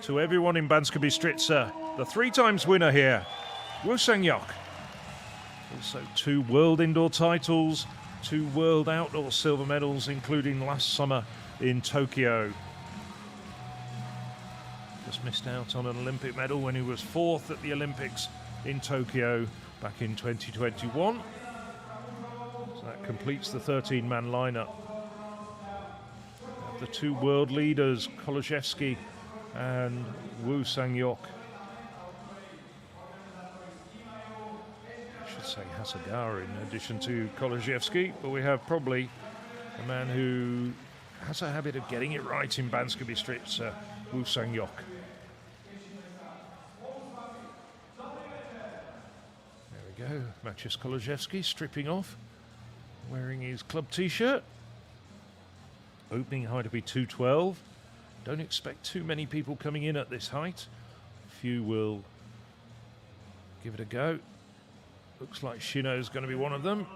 to everyone in Banská Bystrica, the 3 times winner here, Woo Sang-yok. Also 2 world indoor titles, 2 world outdoor silver medals, including last summer in Tokyo. Just missed out on an Olympic medal when he was 4th at the Olympics in Tokyo back in 2021. So that completes the 13-man lineup. The 2 world leaders, Kolozewski and Woo Sang-yok. I should say Hasegawa in addition to Kolozewski, but we have probably a man who has a habit of getting it right in Banská Bystrica, Woo Sang-yok. There we go, Maciej Kolozewski stripping off, wearing his club t-shirt. Opening height to be 2:12. Don't expect too many people coming in at this height. A few will give it a go. Looks like Shino's going to be one of them.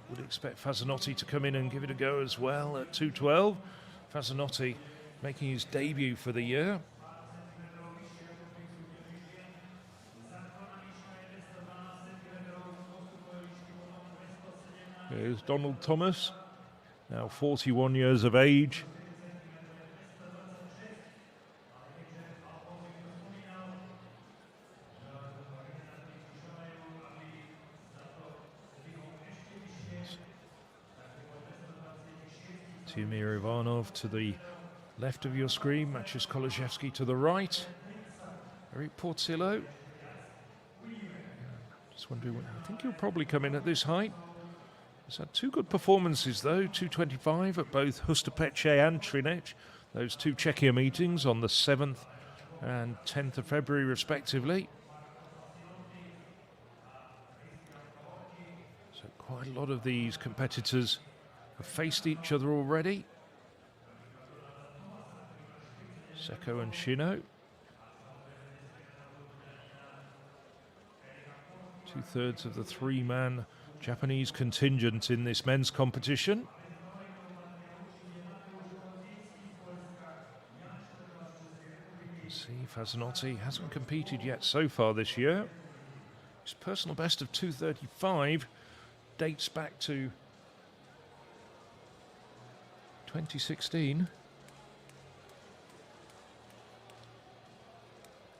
Would expect Fazanotti to come in and give it a go as well at 2:12. Fazanotti making his debut for the year. Here's Donald Thomas, now 41 years of age. Timur Ivanov to the left of your screen, Maciej Kolozewski to the right. Eric Portillo. Just wondering, I think he'll probably come in at this height. He's had 2 good performances though, 2:25 at both Hustapeche and Trinec, those 2 Czechia meetings on the 7th and 10th of February respectively. So quite a lot of these competitors have faced each other already. Seko and Shino. 2/3 of the 3-man Japanese contingent in this men's competition. See, Fazanotti hasn't competed yet so far this year. His personal best of 2:35 dates back to 2016.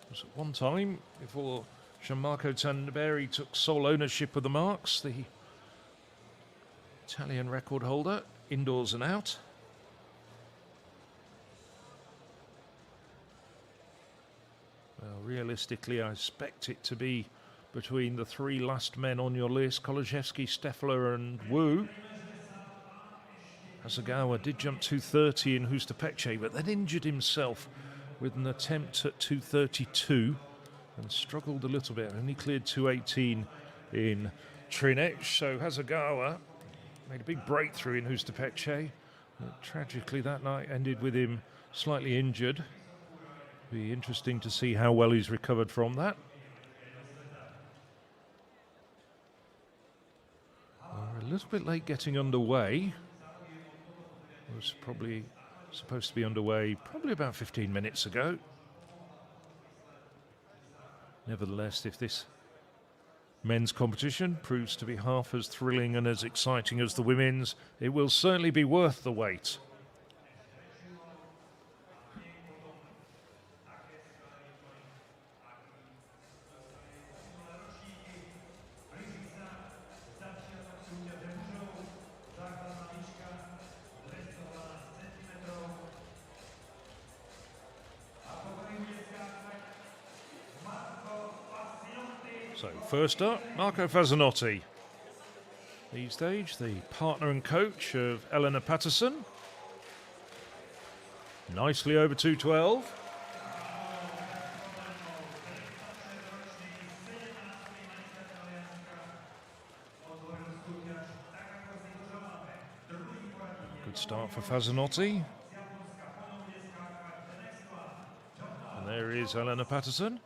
It was at one time before Gianmarco Tandaberi took sole ownership of the marks, the Italian record holder, indoors and out. Well, realistically, I expect it to be between the three last men on your list, Kolozhevsky, Steffler and Wu. Hasegawa did jump 230 in Hustapeche, but then injured himself with an attempt at 232 and struggled a little bit. Only cleared 218 in Trinec. So Hasegawa made a big breakthrough in Hustapeche. Tragically, that night ended with him slightly injured. Be interesting to see how well he's recovered from that. We're a little bit late getting underway. It was probably supposed to be underway probably about 15 minutes ago. Nevertheless, if this men's competition proves to be half as thrilling and as exciting as the women's, it will certainly be worth the wait. So first up, Marco Fazzanotti. These days, the partner and coach of Eleanor Patterson. Nicely over 212. Good start for Fazzanotti. And there is Eleanor Patterson.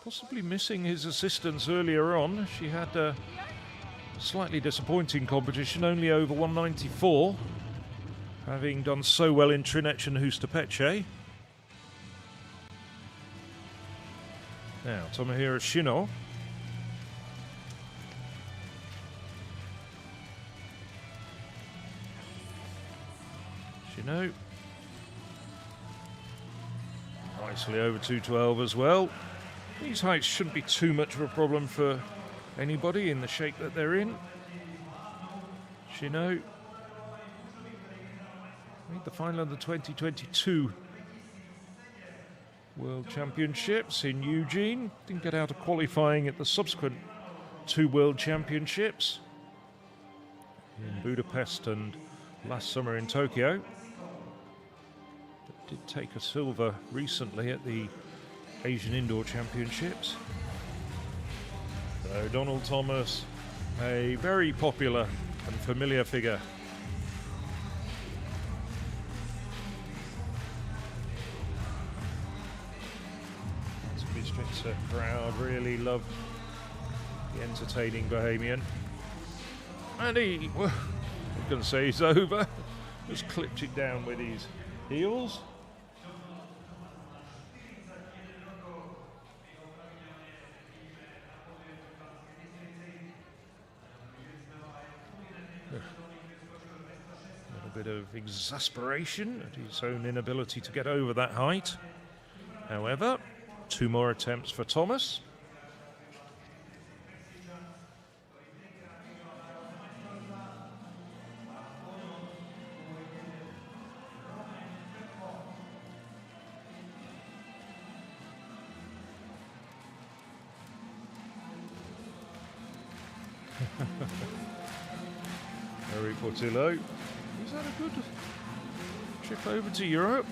Possibly missing his assistance earlier on. She had a slightly disappointing competition, only over 194, having done so well in Trinec and Hustapeche. Now, Tomohiro Shino. Shino. Nicely over 212 as well. These heights shouldn't be too much of a problem for anybody in the shape that they're in. Shino made the final of the 2022 World Championships in Eugene. Didn't get out of qualifying at the subsequent two World Championships in Budapest and last summer in Tokyo. But did take a silver recently at the Asian Indoor Championships. So Donald Thomas, a very popular and familiar figure. The Bystrica crowd really loved the entertaining Bahamian. And he, well, I'm going to say he's over, just clipped it down with his heels. Bit of exasperation at his own inability to get over that height. However, two more attempts for Thomas. Harry Portillo. He's had a good trip over to Europe.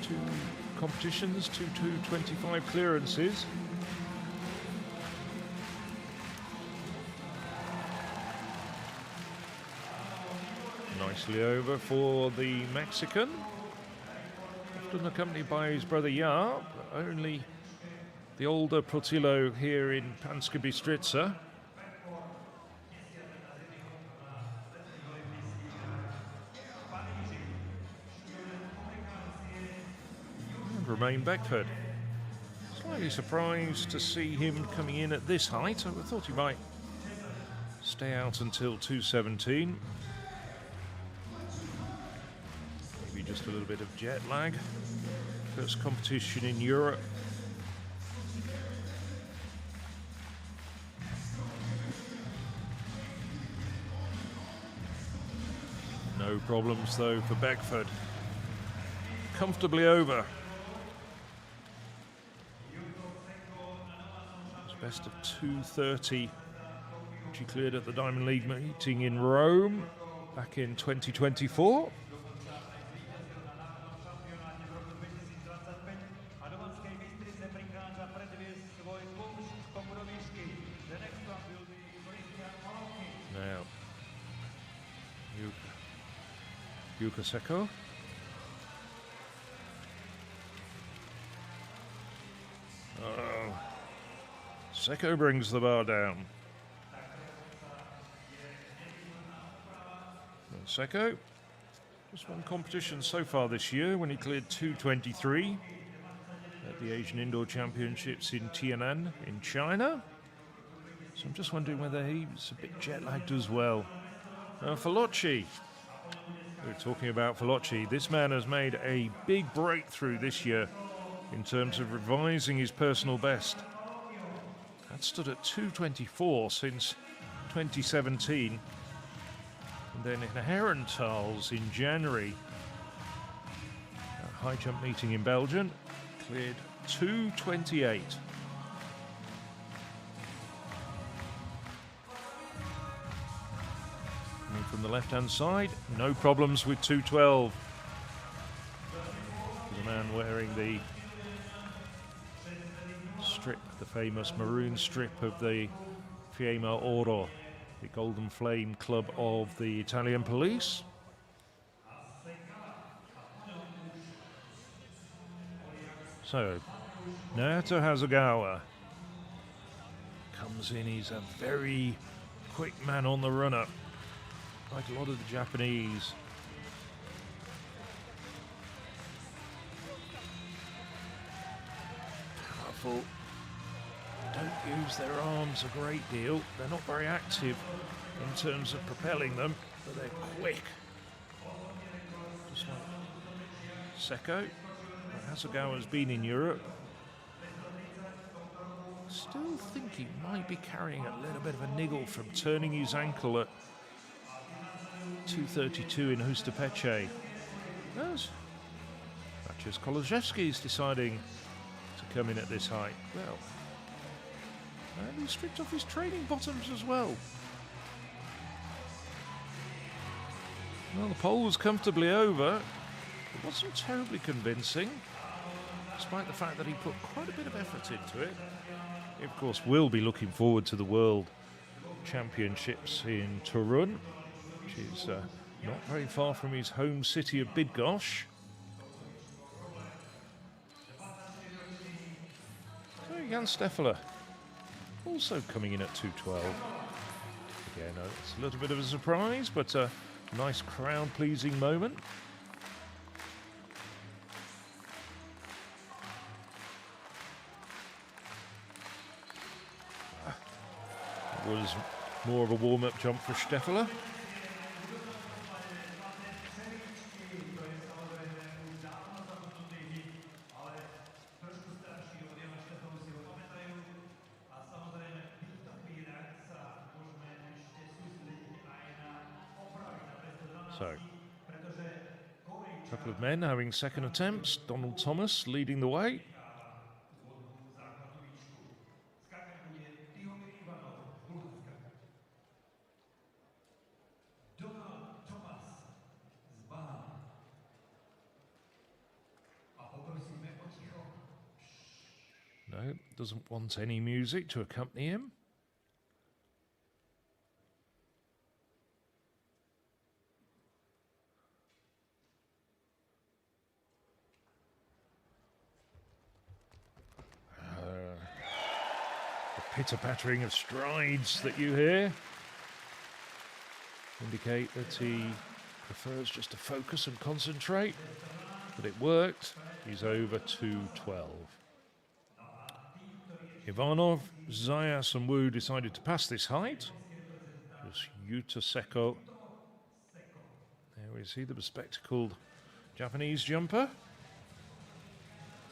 2 competitions, 225 clearances. Nicely over for the Mexican. Often accompanied by his brother Jaap, only the older Portillo here in Banská Bystrica. Romain Beckford. Slightly surprised to see him coming in at this height. I thought he might stay out until 217. just a little bit of jet lag. First competition in Europe. No problems though for Beckford. Comfortably over. It's best of 2:30, which he cleared at the Diamond League meeting in Rome back in 2024. Now, Yuka Seko. Oh, Seko brings the bar down. And Seko, just one competition so far this year when he cleared 2:23 at the Asian Indoor Championships in Tian'an in China. So I'm just wondering whether he's a bit jet lagged as well. Falocci. We were talking about Falocci. This man has made a big breakthrough this year in terms of revising his personal best. That stood at 2:24 since 2017. And then in Herentals in January, a high jump meeting in Belgium, cleared 2:28. And from the left-hand side, no problems with 2:12. The man wearing the strip, the famous maroon strip of the Fiamma Oro, the Golden Flame Club of the Italian police. So, Naoto Hasegawa comes in. He's a very quick man on the run-up, like a lot of the Japanese. Powerful. Don't use their arms a great deal. They're not very active in terms of propelling them, but they're quick. Just like Seko. Hasegawa's been in Europe. Still think he might be carrying a little bit of a niggle from turning his ankle at 2:32 in Hustapeche. Yes. Maciej Kolaszewski is deciding to come in at this height. Well, and he stripped off his training bottoms as well. Well, the pole was comfortably over. It wasn't terribly convincing, despite the fact that he put quite a bit of effort into it. He, of course, will be looking forward to the World Championships in Torun, which is not very far from his home city of Bydgoszcz. So Jan Steffler also coming in at 2:12. Again, it's a little bit of a surprise, but a nice crowd-pleasing moment. It was more of a warm-up jump for Steffler. So, a couple of men having second attempts. Donald Thomas leading the way. No, doesn't want any music to accompany him. Pitter-pattering of strides that you hear indicate that he prefers just to focus and concentrate, but it worked. He's over 2:12. Ivanov, Zayas and Wu decided to pass this height. Just Yuta Seko. There we see the bespectacled Japanese jumper.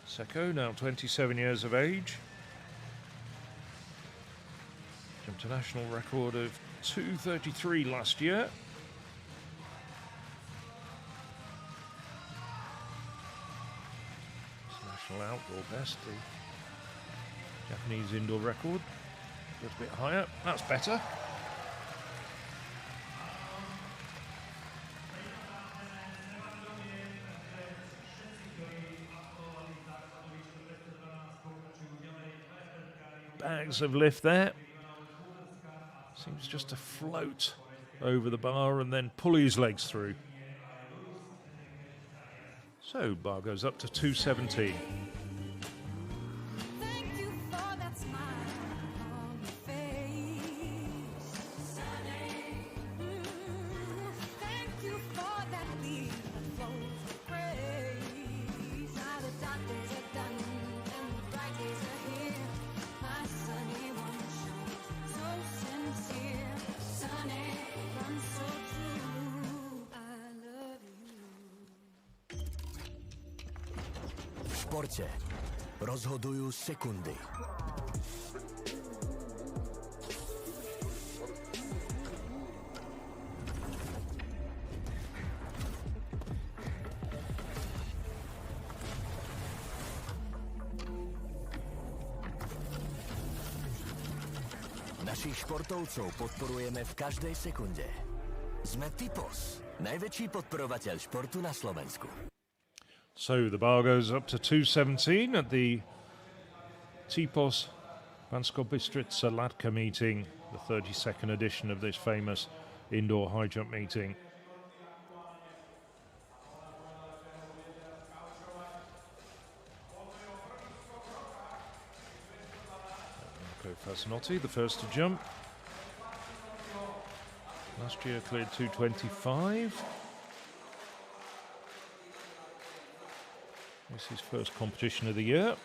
Seko, now 27 years of age. Jumped a national record of 2:33 last year. National outdoor best, the Japanese indoor record. Goes a bit higher. That's better. Bags of lift there. Seems just to float over the bar and then pull his legs through. So bar goes up to 217. Thank you for that smile on your face. Thank you for that beat that flows with praise. Now the doctors are done and the bright days are here. My sunny one shines so sincere. Sunny, runs so true. I love you. V športe rozhodujú sekundy. Našich športovcov podporujeme v každej sekunde. Sme Tipos, najväčší podporovateľ športu na Slovensku. So the bar goes up to 217 at the Tipos Banskobystrická latka meeting, the 32nd edition of this famous indoor high jump meeting. Fasinotti, the first to jump. Last year cleared 225. This is his first competition of the year.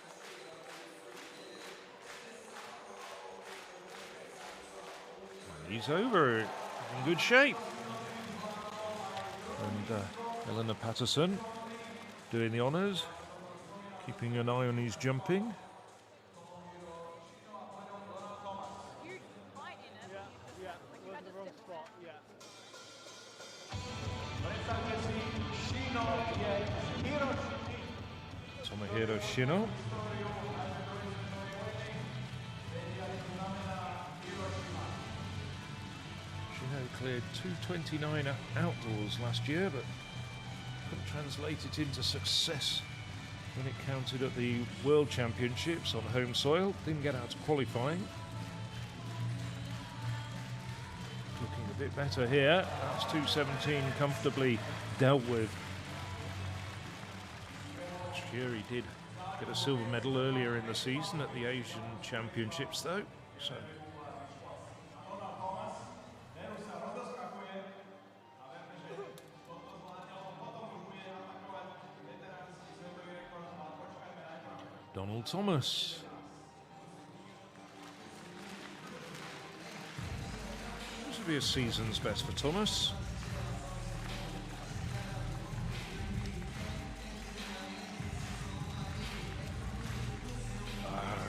And he's over, in good shape. And Eleanor Patterson doing the honours, keeping an eye on his jumping. Tomohiro Shino. Shino cleared 229 outdoors last year, but couldn't translate it into success when it counted at the World Championships on home soil. Didn't get out to qualifying. Looking a bit better here. That's 217 comfortably dealt with. Last year he did get a silver medal earlier in the season at the Asian Championships though. So Donald Thomas. This will be a season's best for Thomas.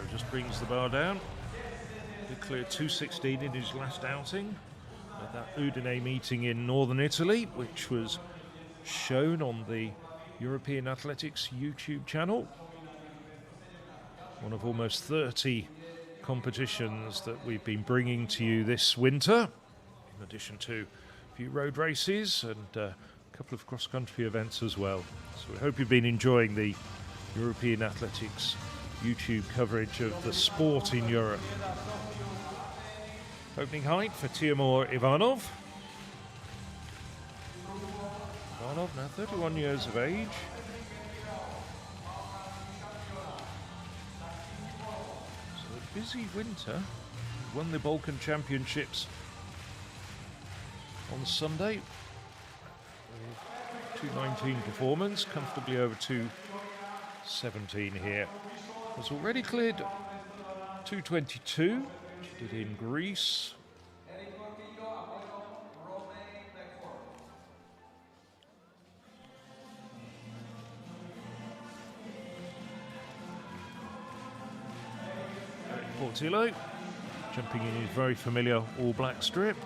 Just brings the bar down. He cleared 216 in his last outing at that Udine meeting in northern Italy, which was shown on the European Athletics YouTube channel. One of almost 30 competitions that we've been bringing to you this winter, in addition to a few road races and a couple of cross-country events as well. So we hope you've been enjoying the European Athletics YouTube coverage of the sport in Europe. Opening height for Timur Ivanov. Ivanov now 31 years of age. Busy winter. Won the Balkan Championships on Sunday. 219 performance, comfortably over 217 here. Has already cleared 222, which he did in Greece. Portillo, jumping in his very familiar all-black strip.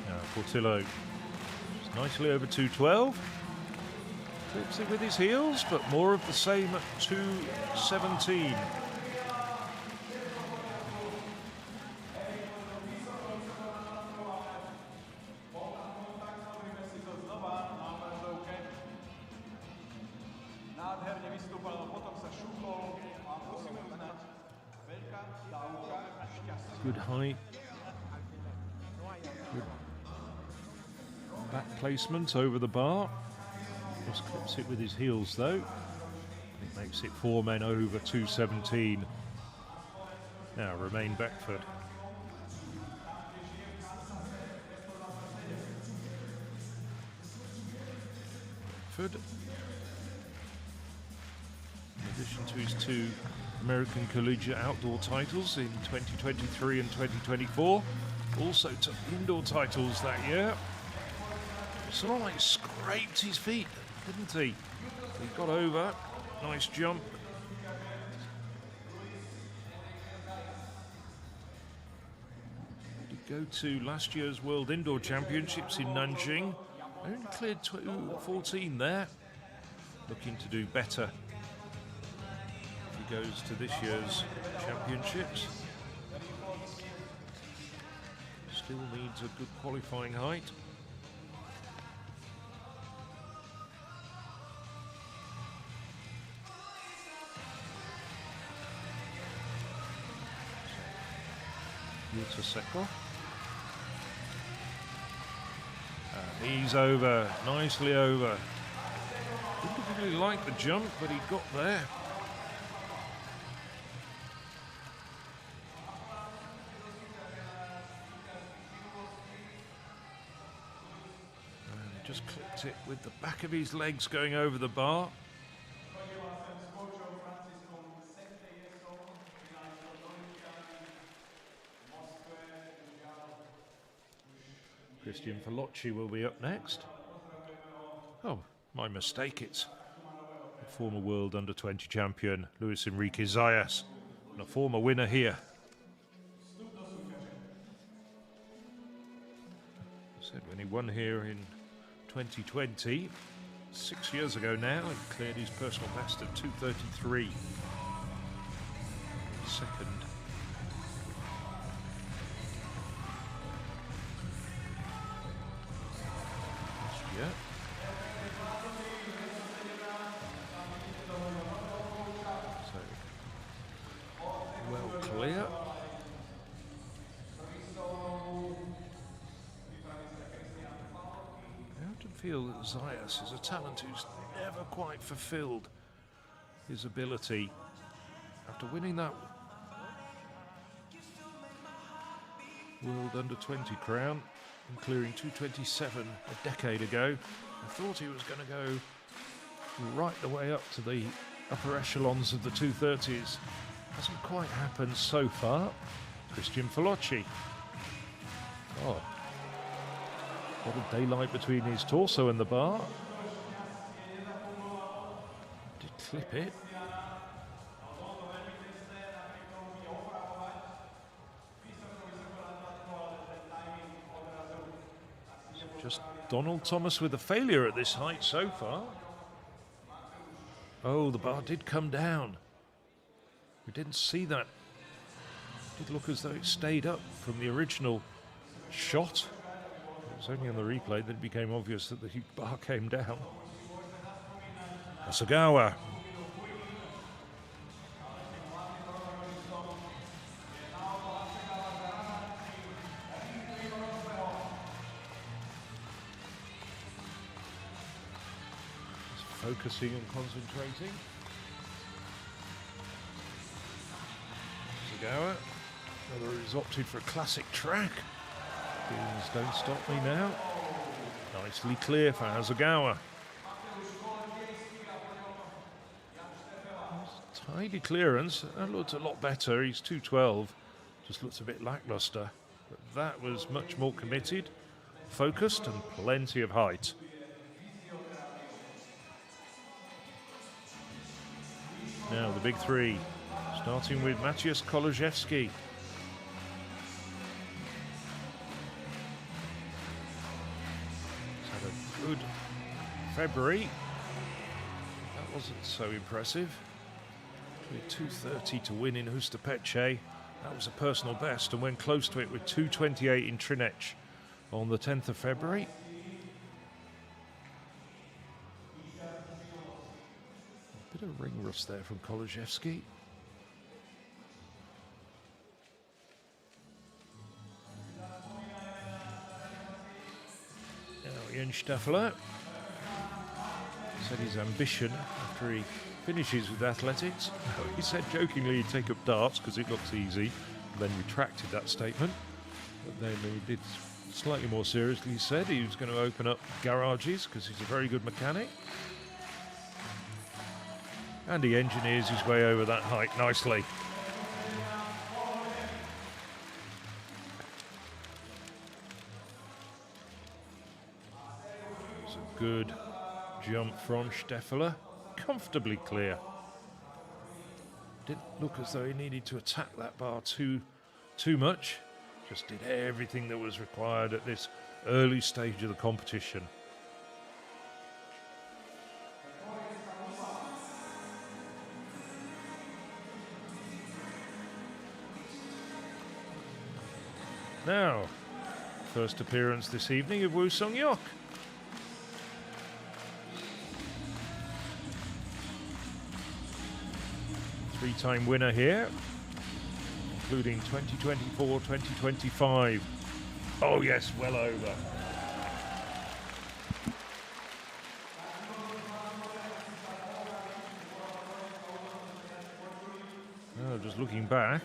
Now Portillo just nicely over 212. Clips it with his heels, but more of the same at 217. Good height. Good back placement over the bar. Just clips it with his heels though. It makes it 4 men over 217. Now Romain Beckford. Beckford, in addition to his 2 American Collegiate Outdoor titles in 2023 and 2024, also took indoor titles that year. Sort of like scraped his feet, didn't he? He got over, nice jump. Did go to last year's World Indoor Championships in Nanjing. Only cleared 14 there. Looking to do better if he goes to this year's championships. Still needs a good qualifying height. Secco. And he's over, nicely over. Didn't really like the jump, but he got there. And just clipped it with the back of his legs going over the bar. Christian Falocci will be up next. Oh, my mistake, it's the former world under-20 champion Luis Enrique Zayas, and a former winner here. I said when he won here in 2020, 6 years ago now, he cleared his personal best at 2:33. Second. Yeah. So, well clear. I often feel that Zayas is a talent who's never quite fulfilled his ability. After winning that World Under-20 crown and clearing 2:27 a decade ago, I thought he was going to go right the way up to the upper echelons of the 230s. Hasn't quite happened so far. Christian Falocci. Oh, a lot of daylight between his torso and the bar. Did clip it. Just Donald Thomas with a failure at this height so far. Oh, the bar did come down. We didn't see that. It did look as though it stayed up from the original shot. It was only on the replay that it became obvious that the bar came down. Hasegawa. Focusing and concentrating. Hasegawa, whether he's opted for a classic track. Things don't stop me now. Nicely clear for Hasegawa. Tidy clearance. That looked a lot better. He's 212. Just looks a bit lackluster. But that was much more committed, focused, and plenty of height. Now the big three, starting with Maciej Kolajewski. He's had a good February. That wasn't so impressive. With 2:30 to win in Hustapeche. That was a personal best and went close to it with 2:28 in Trinec on the 10th of February. A bit of ring rust there from Kolajewski. Now Jens Steffler said his ambition after he finishes with athletics. He said jokingly he'd take up darts because it looks easy, then retracted that statement. But then he did slightly more seriously. He said he was going to open up garages because he's a very good mechanic. And he engineers his way over that height nicely. It's a good jump from Steffler. Comfortably clear. Didn't look as though he needed to attack that bar too much. Just did everything that was required at this early stage of the competition. Now, first appearance this evening of Woo Sung-hyuk. Three-time winner here, including 2024, 2025. Oh yes, well over. Oh, just looking back,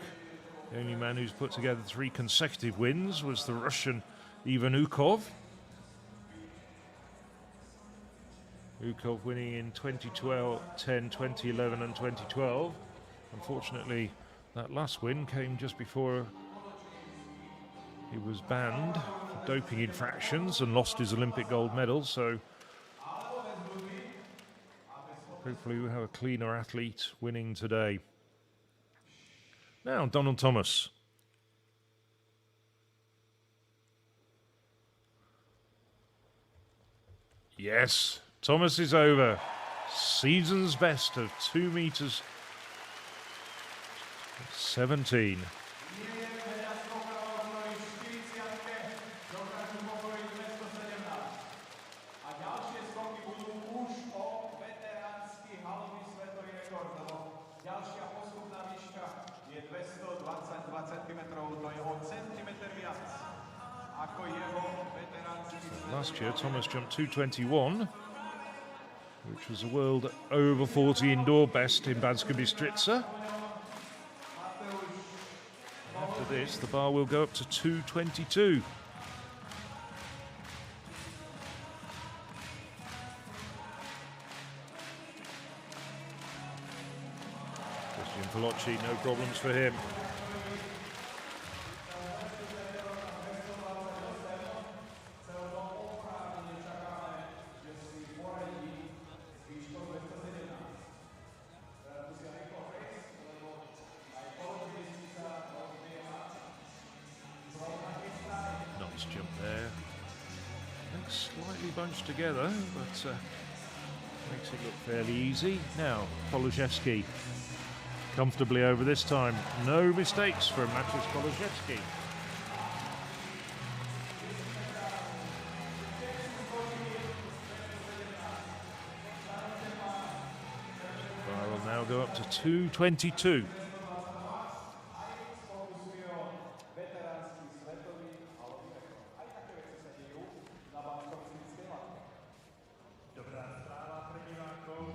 the only man who's put together 3 consecutive wins was the Russian Ivan Ukov. Ukov winning in 2012, 10, 2011 and 2012. Unfortunately, that last win came just before he was banned for doping infractions and lost his Olympic gold medal, so hopefully we'll have a cleaner athlete winning today. Now, Donald Thomas. Yes, Thomas is over. Season's best of 2 meters 17. Last year, Thomas jumped 2:21, which was a world over 40 indoor best in Banská Bystrica. After this, the bar will go up to 2:22. Christian Polacci, no problems for him. Jump there. Looks slightly bunched together, but makes it look fairly easy. Now, Kolajewski comfortably over this time. No mistakes from Maciej Kolajewski. Bar will now go up to 2:22.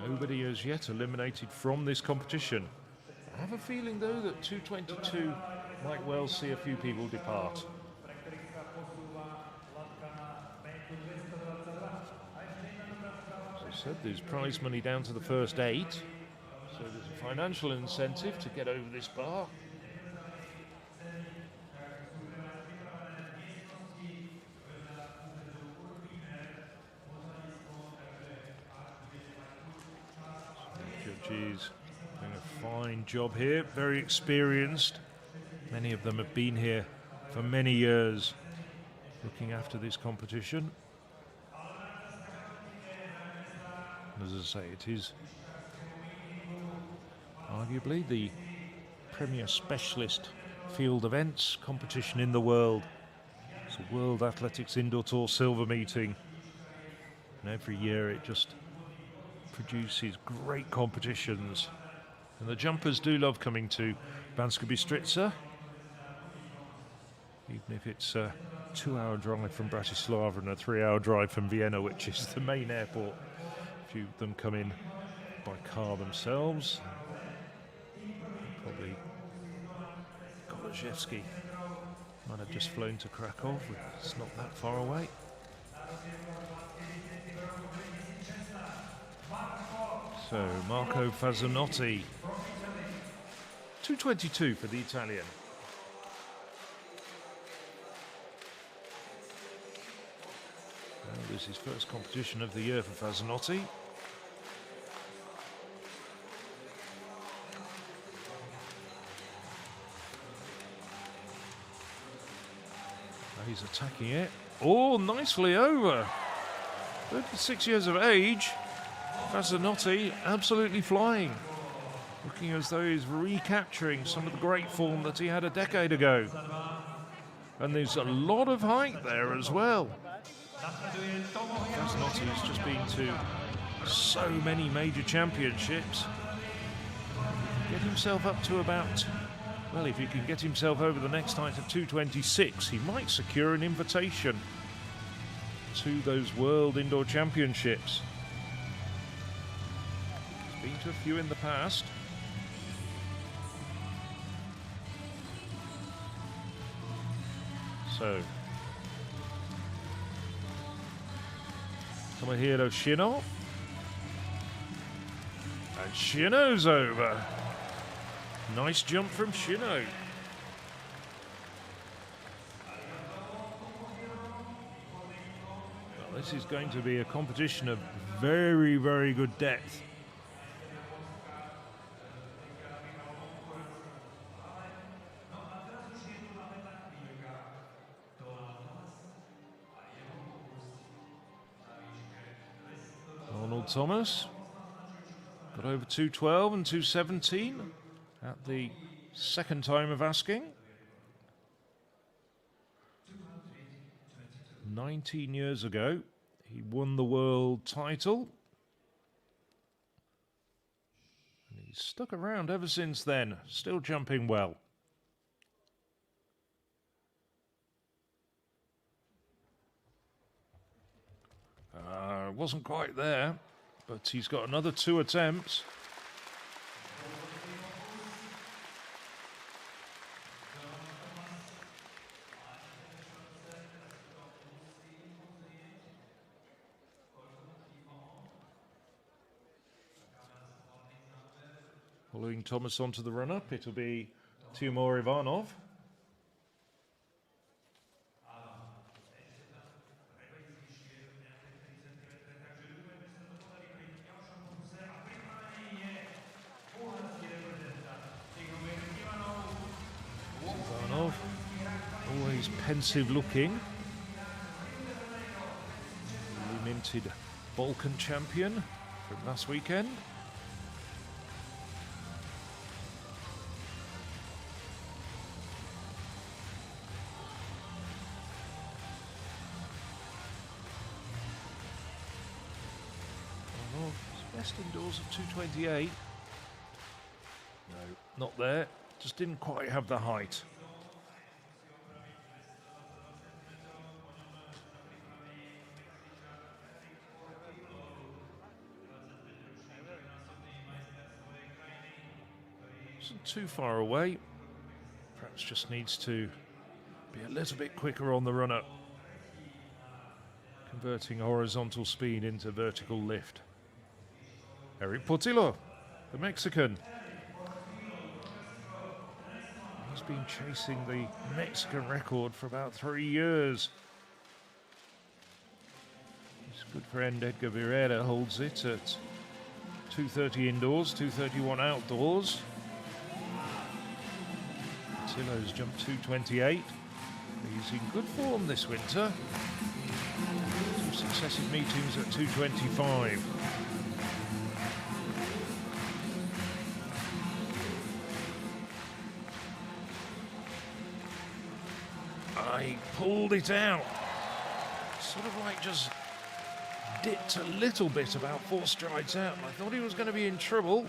Nobody as yet eliminated from this competition. I have a feeling, though, that 2:22 might well see a few people depart. As I said, there's prize money down to the first 8, so there's a financial incentive to get over this bar. coaches doing a fine job here, very experienced. Many of them have been here for many years, looking after this competition. As I say, it is arguably the premier specialist field events competition in the world. It's a World Athletics Indoor Tour Silver meeting, and every year it just produces great competitions. And the jumpers do love coming to Banská Bystrica, even if it's a 2-hour drive from Bratislava and a 3-hour drive from Vienna, which is the main airport. A few of them come in by car themselves. Probably Kolozhevsky might have just flown to Krakow. It's not that far away. So Marco Fazzanotti, 2:22 for the Italian. Well, this is his first competition of the year for Fazzanotti. He's attacking it. Oh, nicely over. 36 years of age. Fazzanotti absolutely flying. Looking as though he's recapturing some of the great form that he had a decade ago. And there's a lot of height there as well. Fazzanotti has just been to so many major championships. Get himself up to about, well, if he can get himself over the next height of 2:26, he might secure an invitation to those World Indoor Championships. He's been to a few in the past. So, Tomohiro Shino. And Shino's over. Nice jump from Shino. Well, this is going to be a competition of very, very good depth. Arnold Thomas got over 2:12 and 2:17 at the second time of asking. 19 years ago, he won the world title. And he's stuck around ever since then, still jumping well. Wasn't quite there, but he's got another 2 attempts. Following Thomas onto the run-up, it'll be Timur Ivanov. Ivanov, always pensive looking. The minted Balkan champion from last weekend. Best indoors of 2:28. No, not there. Just didn't quite have the height. Isn't too far away. Perhaps just needs to be a little bit quicker on the run-up. Converting horizontal speed into vertical lift. Eric Portillo, the Mexican. He's been chasing the Mexican record for about 3 years. His good friend Edgar Virera holds it at 2:30 indoors, 2:31 outdoors. Tillo's jumped 2:28. He's in good form this winter. Some successive meetings at 2:25. I pulled it out. Sort of like just dipped a little bit about 4 strides out. I thought he was going to be in trouble.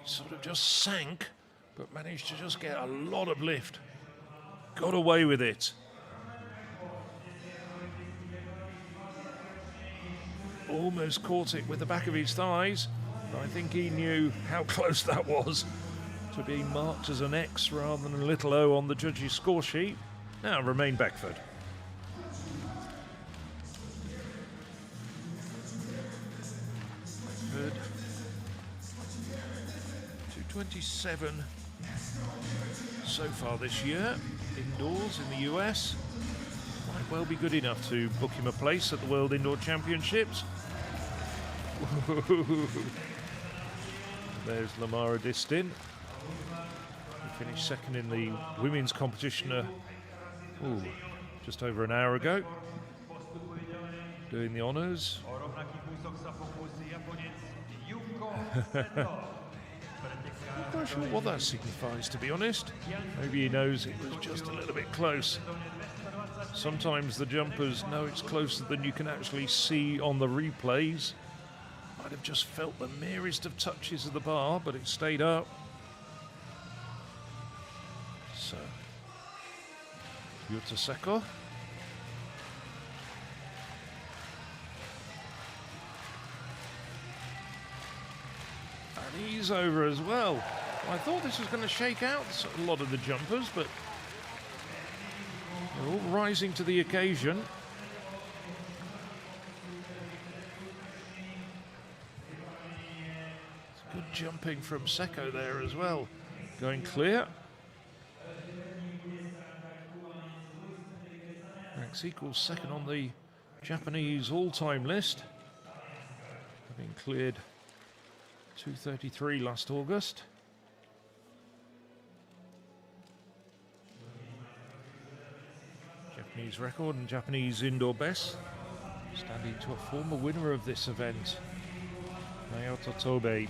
He sort of just sank, but managed to just get a lot of lift. Got away with it. Almost caught it with the back of his thighs. But I think he knew how close that was to being marked as an X rather than a little O on the judges' score sheet. Now, Romain Beckford. Beckford. 2:27 so far this year, indoors in the US. Might well be good enough to book him a place at the World Indoor Championships. There's Lamara Distin. He finished second in the women's competition just over an hour ago. Doing the honours. Not quite sure what that signifies, to be honest. Maybe he knows it was just a little bit close. Sometimes the jumpers know it's closer than you can actually see on the replays. Might have just felt the merest of touches of the bar, but it stayed up. So, Yuta Seko. And he's over as well. I thought this was going to shake out a lot of the jumpers, but they're all rising to the occasion. Good jumping from Seko there as well. Going clear. Ranks equals second on the Japanese all-time list. Having cleared 2:33 last August. Japanese record and Japanese indoor best. Standing to a former winner of this event, Naoto Tobe.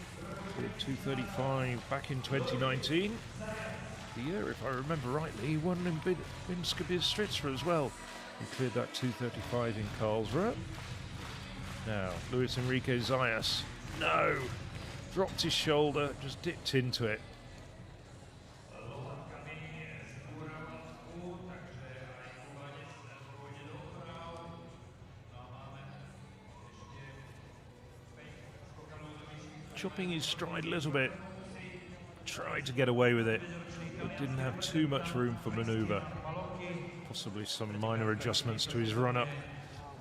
2:35 back in 2019. The year, if I remember rightly, he won in Banskobystricka as well. He cleared that 2:35 in Karlsruhe. Now, Luis Enrique Zayas. No! Dropped his shoulder, just dipped into it. Chopping his stride a little bit, tried to get away with it, but didn't have too much room for manoeuvre. Possibly some minor adjustments to his run-up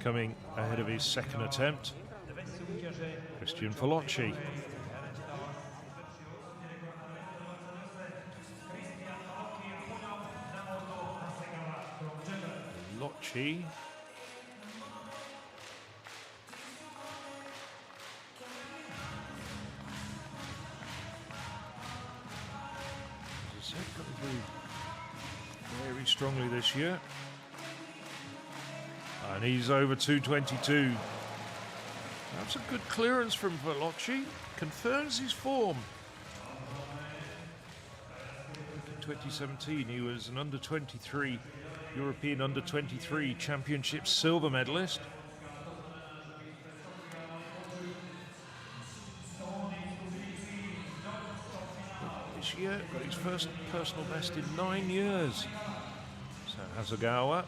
coming ahead of his second attempt. Christian Falocci. Falocci. Very strongly this year, and he's over 2:22. That's a good clearance from Falocci, confirms his form. In 2017 he was an under-23 European under-23 Championship silver medalist. This year got his first personal best in 9 years. So Hasegawa.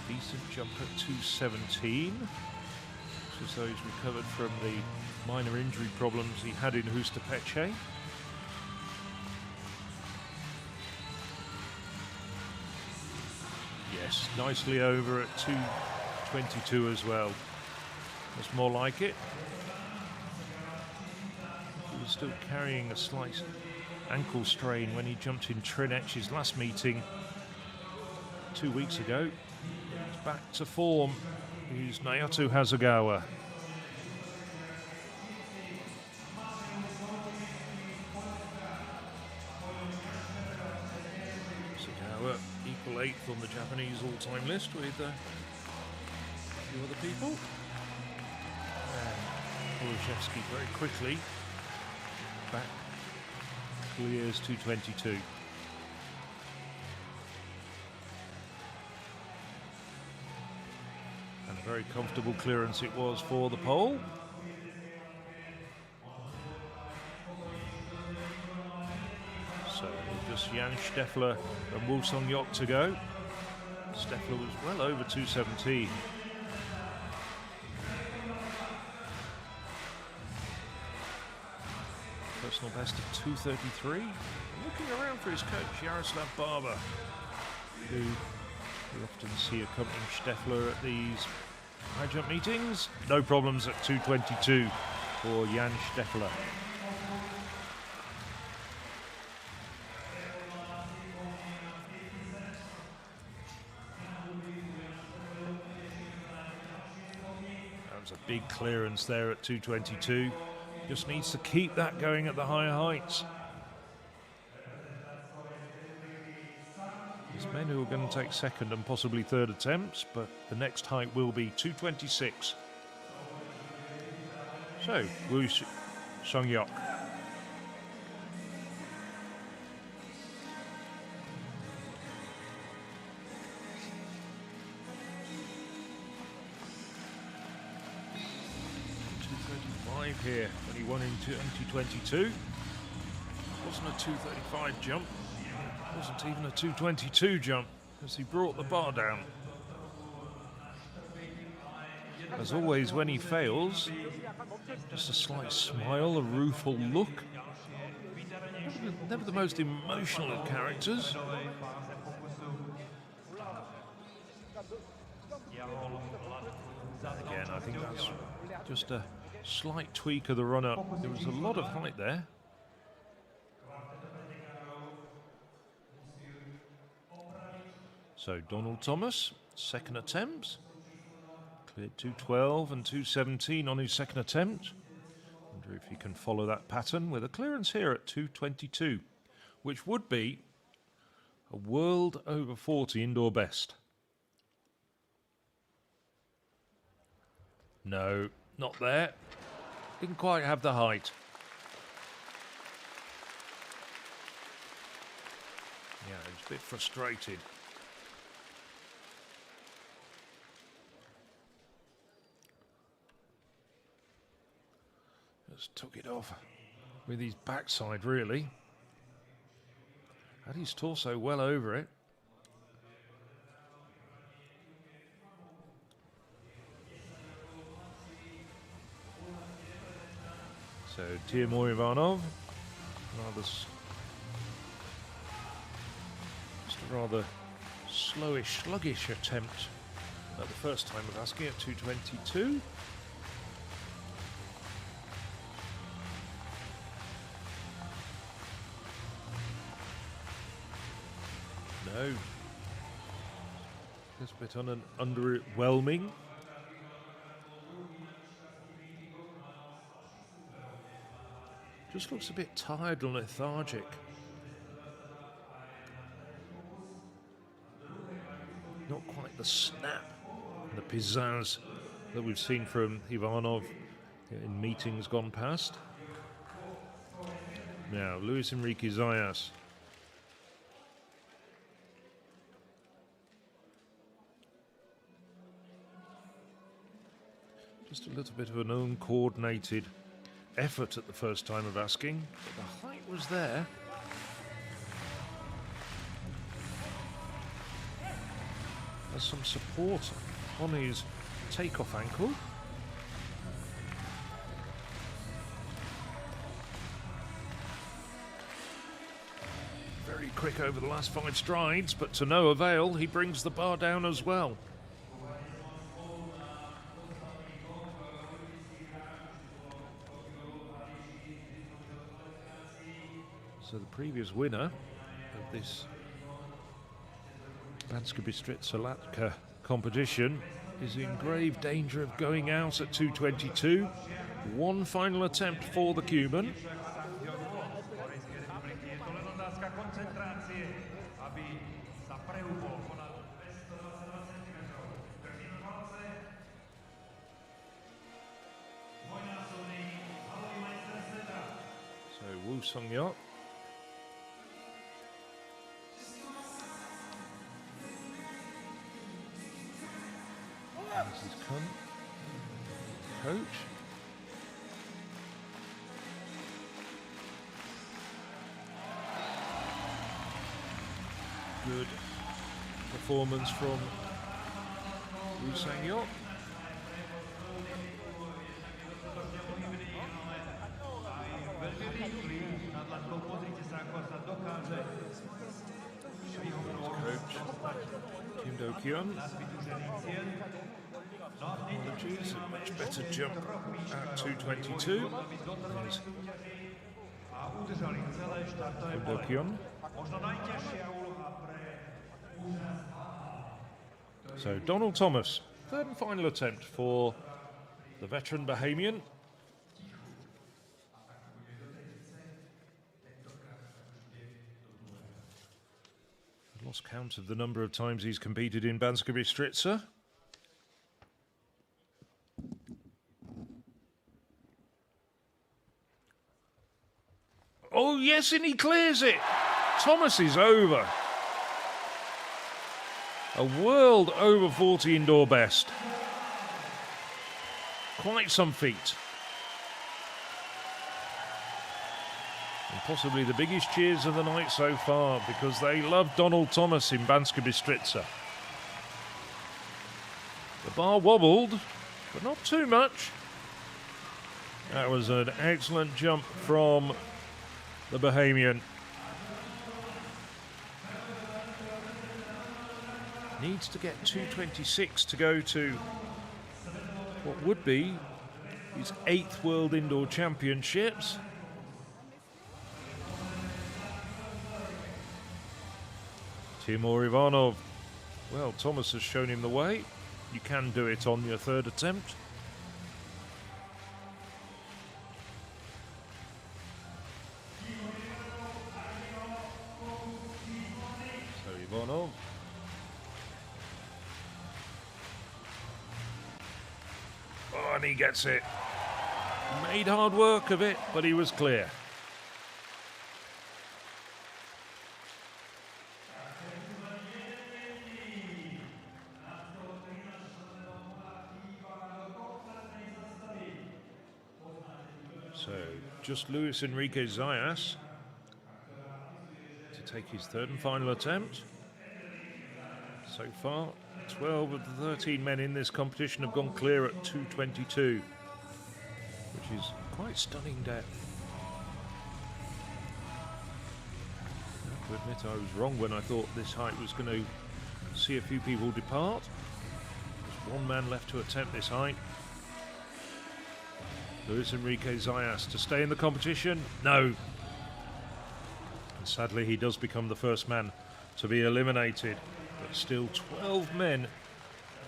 Decent jump at 2:17. Looks as though he's recovered from the minor injury problems he had in Hustapeche. Yes, nicely over at 2:22 as well. That's more like it. He was still carrying a slight ankle strain when he jumped in Trinec's last meeting 2 weeks ago. He's back to form. He's Naoto Hasegawa. Hasegawa equal 8th on the Japanese all-time list with a few other people. Olszewski very quickly back clears 222. And a very comfortable clearance it was for the pole. So just Jan Steffler and Woo Sung-hyuk to go. Steffler was well over 217. Personal best of 233. Looking around for his coach, Jaroslav Barber, who we often see accompanying Steffler at these high jump meetings. No problems at 222 for Jan Steffler. That was a big clearance there at 222. Just needs to keep that going at the higher heights. There's men who are going to take second and possibly third attempts, but the next height will be 226. So, Woo Sung-hyuk. Here when he won in 2022. Wasn't a 235 jump, wasn't even a 222 jump, as he brought the bar down. As always, when he fails, just a slight smile, a rueful look. Never the most emotional of characters. Again, I think that's just a slight tweak of the run-up. There was a lot of height there. So Donald Thomas, second attempt. Cleared 212 and 217 on his second attempt. Wonder if he can follow that pattern with a clearance here at 222, which would be a world over 40 indoor best. No, not there. Didn't quite have the height. Yeah, he's a bit frustrated. Just took it off with his backside, really. Had his torso well over it. So Timur Ivanov, just a rather slowish, sluggish attempt at the first time of asking at 222. No, just a bit underwhelming. Just looks a bit tired and lethargic. Not quite the snap and the pizzazz that we've seen from Ivanov in meetings gone past. Now, Luis Enrique Zayas. Just a little bit of an uncoordinated effort at the first time of asking, but the height was there. Has some support on his takeoff ankle. Very quick over the last 5 strides, but to no avail. He brings the bar down as well. So the previous winner of this Banskobystrická latka competition is in grave danger of going out at 2:22. One final attempt for the Cuban. So Woo Sung-yeok. This is coach. Good performance from Woo Sang-yeok. Coach Kim Do-kyun. Apologies, a much better jump at 2:22. Kim Do-kyun. So Donald Thomas, third and final attempt for the veteran Bahamian. I've lost count of the number of times he's competed in Banská Bystrica. Oh yes, and he clears it. Thomas is over. A world over 40 indoor best. Quite some feat. And possibly the biggest cheers of the night so far, because they love Donald Thomas in Banská Bystrica. The bar wobbled, but not too much. That was an excellent jump from the Bahamian. Needs to get 2:26 to go to what would be his 8th World Indoor Championships. Timur Ivanov. Well, Thomas has shown him the way. You can do it on your third attempt. So Ivanov. Oh, and he gets it. Made hard work of it, but he was clear. So, just Luis Enrique Zayas to take his third and final attempt. So far, 12 of the 13 men in this competition have gone clear at 2:22, which is quite stunning depth. I have to admit I was wrong when I thought this height was going to see a few people depart. There's one man left to attempt this height. Luis Enrique Zayas to stay in the competition? No. And sadly, he does become the first man to be eliminated. But still 12 men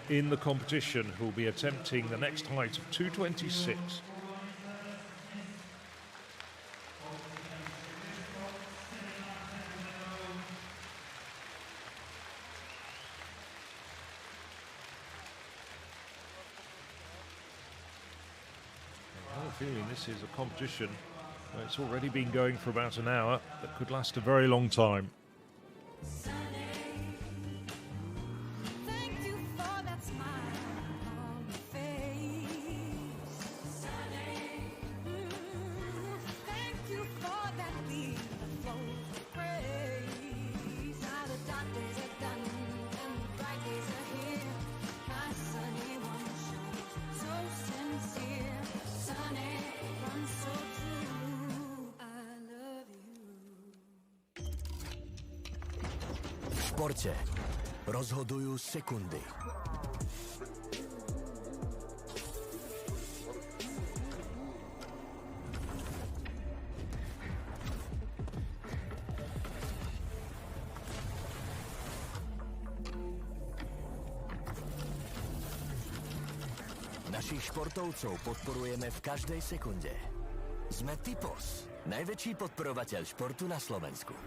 in the competition who will be attempting the next height of 2:26. I have a feeling this is a competition where it's already been going for about an hour that could last a very long time. V športe rozhodujú sekundy. Našich športovcov podporujeme v každej sekunde. Sme Tipos, najväčší podporovateľ športu na Slovensku.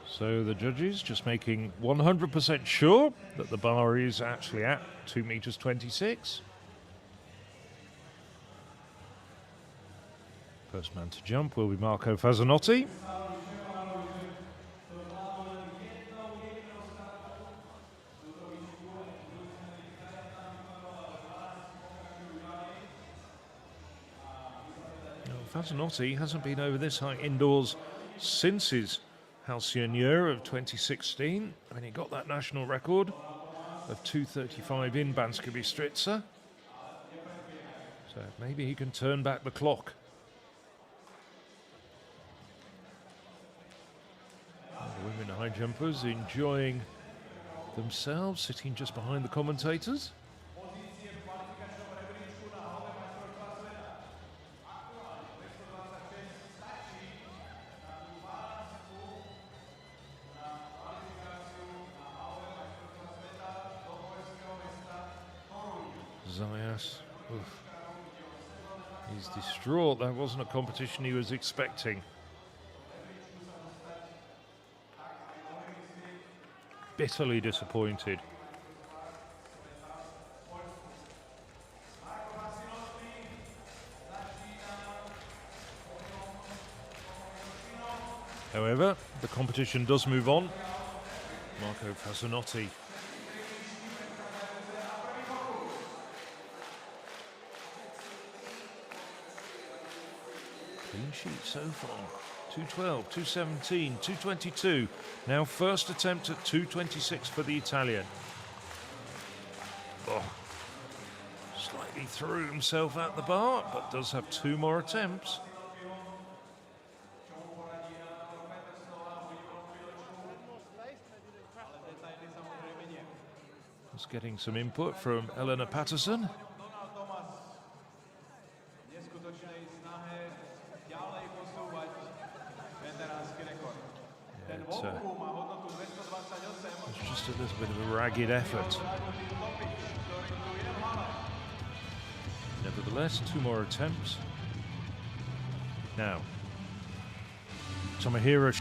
So the judges just making 100% sure that the bar is actually at 2 meters 26. First man to jump will be Marco Fazzanotti. Fazzanotti hasn't been over this height indoors since his halcyon year of 2016 when he got that national record of 2:35 in Banská Bystrica. So maybe he can turn back the clock. And the women high jumpers enjoying themselves, sitting just behind the commentators. Zayas, he's distraught. That wasn't a competition he was expecting. Bitterly disappointed. However, the competition does move on. Marco Fazzanotti. Clean sheet so far. 212, 217, 222. Now first attempt at 226 for the Italian. Oh, slightly threw himself at the bar, but does have 2 more attempts. Just getting some input from Eleanor Patterson. It's just a little bit of a ragged effort. Nevertheless, 2 more attempts. Now, Tomohiro.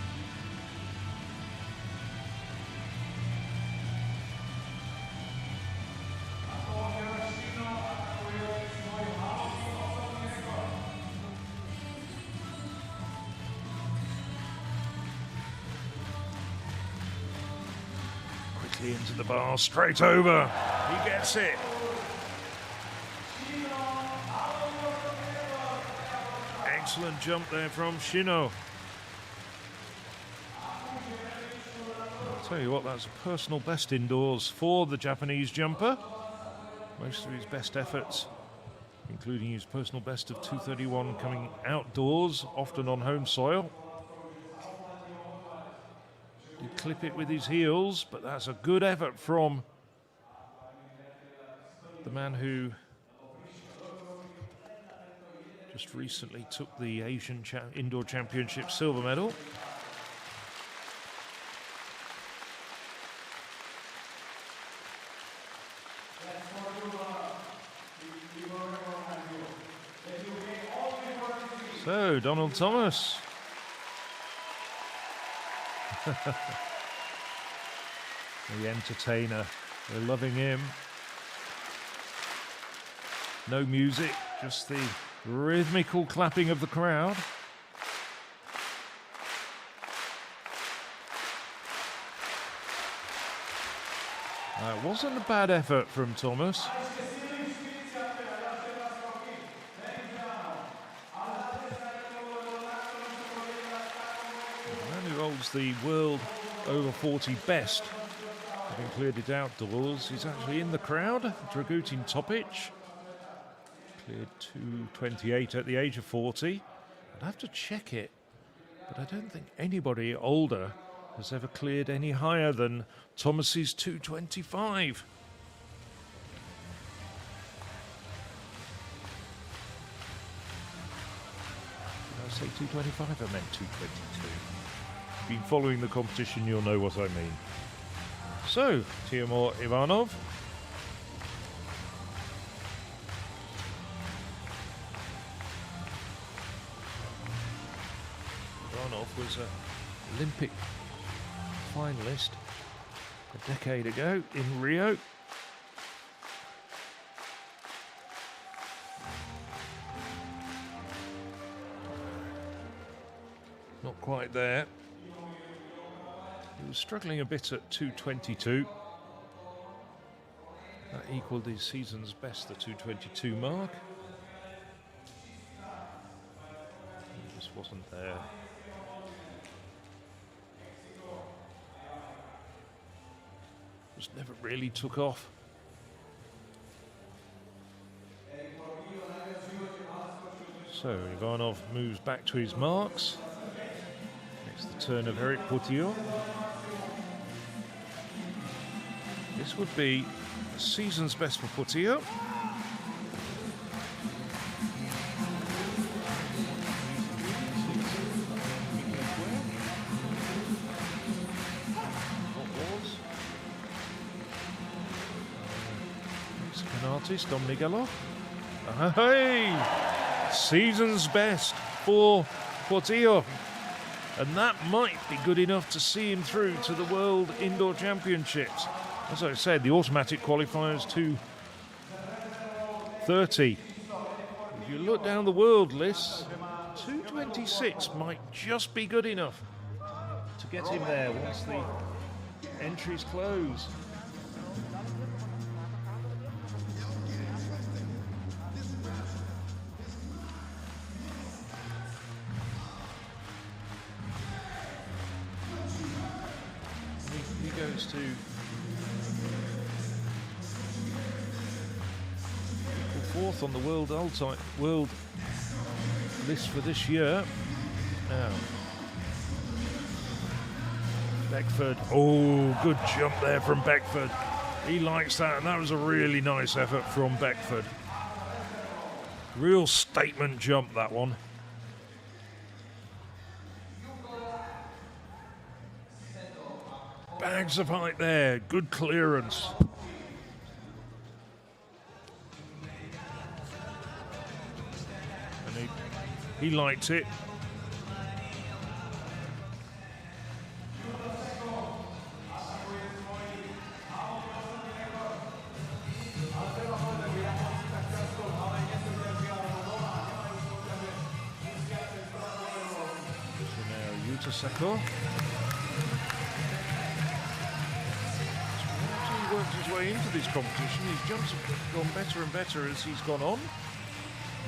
Into the bar, straight over. He gets it. Excellent jump there from Shino. I'll tell you what, that's a personal best indoors for the Japanese jumper. Most of his best efforts, including his personal best of 231 coming outdoors, often on home soil. Did clip it with his heels, but that's a good effort from the man who just recently took the Asian Indoor Championship silver medal. So, Donald Thomas. The entertainer, we're loving him. No music, just the rhythmical clapping of the crowd. It wasn't a bad effort from Thomas. The world over 40 best, having cleared it outdoors. He's actually in the crowd. Dragutin Topic cleared 228 at the age of 40. I'd have to check it, but I don't think anybody older has ever cleared any higher than Thomas's 225. Did I say 225? I meant 222. Been following the competition, you'll know what I mean. So, Timur Ivanov was an Olympic finalist a decade ago in Rio. Not quite there. He was struggling a bit at 2:22. That equalled his season's best, the 2:22 mark. He just wasn't there. Just never really took off. So Ivanov moves back to his marks. Next the turn of Eric Portillo. This would be the season's best for Portillo. Mexican artist Dom Miguelo. Hey! Season's best for Portillo. And that might be good enough to see him through to the World Indoor Championships. As I said, the automatic qualifiers 2:30. If you look down the world list, 2:26 might just be good enough to get him there once the entries close. He goes to fourth on the world list for this year. Now, Beckford. Oh, good jump there from Beckford. He likes that, and that was a really nice effort from Beckford. Real statement jump, that one. Bags of height there. Good clearance. He liked it. So now Yutaseko. He worked his way into this competition. His jumps have gone better and better as he's gone on.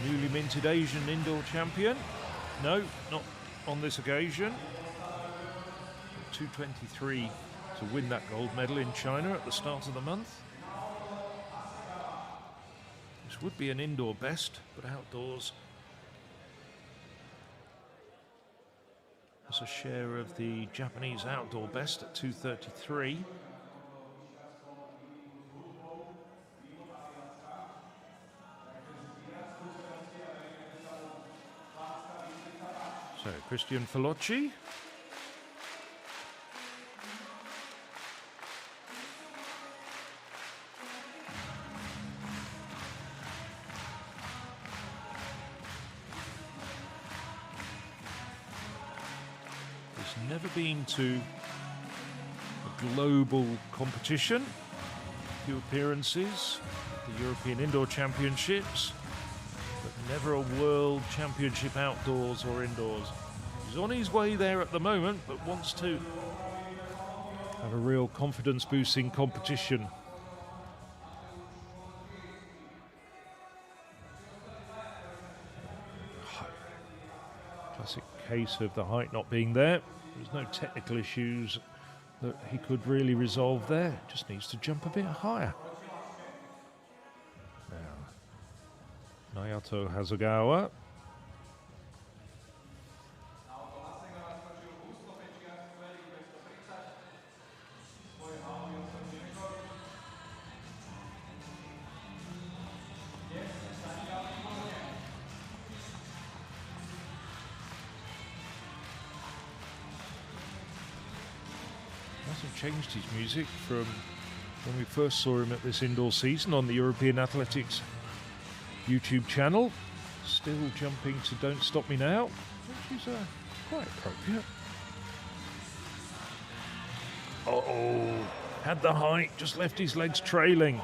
Newly minted Asian indoor champion. No, not on this occasion. 2:23 to win that gold medal in China at the start of the month. This would be an indoor best, but outdoors has a share of the Japanese outdoor best at 2:33. So, Christian Falocci. He's never been to a global competition. A few appearances, the European Indoor Championships, but never a World Championship outdoors or indoors. He's on his way there at the moment, but wants to have a real confidence-boosting competition. Classic case of the height not being there. There's no technical issues that he could really resolve there. Just needs to jump a bit higher. Naoto Hasegawa. Hasn't changed his music from when we first saw him at this indoor season on the European Athletics YouTube channel. Still jumping to Don't Stop Me Now, which is quite appropriate. Oh, had the height, just left his legs trailing.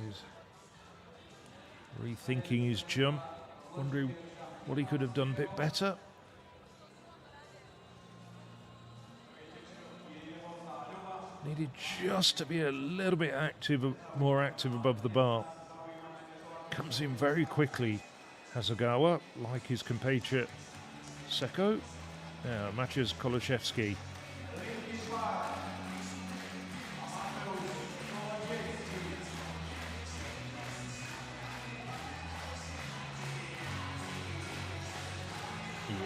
He's rethinking his jump, wondering what he could have done a bit better. Needed just to be a little bit more active above the bar. Comes in very quickly, Hasegawa, like his compatriot Seko. Now matches Koloszewski.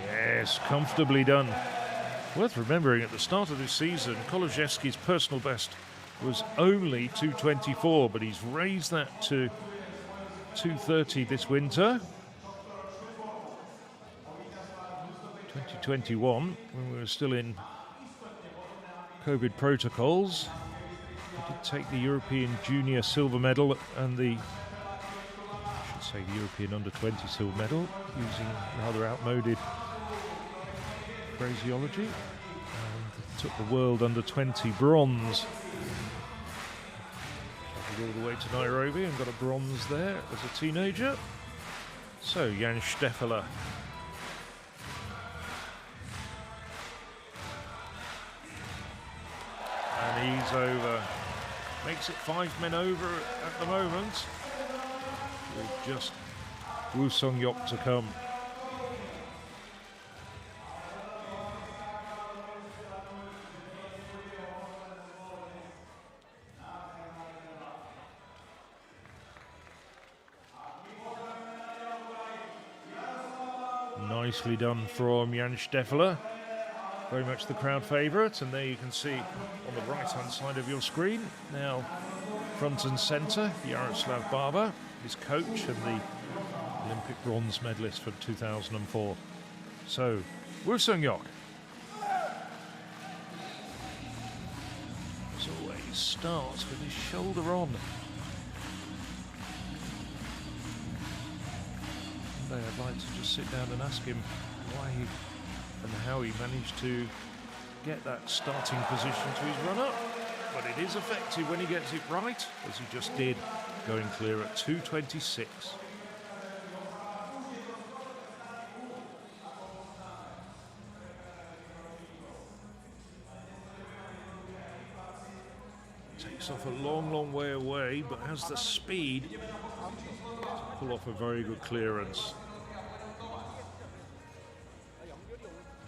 Yes, comfortably done. Worth remembering, at the start of this season, Koloszewski's personal best was only 2:24, but he's raised that to 2:30 this winter. 2021, when we were still in COVID protocols, he did take the European Junior silver medal and the European Under-20 silver medal, using rather outmoded phraseology, and took the World Under-20 bronze. Travelled all the way to Nairobi and got a bronze there as a teenager. So Jan Steffler. And he's over. Makes it 5 men over at the moment, with just Woo Sung-yok to come. Nicely done from Jan Steffler. Very much the crowd favourite, and there you can see on the right-hand side of your screen, now front and centre, Jaroslav Barber, his coach and the Olympic bronze medalist from 2004. So, Woo Sung-yok, as always, starts with his shoulder on. One day I'd like to just sit down and ask him why and how he managed to get that starting position to his run-up. But it is effective when he gets it right, as he just did, going clear at 2:26. Takes off a long, long way away, but has the speed to pull off a very good clearance.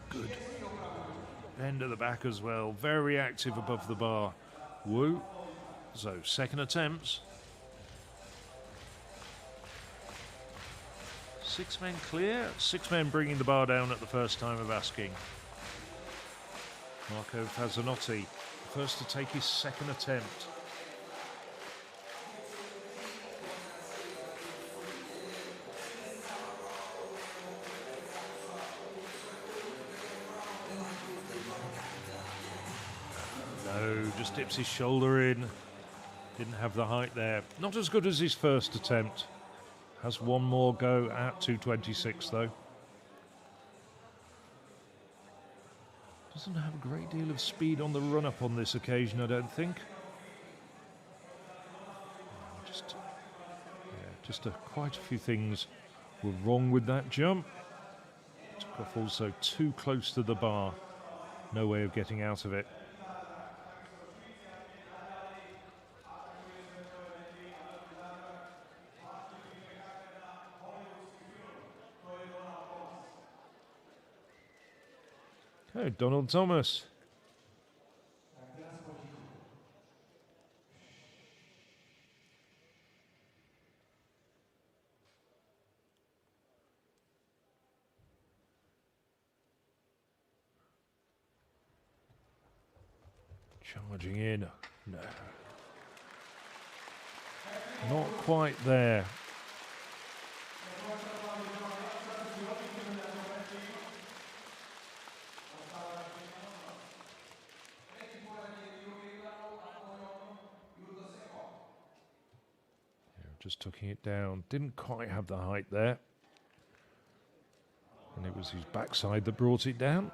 Good. End of the back as well. Very active above the bar. Woo. So, second attempts. 6 men clear. 6 men bringing the bar down at the first time of asking. Marco Fazzanotti, first to take his second attempt. Just dips his shoulder in. Didn't have the height there. Not as good as his first attempt. Has one more go at 2:26 though. Doesn't have a great deal of speed on the run-up on this occasion, I don't think. Just quite a few things were wrong with that jump. Took off also too close to the bar. No way of getting out of it. Okay, Donald Thomas. Charging in. No. Not quite there. Just tucking it down. Didn't quite have the height there. And it was his backside that brought it down.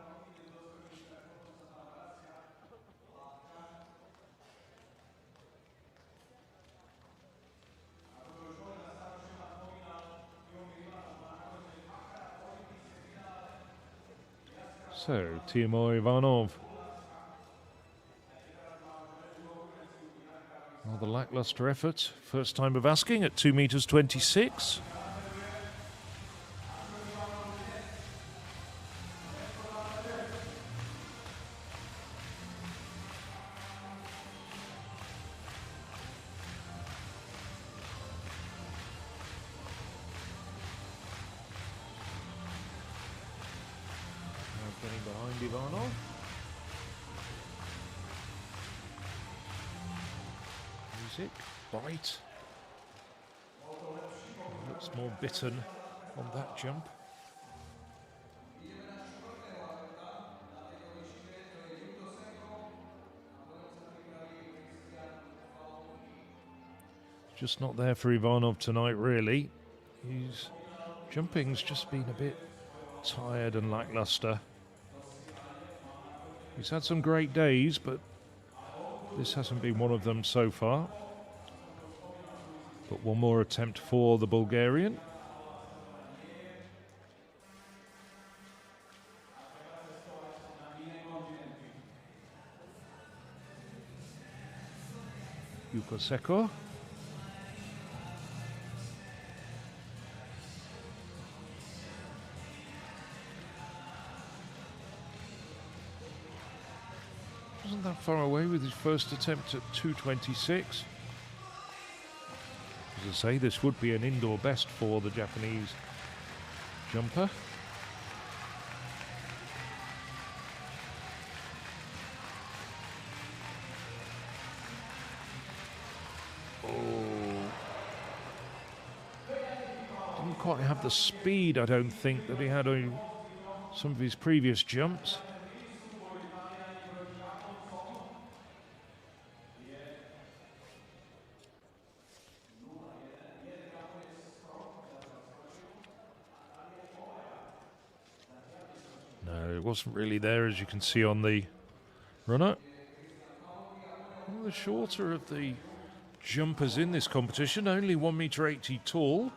So, Timur Ivanov. Another lackluster effort. First time of asking at 2 meters 26. Getting behind Ivanov. Music, bite. Looks more bitten on that jump. Just not there for Ivanov tonight, really. His jumping's just been a bit tired and lackluster. He's had some great days, but this hasn't been one of them so far. But one more attempt for the Bulgarian. Yukoseko. Wasn't that far away with his first attempt at 2:26. As I say, this would be an indoor best for the Japanese jumper. Oh. Didn't quite have the speed, I don't think, that he had on some of his previous jumps. Wasn't really there, as you can see on the runner. One of the shorter of the jumpers in this competition, only 1.80 m tall.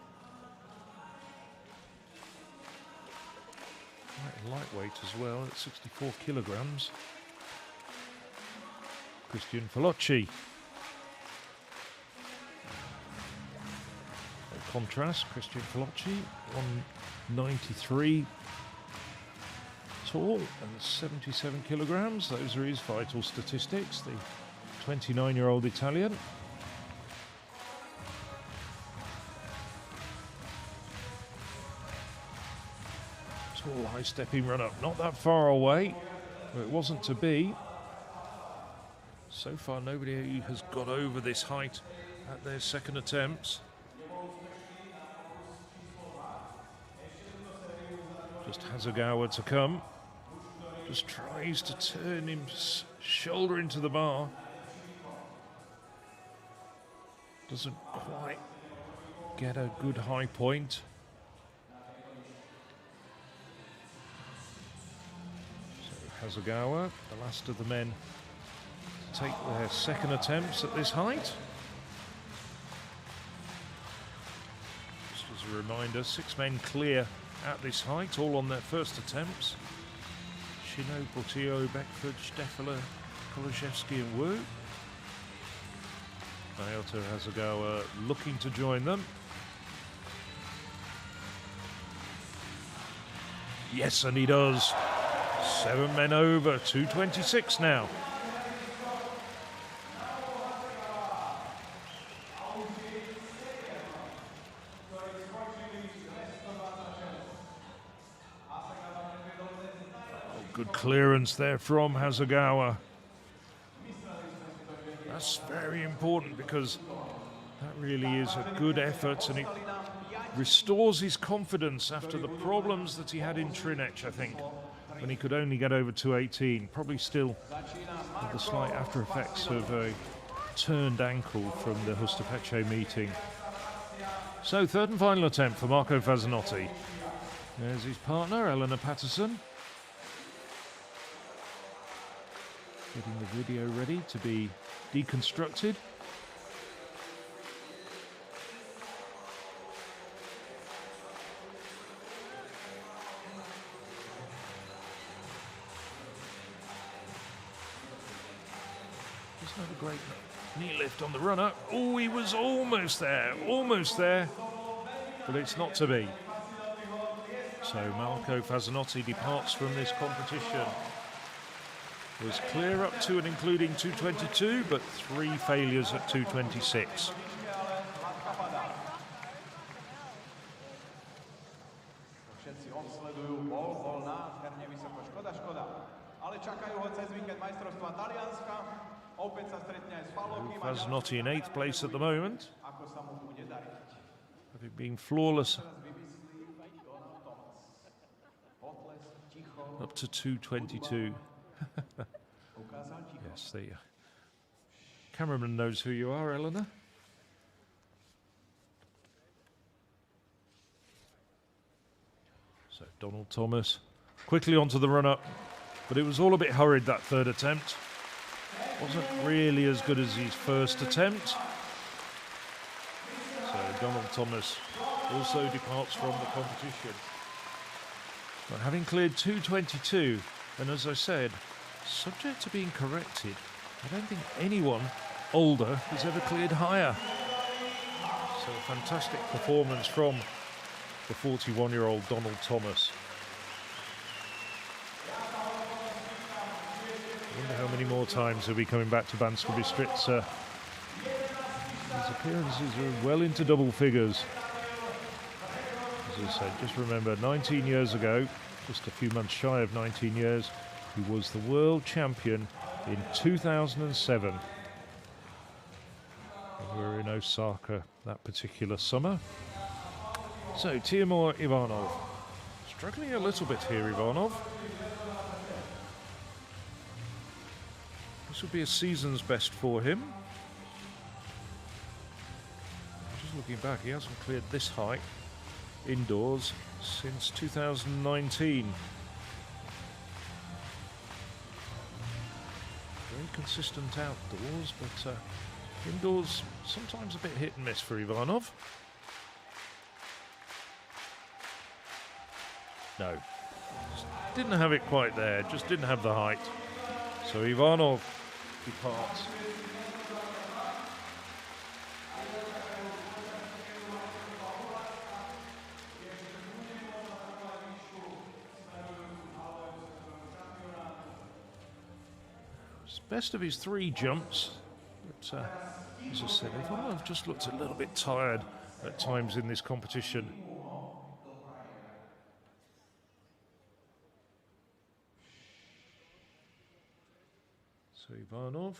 Quite lightweight as well, at 64 kilograms. Christian Falocci. By contrast, Christian Falocci, 193 tall and 77 kilograms. Those are his vital statistics. The 29-year-old Italian. Tall, high-stepping run-up. Not that far away, but it wasn't to be. So far, nobody has got over this height at their second attempts. Just Hasegawa to come. Just tries to turn his shoulder into the bar. Doesn't quite get a good high point. So Hasegawa, the last of the men to take their second attempts at this height. Just as a reminder, 6 men clear at this height, all on their first attempts. Shino, Portillo, Beckford, Steffler, Koloszewski and Wu. Naoto Hasegawa looking to join them. Yes, and he does. 7 men over, 2:26 now. Good clearance there from Hasegawa. That's very important because that really is a good effort and it restores his confidence after the problems that he had in Trinec, I think, when he could only get over 2:18. Probably still with the slight after effects of a turned ankle from the Hustapeche meeting. So, third and final attempt for Marco Fazzanotti. There's his partner, Eleanor Patterson. Getting the video ready to be deconstructed. Just not a great knee lift on the runner. Oh, he was almost there, but it's not to be. So Marco Fazzanotti departs from this competition. Was clear up to and including 222, but 3 failures at 226. Všetci odsledujú, bol nádherne vysoko, škoda. Ale čakajú ho cez víkend majstrovstva Talianska. Opäť sa stretne aj s Falovkým. Fazzanotti in 8th place at the moment, Ako sa mu bude dariť. having been flawless up to 222. Yes, the cameraman knows who you are, Eleanor. So Donald Thomas quickly onto the run-up, but it was all a bit hurried, that third attempt. Wasn't really as good as his first attempt. So Donald Thomas also departs from the competition. But having cleared 222, and as I said, subject to being corrected, I don't think anyone older has ever cleared higher. So a fantastic performance from the 41-year-old Donald Thomas. I wonder how many more times he'll be coming back to Banskobystricka. His appearances are well into double figures. As I said, just remember, 19 years ago, just a few months shy of 19 years, he was the world champion in 2007. And we were in Osaka that particular summer. So, Timur Ivanov. Struggling a little bit here, Ivanov. This would be a season's best for him. Just looking back, he hasn't cleared this height indoors since 2019. Very consistent outdoors, but indoors sometimes a bit hit and miss for Ivanov. No, just didn't have it quite there, just didn't have the height. So Ivanov departs. Best of his 3 jumps, but as I said, Ivanov just looked a little bit tired at times in this competition. So Ivanov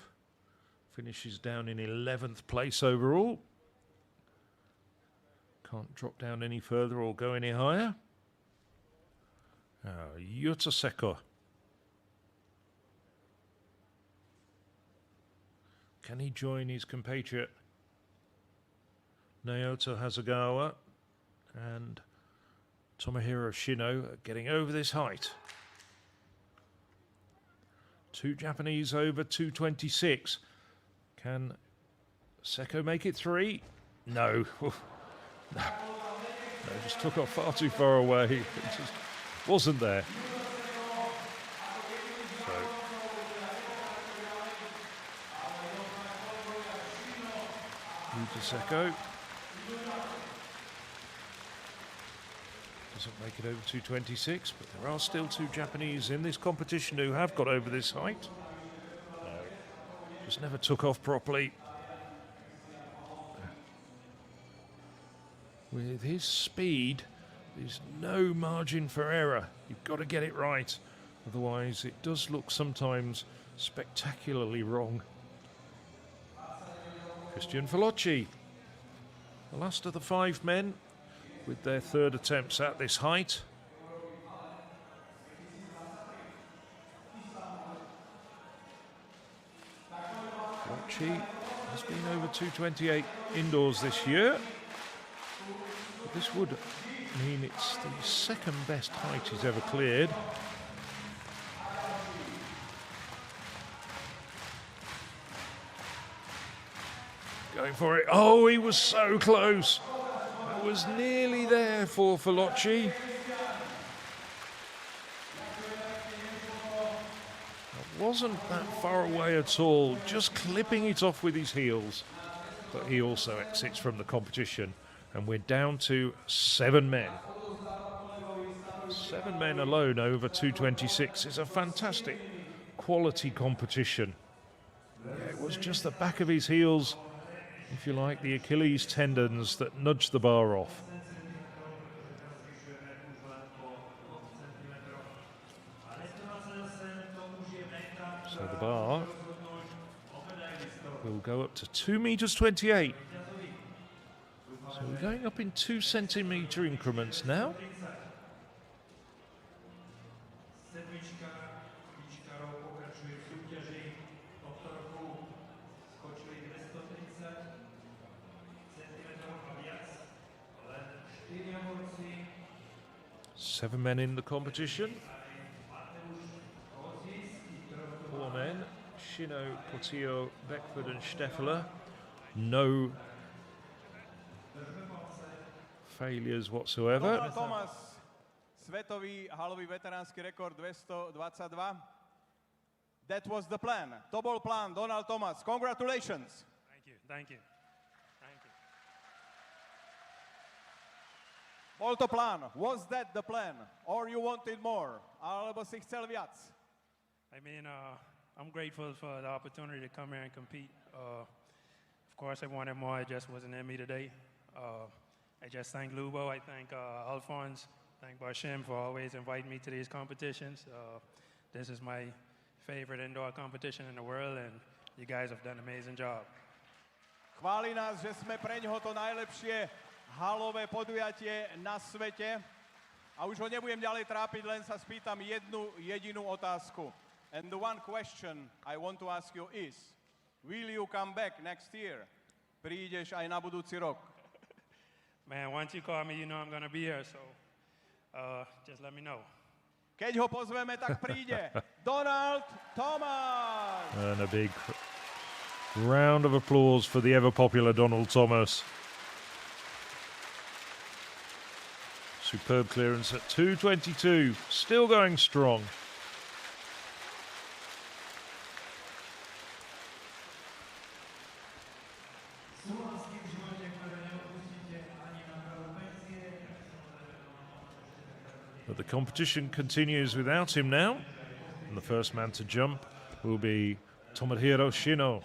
finishes down in 11th place overall. Can't drop down any further or go any higher. Jutta Seko. Can he join his compatriot Naoto Hasegawa and Tomohiro Shino getting over this height? 2 Japanese over 226. Can Seko make it 3? No. No, just took off far too far away. It just wasn't there. So Seko doesn't make it over 226, but there are still 2 Japanese in this competition who have got over this height. No, just never took off properly. With his speed, there's no margin for error. You've got to get it right, otherwise it does look sometimes spectacularly wrong. Christian Fallocci, the last of the 5 men with their 3rd attempts at this height. Fallocci has been over 228 indoors this year. But this would mean it's the second best height he's ever cleared. Going for it. Oh, he was so close. That was nearly there for Falocci. That wasn't that far away at all, just clipping it off with his heels. But he also exits from the competition, and we're down to 7 men. 7 men alone over 226 is a fantastic quality competition. Yeah, it was just the back of his heels, if you like, the Achilles tendons that nudged the bar off. So the bar will go up to 2 meters 28. So we're going up in 2 centimeter increments now. Seven men in the competition. 4 men, Shino, Portillo, Beckford and Steffler. No failures whatsoever. Donald Thomas, svetový halový veteránsky rekord 222. That was the plan. To bol plán, Donald Thomas. Congratulations. Thank you, thank you, thank you. Bol to plán. Was that the plan? Or you wanted more? Alebo si chcel viac? I mean, I'm grateful for the opportunity to come here and compete. Of course, I wanted more. It just wasn't in me today. I just thank Lubo. I thank Alphonse. Thank Barshim for always inviting me to these competitions. This is my favorite indoor competition in the world, and you guys have done an amazing job. Chváli nás, že sme pre ňoho to najlepšie halové podujatie na svete. A už ho nebudem ďalej trápiť, len sa spýtam jednu jedinú otázku. And the one question I want to ask you is, will you come back next year? Prídeš aj na budúci rok? Man, once you call me, you know I'm going to be here, so just let me know. Keď ho pozveme, tak príde. Donald Thomas! And a big round of applause for the ever-popular Donald Thomas. Superb clearance at 222, still going strong. But the competition continues without him now. And the first man to jump will be Tomohiro Shino.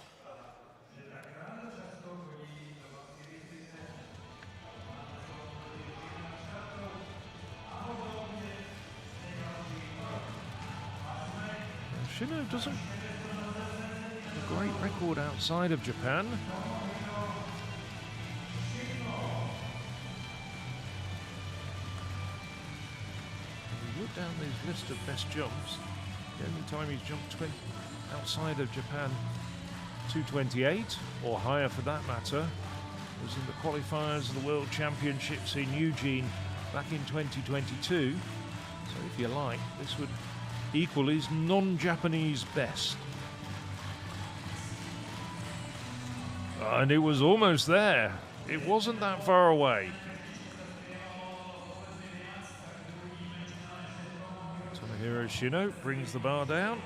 Shino doesn't have a great record outside of Japan. Down this list of best jumps, the only time he's jumped outside of Japan 228 or higher for that matter was in the qualifiers of the World Championships in Eugene back in 2022. So if you like, this would equal his non-Japanese best. And it was almost there. It wasn't that far away. Tomohiro Shino brings the bar down.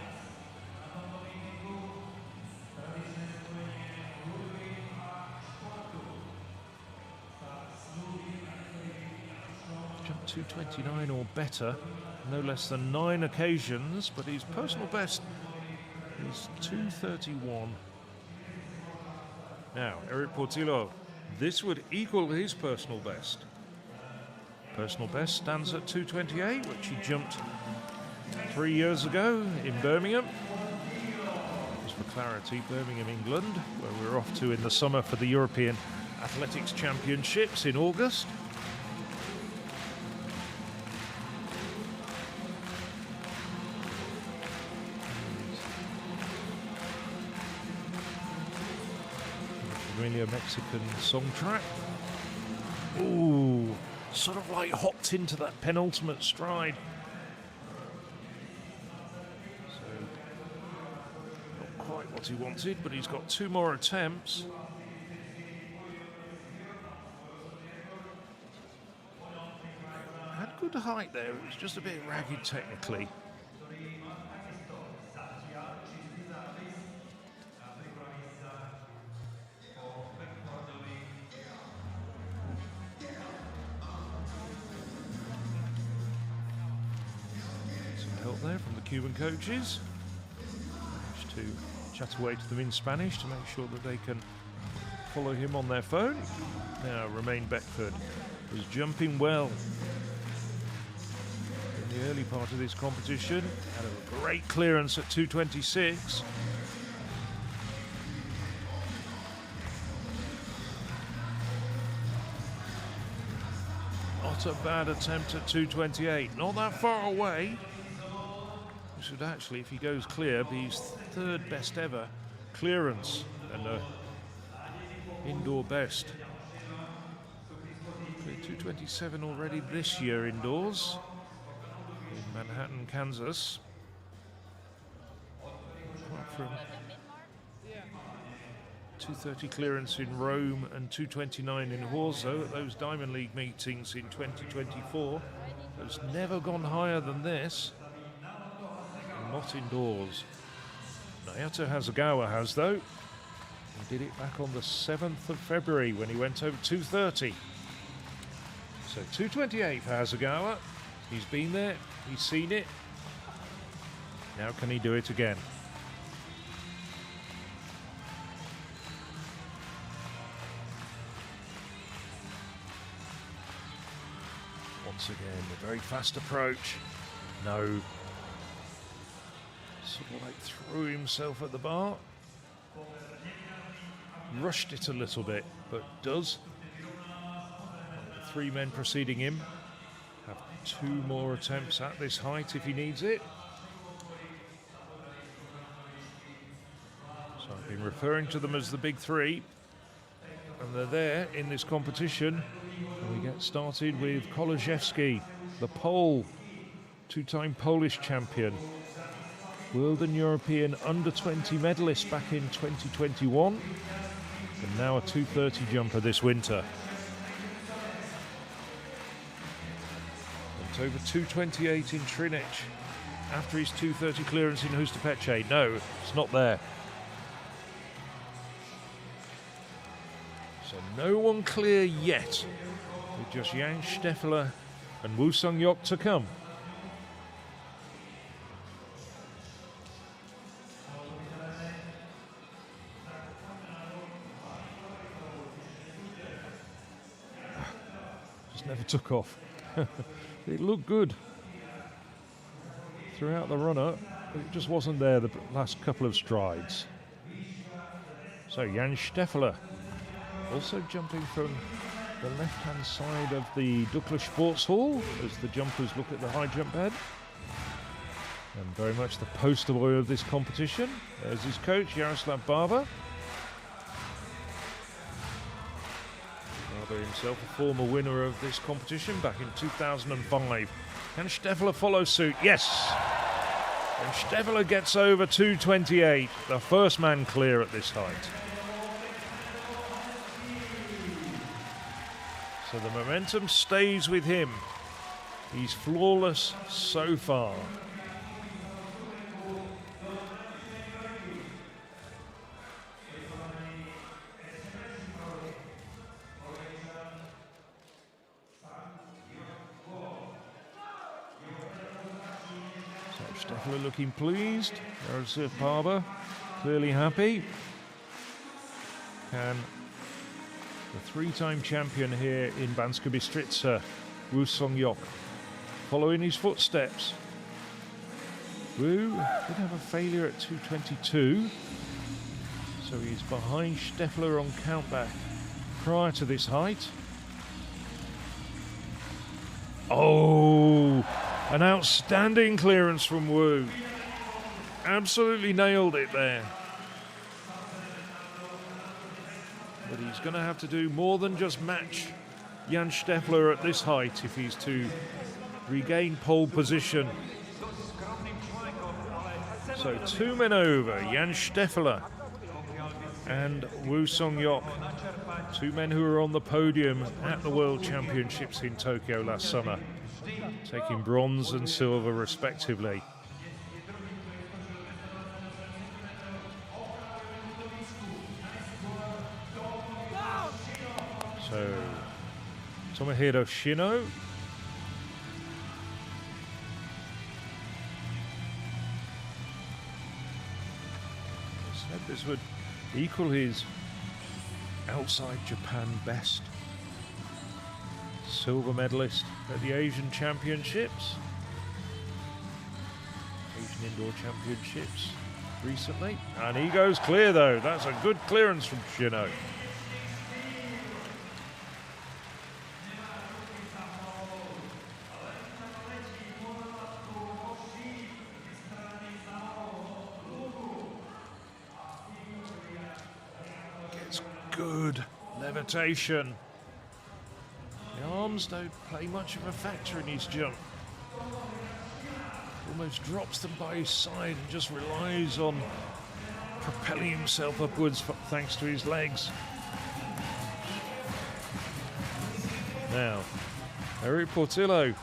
Jumped 229 or better, no less than 9 occasions, but his personal best is 231. Now, Eric Portillo, this would equal his personal best. Personal best stands at 228, which he jumped 3 years ago in Birmingham. Just for clarity, Birmingham, England, where we're off to in the summer for the European Athletics Championships in August. Familiar Mexican song track. Ooh, sort of like hopped into that penultimate stride. So, not quite what he wanted, but he's got 2 more attempts. Had good height there, it was just a bit ragged technically. Help there from the Cuban coaches. Managed to chat away to them in Spanish to make sure that they can follow him on their phone. Now Romain Beckford is jumping well in the early part of this competition. Had a great clearance at 2:26. Not a bad attempt at 2:28. Not that far away. Should actually, if he goes clear, be his 3rd best ever clearance and indoor best. 2:27 already this year indoors in Manhattan, Kansas. Apart from 2:30 clearance in Rome and 2:29 in Horzo at those Diamond League meetings in 2024. Has never gone higher than this. Not indoors. Naoto Hasegawa has, though. He did it back on the 7th of February when he went over 2:30. So 2:28 for Hasegawa. He's been there, he's seen it. Now can he do it again? Once again, a very fast approach. No. Sort of like threw himself at the bar. Rushed it a little bit, but does. The 3 men preceding him have 2 more attempts at this height if he needs it. So I've been referring to them as the big 3, and they're there in this competition. And we get started with Koloszewski, the Pole, 2-time Polish champion. World and European under-20 medalist back in 2021, and now a 2:30 jumper this winter. Went over 2:28 in Trinec after his 2:30 clearance in Hustapeche. No, it's not there. So no one clear yet, with just Jan Steffler and Woo Sung-yok to come. Never took off. It looked good throughout the run-up, but it just wasn't there the last couple of strides. So Jan Steffler also jumping from the left-hand side of the Dukla Sports Hall as the jumpers look at the high jump pad. And very much the poster boy of this competition. There's his coach, Jaroslav Barber. Himself a former winner of this competition back in 2005. Can Steffler follow suit? Yes! And Steffler gets over 2:28, the first man clear at this height. So the momentum stays with him. He's flawless so far. Steffler looking pleased. Jaroslav Barber clearly happy. Can the 3-time champion here in Banska Bystrica, Woo Sung-yok, follow in his footsteps? Woo did have a failure at 2:22, so he's behind Steffler on countback prior to this height. Oh! An outstanding clearance from Woo. Absolutely nailed it there. But he's going to have to do more than just match Jan Steffler at this height if he's to regain pole position. So 2 men over, Jan Steffler and Woo Sung-yok, 2 men who were on the podium at the World Championships in Tokyo last summer, taking bronze and silver respectively. So, Tomohiro Shino said this would equal his outside Japan best. Silver medalist at the Asian Championships, Asian Indoor Championships recently. And he goes clear though. That's a good clearance from Shino. Gets good levitation. The arms don't play much of a factor in his jump. Almost drops them by his side and just relies on propelling himself upwards thanks to his legs. Now, Eric Portillo,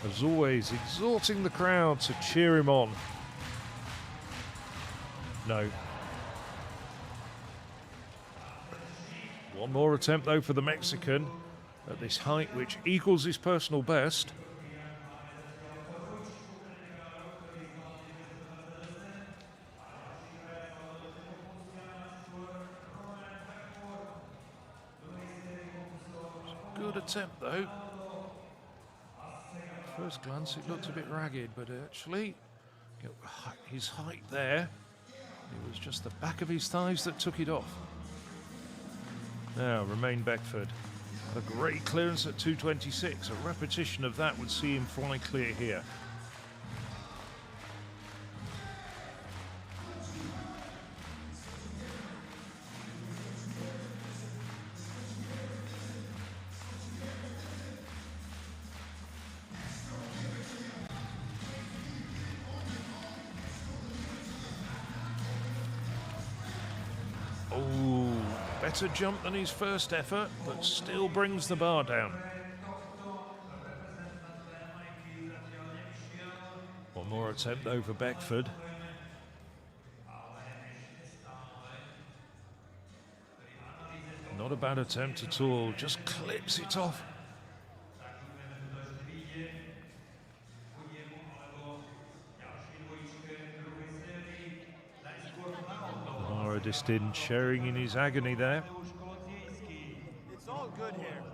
as always, exhorting the crowd to cheer him on. No. One more attempt though for the Mexican at this height, which equals his personal best. Good attempt though. First glance it looked a bit ragged, but actually his height there, it was just the back of his thighs that took it off. Now Romain Beckford, a great clearance at 226. A repetition of that would see him fly clear here. Better jump than his first effort, but still brings the bar down. One more attempt over Beckford. Not a bad attempt at all, just clips it off. Distin sharing in his agony there. It's all good here.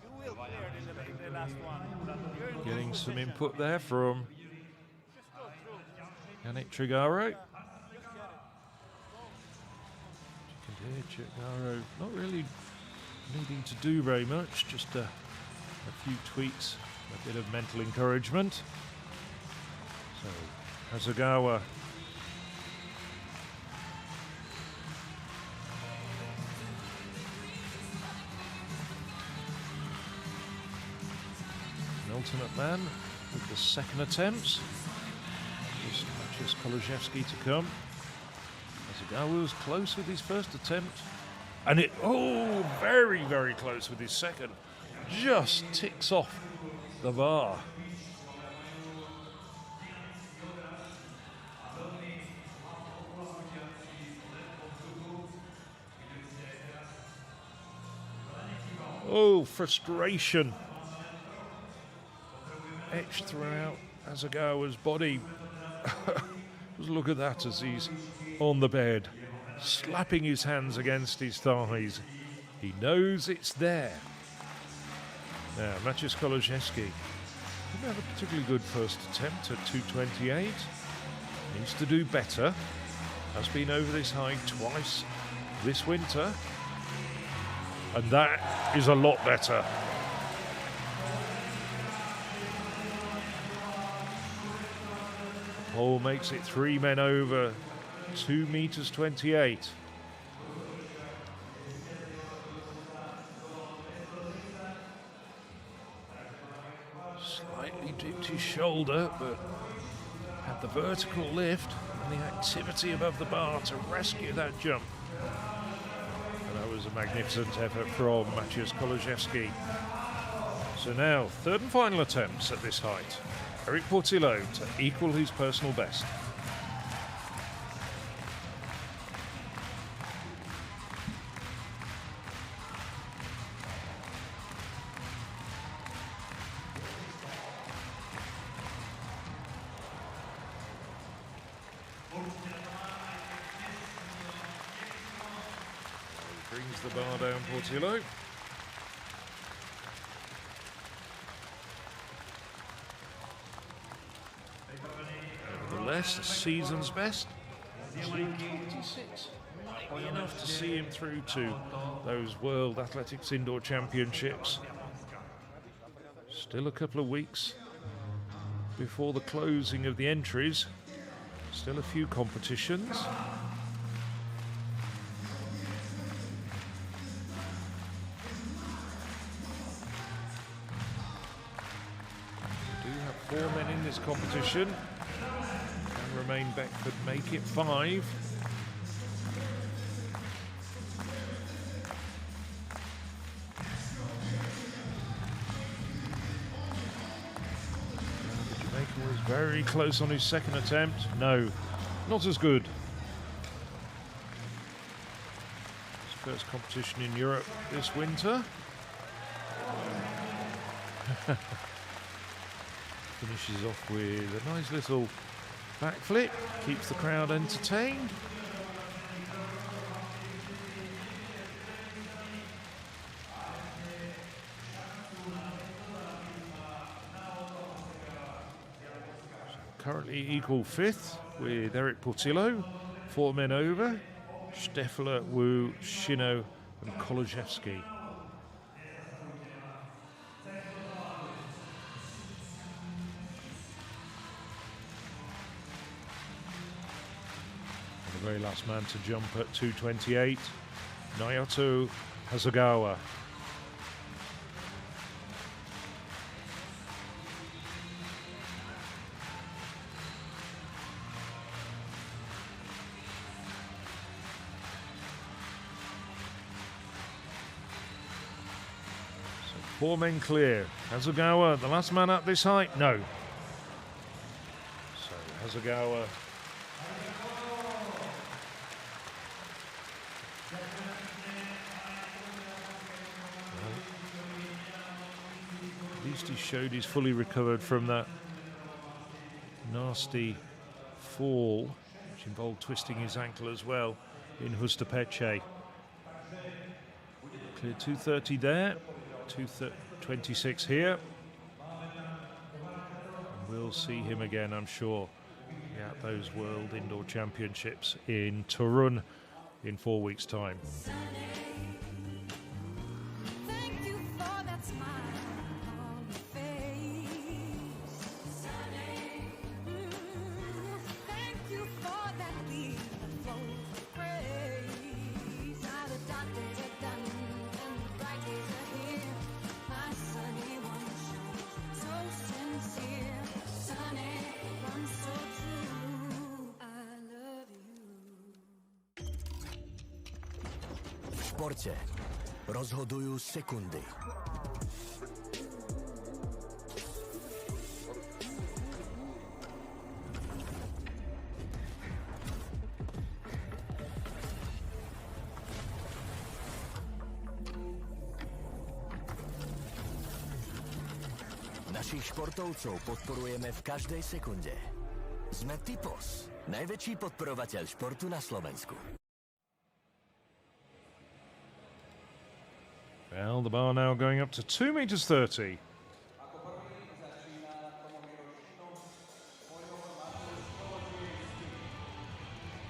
You will clear it in the last one. Getting some input there from Yannick Trigaro. You can hear Trigaro not really needing to do very much, just a few tweaks, a bit of mental encouragement. So Hasegawa ultimate man with the second attempts. Just Kolozhevsky to come. Hasegawa was close with his first attempt. And it, very, very close with his second. Just ticks off the bar. Oh, frustration etched throughout Hasegawa's body. Just look at that as he's on the bed, slapping his hands against his thighs. He knows it's there. Now, Maciej Kolozhevsky didn't have a particularly good first attempt at 228. Needs to do better. Has been over this height twice this winter. And that is a lot better. Pole makes it 3 men over, 2 meters 28. tipped his shoulder, but had the vertical lift and the activity above the bar to rescue that jump. And that was a magnificent effort from Maciej Kolajewski. So now, third and final attempts at this height. Eric Portillo to equal his personal best. Brings the bar down, Portillo. Nevertheless, the season's best. 26. Might be enough to see him through to those World Athletics Indoor Championships. Still a couple of weeks before the closing of the entries. Still a few competitions. We do have 4 men in this competition. And Romain Beck could make it 5. Was very close on his second attempt. No, not as good. His first competition in Europe this winter. Finishes off with a nice little backflip, keeps the crowd entertained. Currently equal 5th with Eric Portillo, 4 men over, Steffler, Wu, Shino and Kolajewski. The very last man to jump at 2:28, Naoto Hasegawa. So 4 men clear. Hasegawa, the last man at this height? No. So Hasegawa he showed he's fully recovered from that nasty fall, which involved twisting his ankle as well in Hustapeche. Clear 2:30 there, 2:26 here. And we'll see him again, I'm sure, at those World Indoor Championships in Torun in 4 weeks' time. Thank you for that smile on your face. Thank you for that beat that flows with praise. Now the doctors are done and the bright days are here. My sunny one shines so sincere. Sunny, I'm so true. I love you. V športe rozhodujú sekundy. Našich športovcov podporujeme v každej sekunde. Sme Tipos, najväčší podporovateľ športu na Slovensku. Well, the bar now going up to 2 meters 30.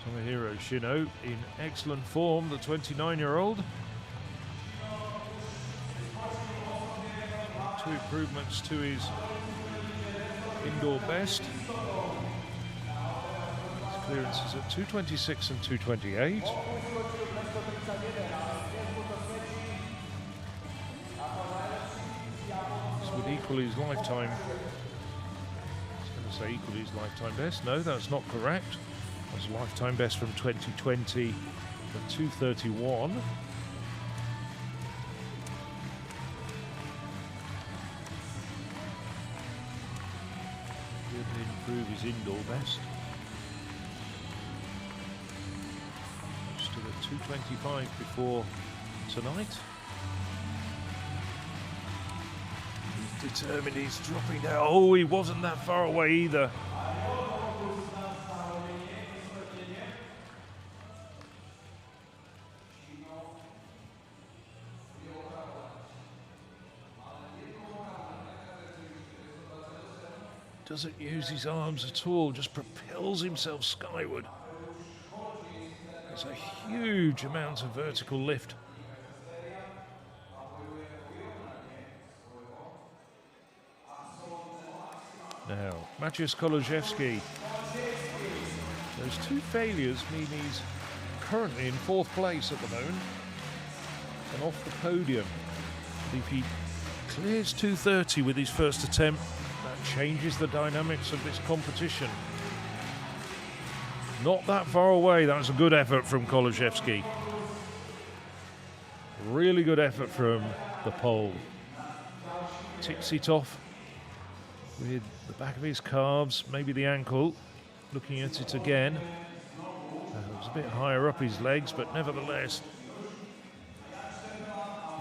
Tomohiro Shino in excellent form, the 29-year-old. 2 improvements to his indoor best. His clearances at 2:26 and 2:28. This would equal his lifetime say equal his lifetime best. No, that's not correct. That's a lifetime best from 2020 for 2:31. Did improve his indoor best. Stood at 2:25 before tonight. He's determined, he's dropping down. Oh, he wasn't that far away either. Doesn't use his arms at all, just propels himself skyward. It's a huge amount of vertical lift. Now, Maciej Kolozewski. Those two failures mean he's currently in 4th place at the moment and off the podium. But if he clears 2:30 with his first attempt, that changes the dynamics of this competition. Not that far away. That was a good effort from Kolozewski. Really good effort from the pole. Ticks it off with the back of his calves, maybe the ankle. Looking at it again. It was a bit higher up his legs, but nevertheless,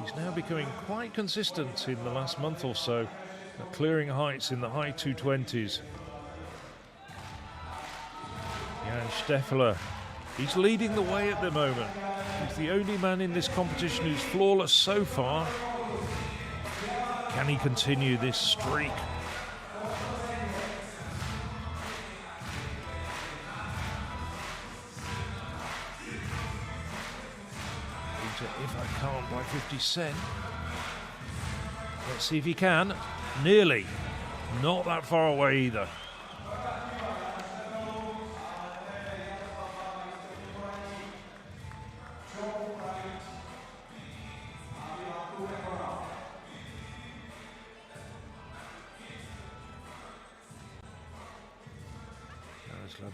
he's now becoming quite consistent in the last month or so, clearing heights in the high 220s. Jan Steffler, he's leading the way at the moment. He's the only man in this competition who's flawless so far. Can he continue this streak? If I can't by 50 cent. Let's see if he can. Nearly. Not that far away either.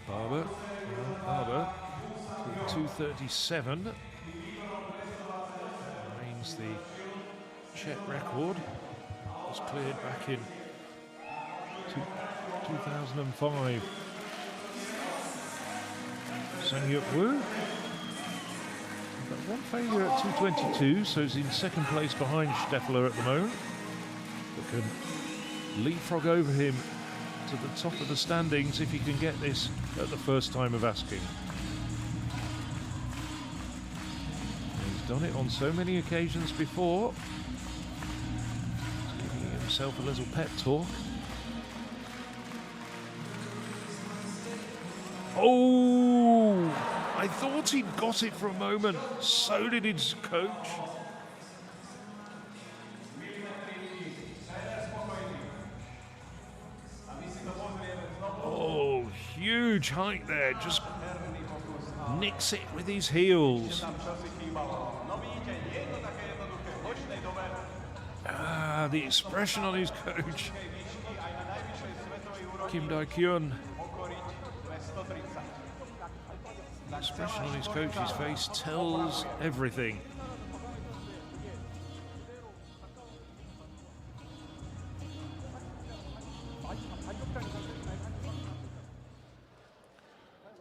Barber. Barber. 2:37. Remains the Czech record. Was cleared back in 2005. Sang-Hyuk Woo. Got one failure at 2:22, so he's in 2nd place behind Steffler at the moment. But can leapfrog over him to the top of the standings if he can get this at the first time of asking. He's done it on so many occasions before. He's giving himself a little pep talk. Oh! I thought he'd got it for a moment. So did his coach. Oh, huge height there. Just nicks it with his heels. Ah, the expression on his coach. Kim Dae-kyun. The expression on his coach's face tells everything.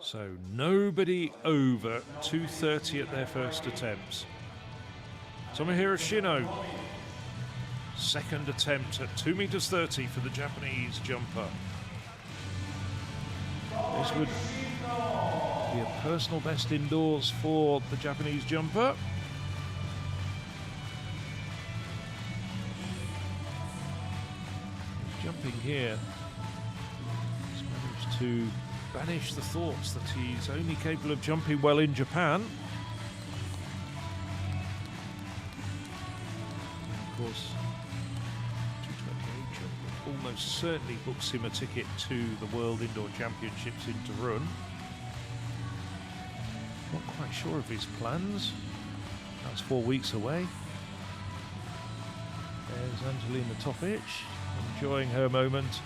So nobody over 2:30 at their first attempts. Tomohiro Shino, 2nd attempt at 2 meters 30 for the Japanese jumper. This would be a personal best indoors for the Japanese jumper. He's jumping here. He's managed to banish the thoughts that he's only capable of jumping well in Japan. And of course, 228 jump almost certainly books him a ticket to the World Indoor Championships in Torun. Not quite sure of his plans. That's 4 weeks away. There's Angelina Topic, enjoying her moment.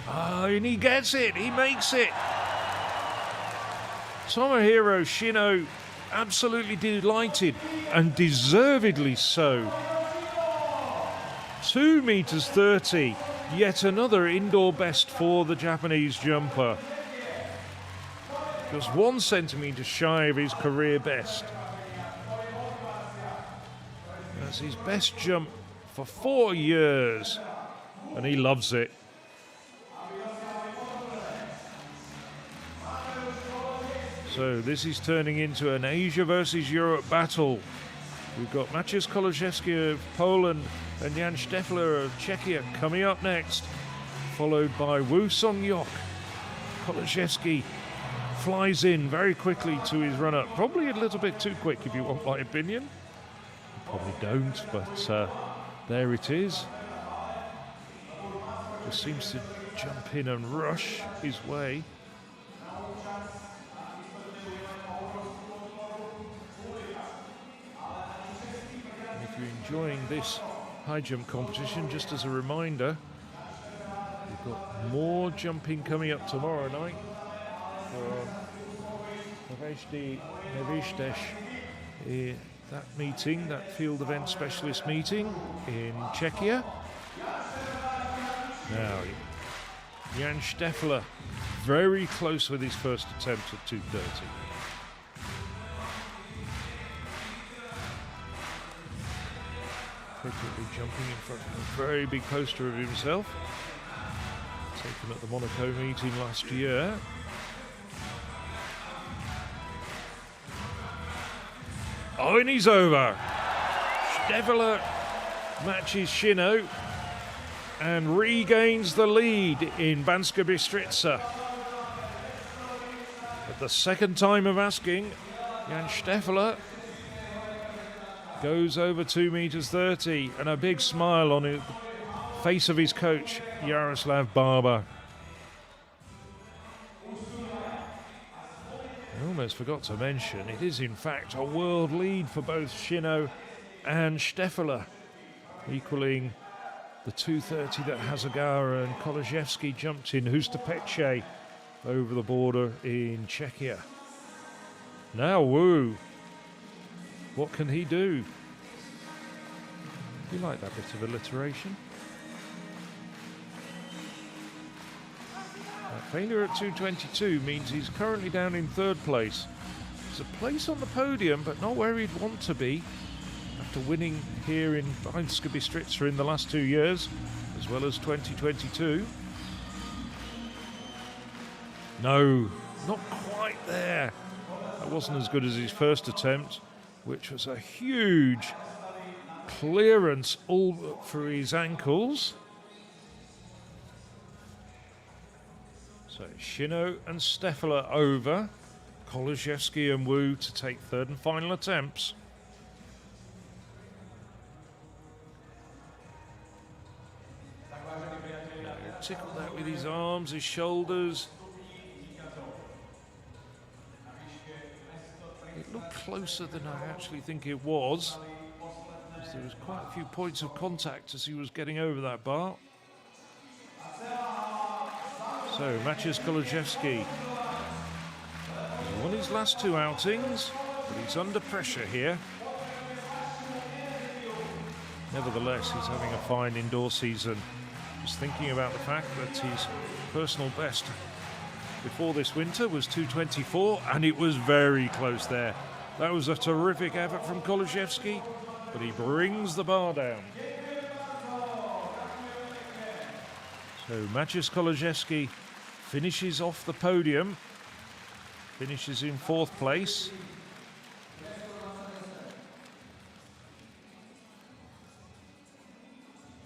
Oh, and he gets it. He makes it. Tomohiro Shino absolutely delighted, and deservedly so. 2 meters 30. Yet another indoor best for the Japanese jumper. Just 1 centimetre shy of his career best. That's his best jump for 4 years, and he loves it. So this is turning into an Asia versus Europe battle. We've got Maciej Koleszewski of Poland and Jan Steffler of Czechia coming up next, followed by Woo Sung-yok. Koleszewski flies in very quickly to his run-up. Probably a little bit too quick if you want my opinion. Probably don't, but there it is. Just seems to jump in and rush his way. Enjoying this high jump competition, just as a reminder, we've got more jumping coming up tomorrow night for Navesti Nevistesh, that meeting, that field event specialist meeting in Czechia. Now, Jan Steffler very close with his first attempt at 2:30. Appropriately jumping in front of a very big poster of himself, taken at the Monaco meeting last year. Oh, and he's over. Steffler matches Shino and regains the lead in Banská Bystrica. At the second time of asking, Jan Steffler goes over 2 meters 30, and a big smile on the face of his coach, Jaroslav Barber. I almost forgot to mention, it is in fact a world lead for both Shino and Steffler, equaling the 2:30 that Hasegawa and Koleszewski jumped in Hustapeche over the border in Czechia. Now Wu. What can he do? You like that bit of alliteration? Failure at 2:22 means he's currently down in 3rd place. He's a place on the podium, but not where he'd want to be after winning here in Banská Bystrica in the last 2 years, as well as 2022. No, not quite there. That wasn't as good as his first attempt, which was a huge clearance all through his ankles. So Shino and Steffler over, Koleszewski and Wu to take 3rd and final attempts. Tickled that with his arms, his shoulders. It looked closer than I actually think it was. There was quite a few points of contact as he was getting over that bar. So Maciej Koleszewski has won his last 2 outings, but he's under pressure here. Nevertheless, he's having a fine indoor season. Just thinking about the fact that his personal best before this winter was 2:24, and it was very close there. That was a terrific effort from Koleszewski, but he brings the bar down. So Maciej Koleszewski finishes off the podium, finishes in 4th place.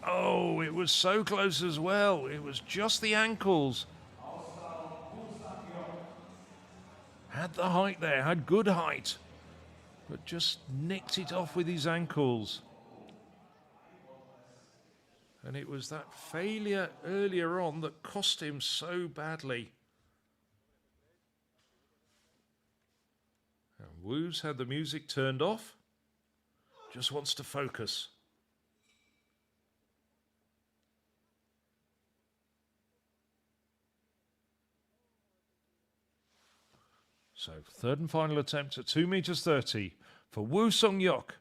Oh, it was so close as well. It was just the ankles. Had the height there, had good height, but just nicked it off with his ankles. And it was that failure earlier on that cost him so badly. And Wu's had the music turned off, just wants to focus. So, third and final attempt at 2 meters 30 for Woo Sung-yuk,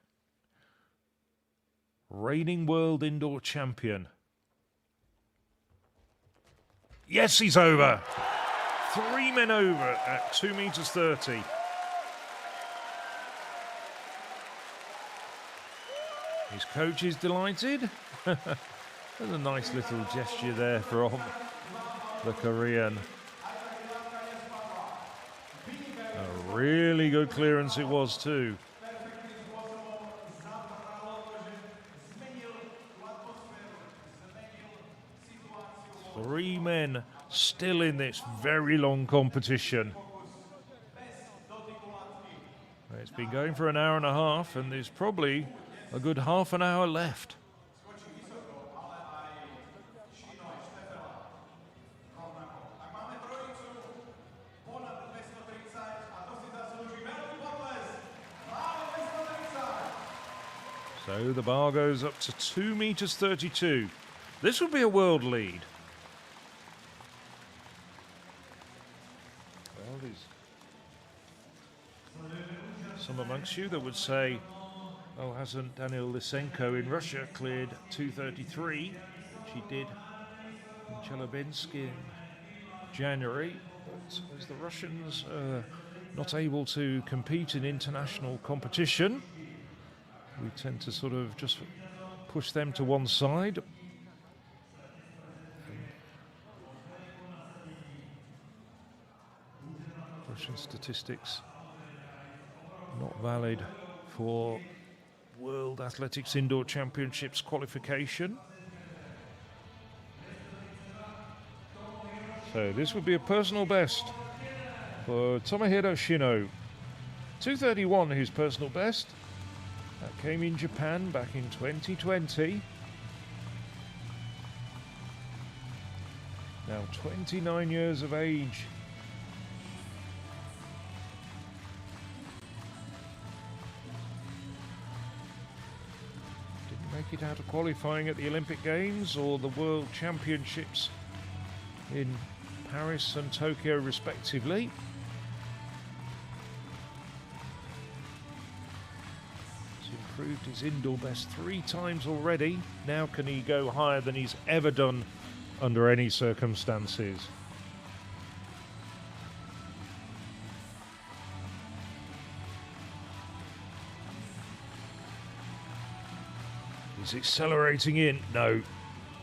reigning world indoor champion. Yes, he's over. 3 men over at 2 meters 30. His coach is delighted. There's a nice little gesture there from the Korean. A really good clearance it was too. 3 men still in this very long competition. It's been going for an hour and a half, and there's probably a good half an hour left. So the bar goes up to 2 meters 32. This would be a world lead. Well, there's some amongst you that would say, oh, hasn't Daniil Lysenko in Russia cleared 2:33, which he did in Chelyabinsk in January. But as the Russians are not able to compete in international competition, we tend to sort of just push them to one side. Russian statistics not valid for World Athletics Indoor Championships qualification. So this would be a personal best for Tomohiro Shino. 2:31 his personal best. That came in Japan back in 2020. Now 29 years of age. Didn't make it out of qualifying at the Olympic Games or the World Championships in Paris and Tokyo respectively. Improved his indoor best 3 times already. Now can he go higher than he's ever done under any circumstances? He's accelerating in. No.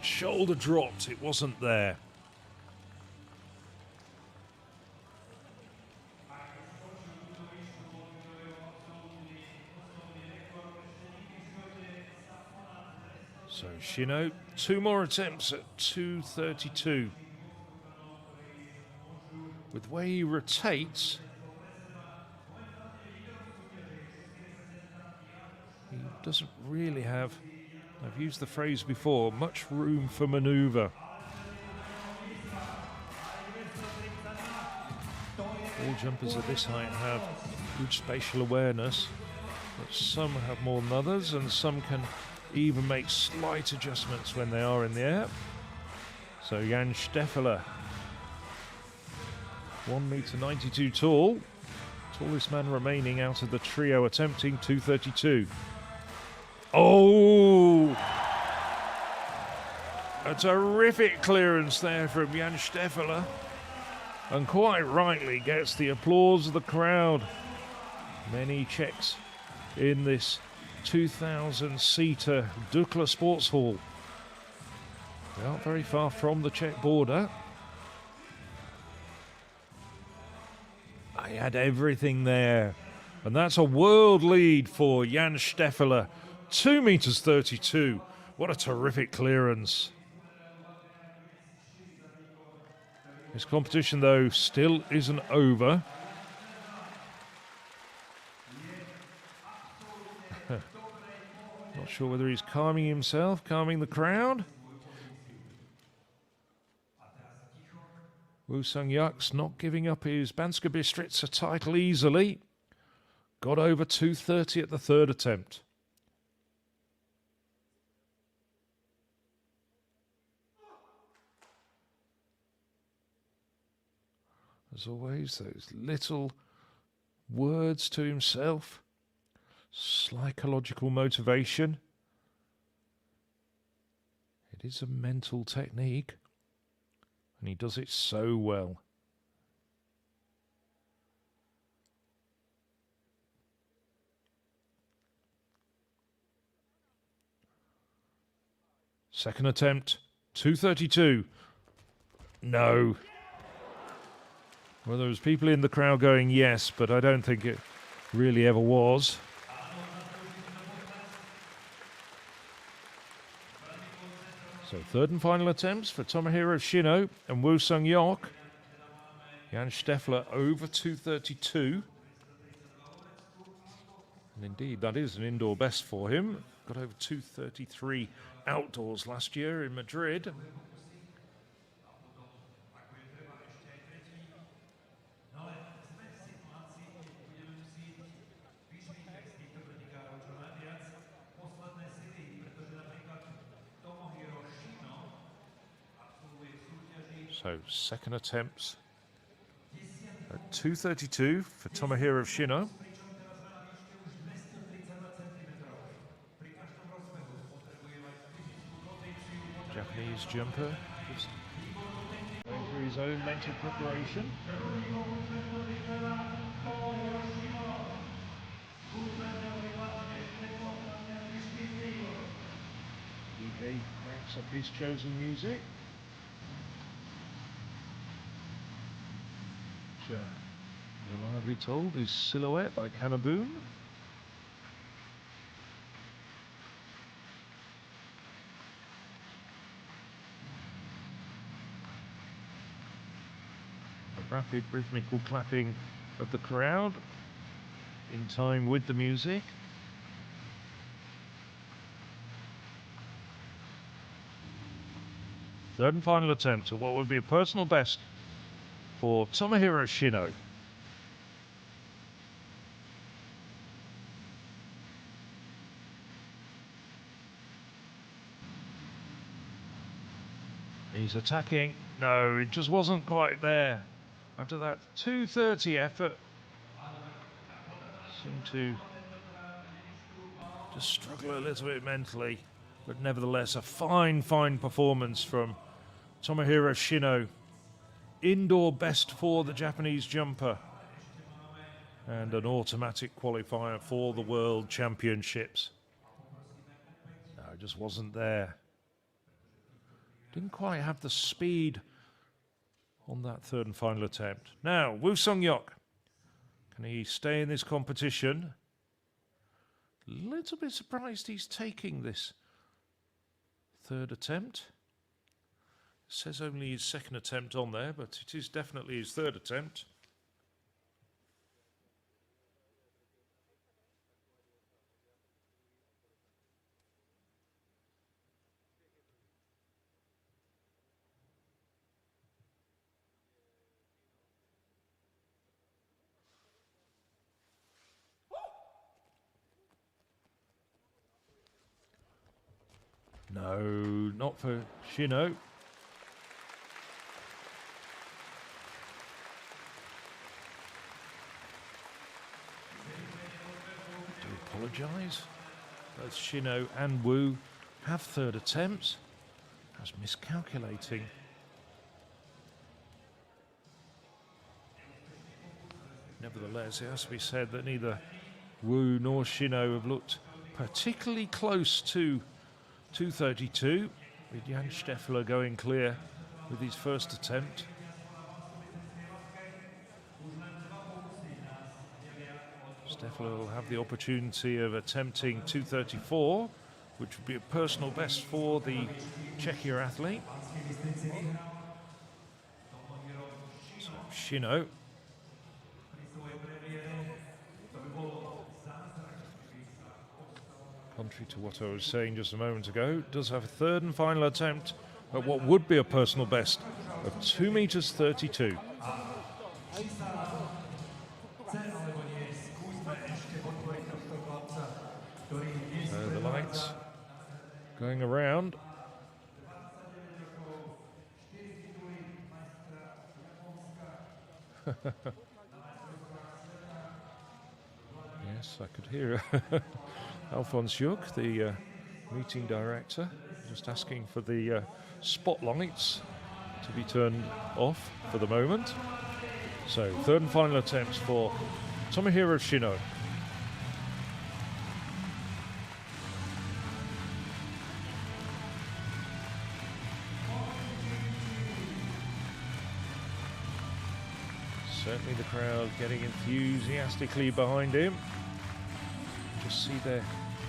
Shoulder dropped. It wasn't there. So Shino, 2 more attempts at 2:32. With the way he rotates, he doesn't really have, I've used the phrase before, much room for manoeuvre. All jumpers at this height have good spatial awareness, but some have more than others, and some can even make slight adjustments when they are in the air. So Jan Steffler, 1 meter 92 tall, tallest man remaining out of the trio attempting 2:32. Oh! A terrific clearance there from Jan Steffler, and quite rightly gets the applause of the crowd. Many Czechs in this 2,000-seater Dukla Sports Hall. They aren't very far from the Czech border. I had everything there. And that's a world lead for Jan Steffler. 2 meters 32. What a terrific clearance. This competition, though, still isn't over. Not sure whether he's calming himself, calming the crowd. Woo Sung-yuk's not giving up his Banská Bystrica title easily. Got over 2:30 at the 3rd attempt. As always, those little words to himself. Psychological motivation. It is a mental technique, and he does it so well. Second attempt, 2:32. No. Well, there was people in the crowd going yes, but I don't think it really ever was. So third and final attempts for Tomohiro Shino and Woo Sung-yok. Jan Steffler over 2:32. And indeed, that is an indoor best for him. Got over 2:33 outdoors last year in Madrid. So second attempts at 2:32 for Tomohiro Shino. Japanese jumper just going through his own mental preparation. DJ cranks up his chosen music. Which, reliably told, is Silhouette by Canaboon. Rapid rhythmical clapping of the crowd in time with the music. Third and final attempt at what would be a personal best for Tomohiro Shino. He's attacking. No, it just wasn't quite there. After that 2:30 effort, seemed to just struggle a little bit mentally, but nevertheless a fine performance from Tomohiro Shino. Indoor best for the Japanese jumper and an automatic qualifier for the World Championships. No, it just wasn't there. Didn't quite have the speed on that third and final attempt. Now, Woo Sung-yok. Can he stay in this competition? A little bit surprised he's taking this third attempt. It says only his second attempt on there, but it is definitely his third attempt. No, not for Shino. I do apologise. Both Shino and Woo have third attempts. I was miscalculating. Nevertheless, it has to be said that neither Woo nor Shino have looked particularly close to 2:32, with Jan Steffler going clear with his first attempt. Steffler will have the opportunity of attempting 2:34, which would be a personal best for the Czechia athlete. So Shino. Contrary to what I was saying just a moment ago, does have a third and final attempt at what would be a personal best of 2:32 meters. So the lights going around. Yes, I could hear Alphonse Juk, the meeting director, just asking for the spotlights to be turned off for the moment. So, third and final attempts for Tomohiro Shino. Certainly the crowd getting enthusiastically behind him. Just see there,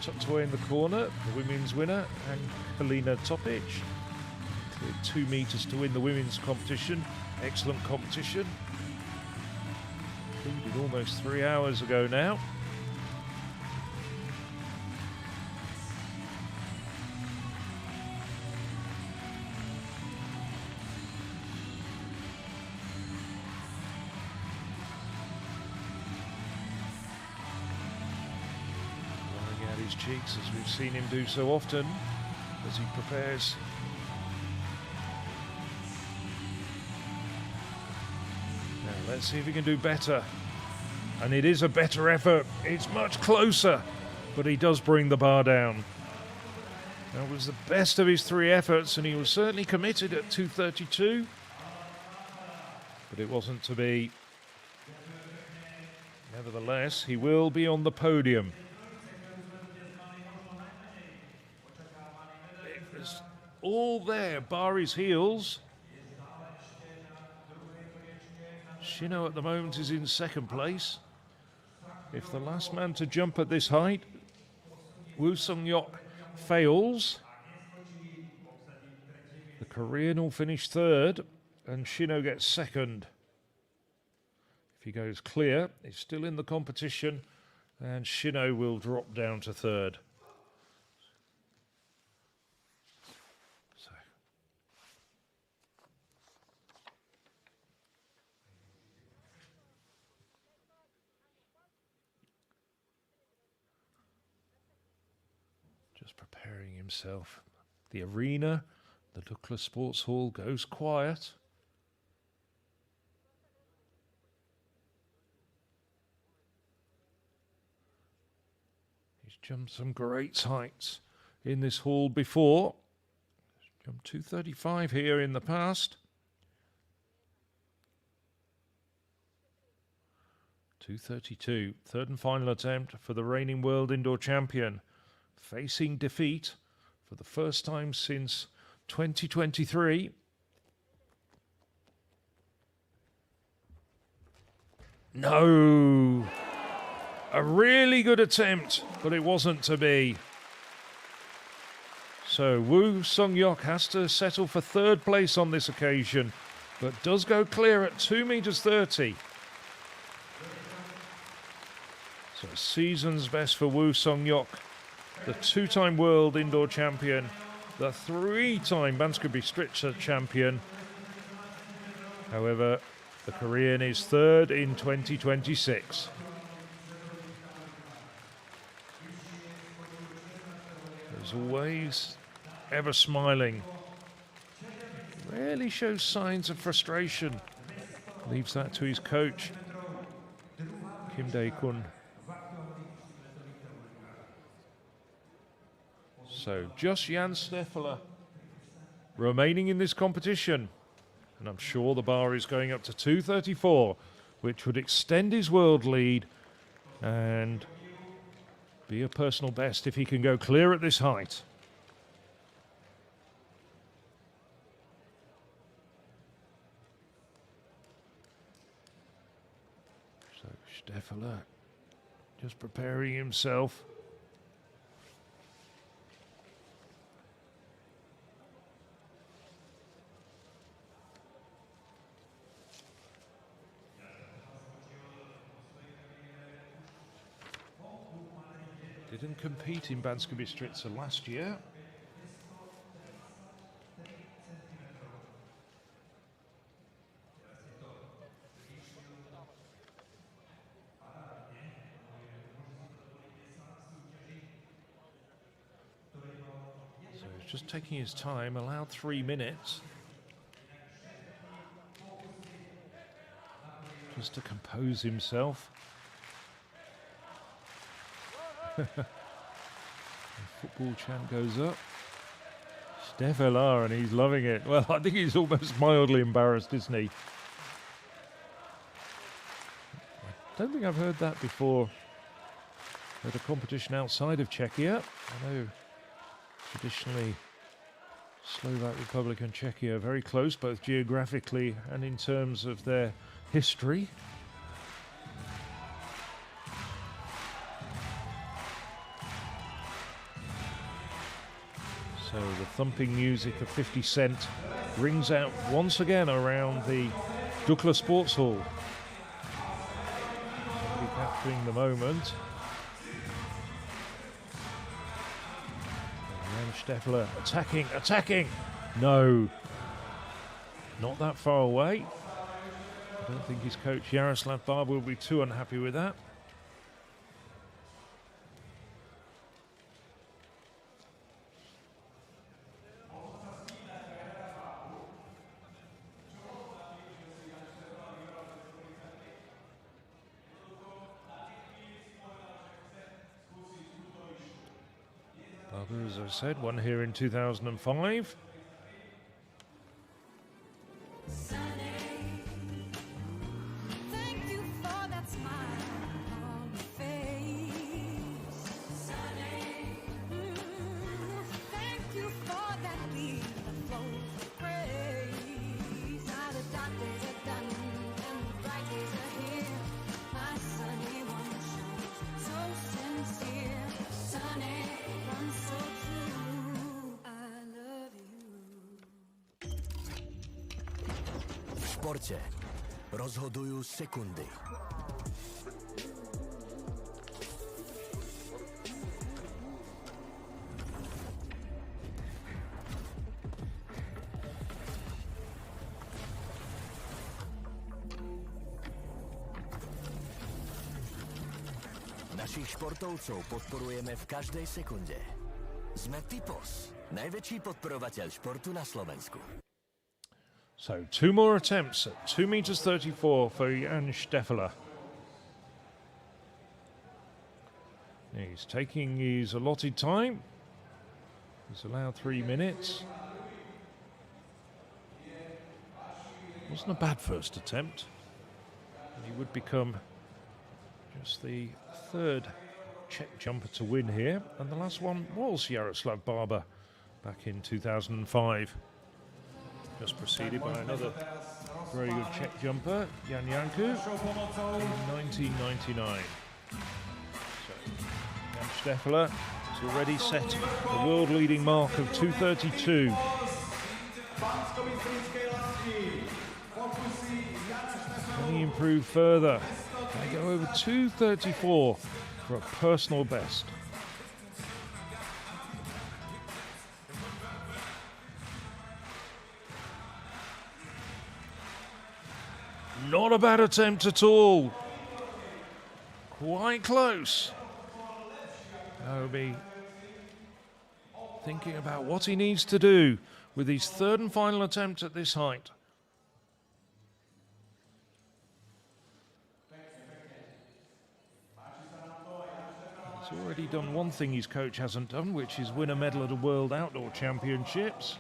tucked away in the corner, the women's winner, and Helena Topic. Cleared 2 meters to win the women's competition. Excellent competition. Concluded almost 3 hours ago now. His cheeks, as we've seen him do so often as he prepares. Now let's see if he can do better, and it is a better effort. It's much closer, but he does bring the bar down. That was the best of his 3 efforts, and he was certainly committed at 2:32, but it wasn't to be. Nevertheless, he will be on the podium. All there, bar his heels. Shino at the moment is in second place. If the last man to jump at this height, Woo Sung-hyuk, fails, the Korean will finish third and Shino gets second. If he goes clear, he's still in the competition and Shino will drop down to third. Just preparing himself. The arena, the Douglas Sports Hall, goes quiet. He's jumped some great heights in this hall before. He's jumped 2:35 here in the past. 2:32, third and final attempt for the reigning world indoor champion. Facing defeat for the first time since 2023. No! A really good attempt, but it wasn't to be. So Woo Sung-hyuk has to settle for third place on this occasion, but does go clear at 2 meters 30. So season's best for Woo Sung-hyuk, the 2-time world indoor champion, the 3-time Banskobystrická Bystrica champion. However, the Korean is third in 2026. As always, ever smiling. Rarely shows signs of frustration. Leaves that to his coach, Kim Dae-kun. So just Jan Steffler remaining in this competition. And I'm sure the bar is going up to 2:34, which would extend his world lead and be a personal best if he can go clear at this height. So Steffler just preparing himself. Didn't compete in Banská Bystrica last year. So he's just taking his time, allowed 3 minutes. Just to compose himself. The football chant goes up. Steffela, and he's loving it. Well, I think he's almost mildly embarrassed, isn't he? I don't think I've heard that before at a competition outside of Czechia. I know traditionally Slovak Republic and Czechia are very close, both geographically and in terms of their history. So the thumping music of 50 Cent rings out once again around the Dukla Sports Hall. Somebody capturing the moment. Steffler attacking. No, not that far away. I don't think his coach Jaroslav Barba will be too unhappy with that. As I said, won here in 2005. Thank you for that smile on your face. Thank you for that beat that flows with praise. Now the doctors are done and the bright days are here. My sunny one shines so sincere. Sunny one so true. I love you. V športe rozhodujú sekundy. Našich športovcov podporujeme v každej sekunde. Sme Tipos, najväčší podporovateľ športu na Slovensku. So 2 more attempts at 2 meters 34 for Jan Steffela. He's taking his allotted time. He's allowed 3 minutes. Wasn't a bad first attempt. He would become just the 3rd Czech jumper to win here, and the last one was Jaroslav Barba back in 2005. Just preceded by another very good Czech jumper, Jan Janku, in 1999. So, Jan Steffela has already set the world-leading mark of 2:32. Can he improve further? Can he go over 2:34 for a personal best? Not a bad attempt at all. Quite close. Obi thinking about what he needs to do with his 3rd and final attempt at this height. He's already done one thing his coach hasn't done, which is win a medal at the World Outdoor Championships.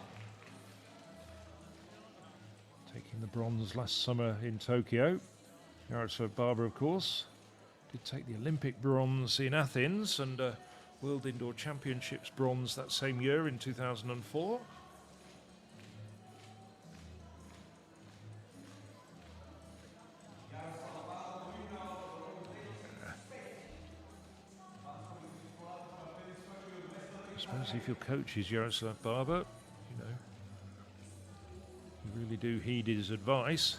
Taking the bronze last summer in Tokyo. Jaroslav Barba, of course, did take the Olympic bronze in Athens and World Indoor Championships bronze that same year in 2004. I suppose if your coach is Jaroslav Barba, you know, you really do heed his advice.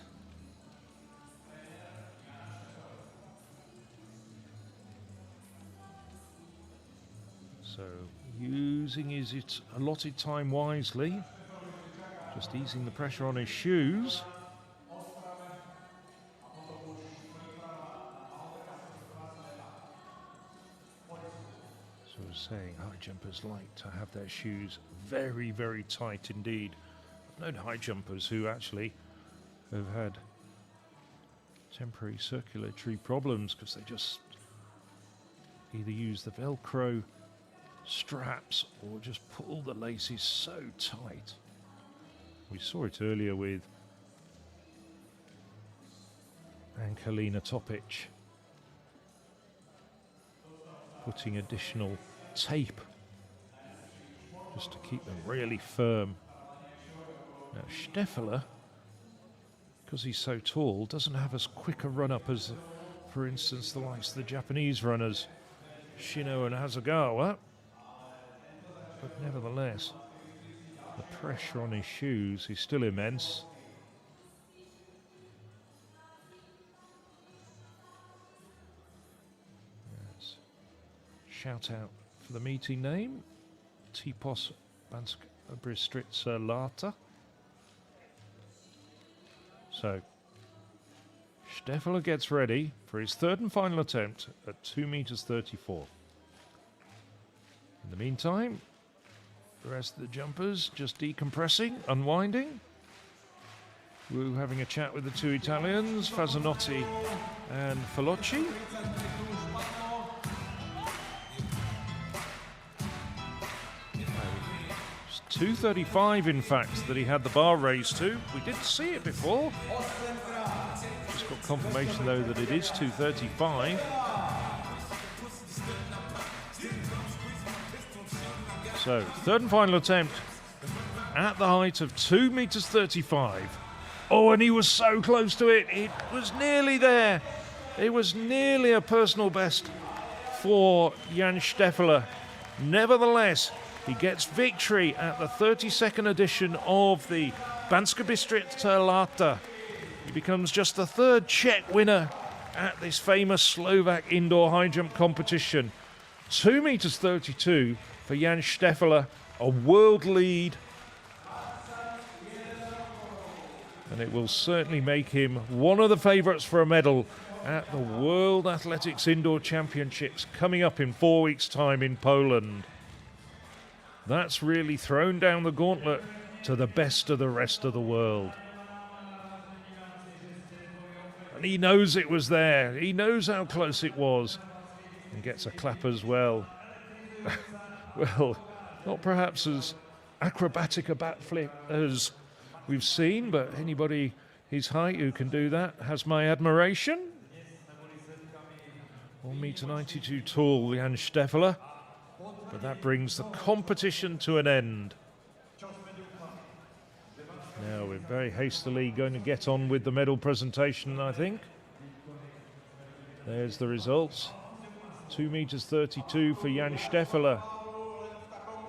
So using his allotted time wisely, just easing the pressure on his shoes. So I was saying, high jumpers like to have their shoes very, very tight indeed. I've known high jumpers who actually have had temporary circulatory problems because they just either use the Velcro straps or just pull the laces so tight. We saw it earlier with Angelina Topic putting additional tape just to keep them really firm. Now Steffler, because he's so tall, doesn't have as quick a run-up as, for instance, the likes of the Japanese runners, Shino and Hasegawa. But nevertheless, the pressure on his shoes is still immense. Yes. Shout out for the meeting name, Tipos Banskobystrická latka. So, Steffler gets ready for his third and final attempt at 2 meters 34. In the meantime, the rest of the jumpers just decompressing, unwinding. Wu having a chat with the two Italians, Fazzanotti and Falocci. It's 2:35, in fact, that he had the bar raised to. We did see it before. Just got confirmation, though, that it is 2:35. So, third and final attempt at the height of 2 meters 35. Oh, and he was so close to it. It was nearly there. It was nearly a personal best for Jan Steffler. Nevertheless, he gets victory at the 32nd edition of the Banskobystrická latka. He becomes just the third Czech winner at this famous Slovak indoor high jump competition. 2 meters 32 for Jan Steffler, a world lead. And it will certainly make him one of the favourites for a medal at the World Athletics Indoor Championships coming up in 4 weeks' time in Poland. That's really thrown down the gauntlet to the best of the rest of the world. And he knows it was there. He knows how close it was. And gets a clap as well. Well, not perhaps as acrobatic a backflip as we've seen, but anybody his height who can do that has my admiration. 1 meter 92 tall, Jan Steffler. But that brings the competition to an end. Now we're very hastily going to get on with the medal presentation, I think. There's the results. 2 meters 32 for Jan Steffler.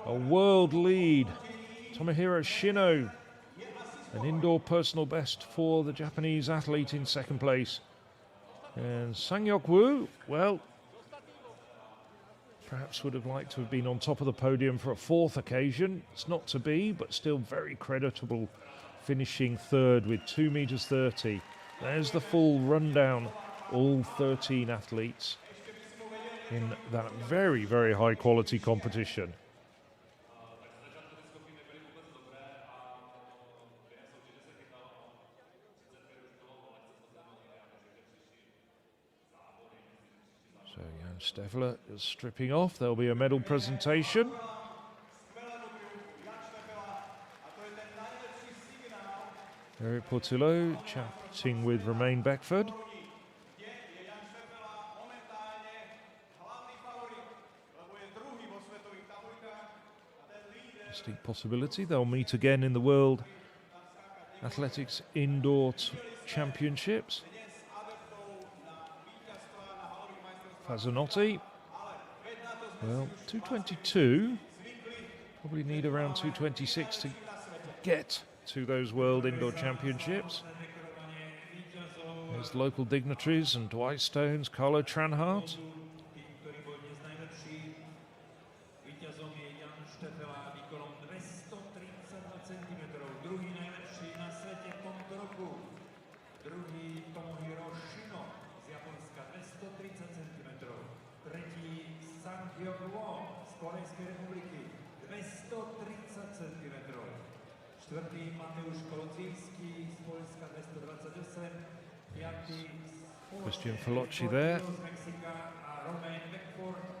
A world lead. Tomohiro Shino, an indoor personal best for the Japanese athlete in second place. And Sang-Yok Woo, well, perhaps would have liked to have been on top of the podium for a fourth occasion. It's not to be, but still very creditable, finishing third with 2 meters 30. There's the full rundown, all 13 athletes in that very, very high quality competition. So Jan Steffler is stripping off. There'll be a medal presentation. Eric Portillo chatting with Romain Beckford. Distinct possibility they'll meet again in the World Athletics Indoor Championships. Fazzanotti, well, 222, probably need around 226 to get to those World Indoor Championships. There's local dignitaries and Dwight Stones, Carlo Tranhart. Christian Falocci there.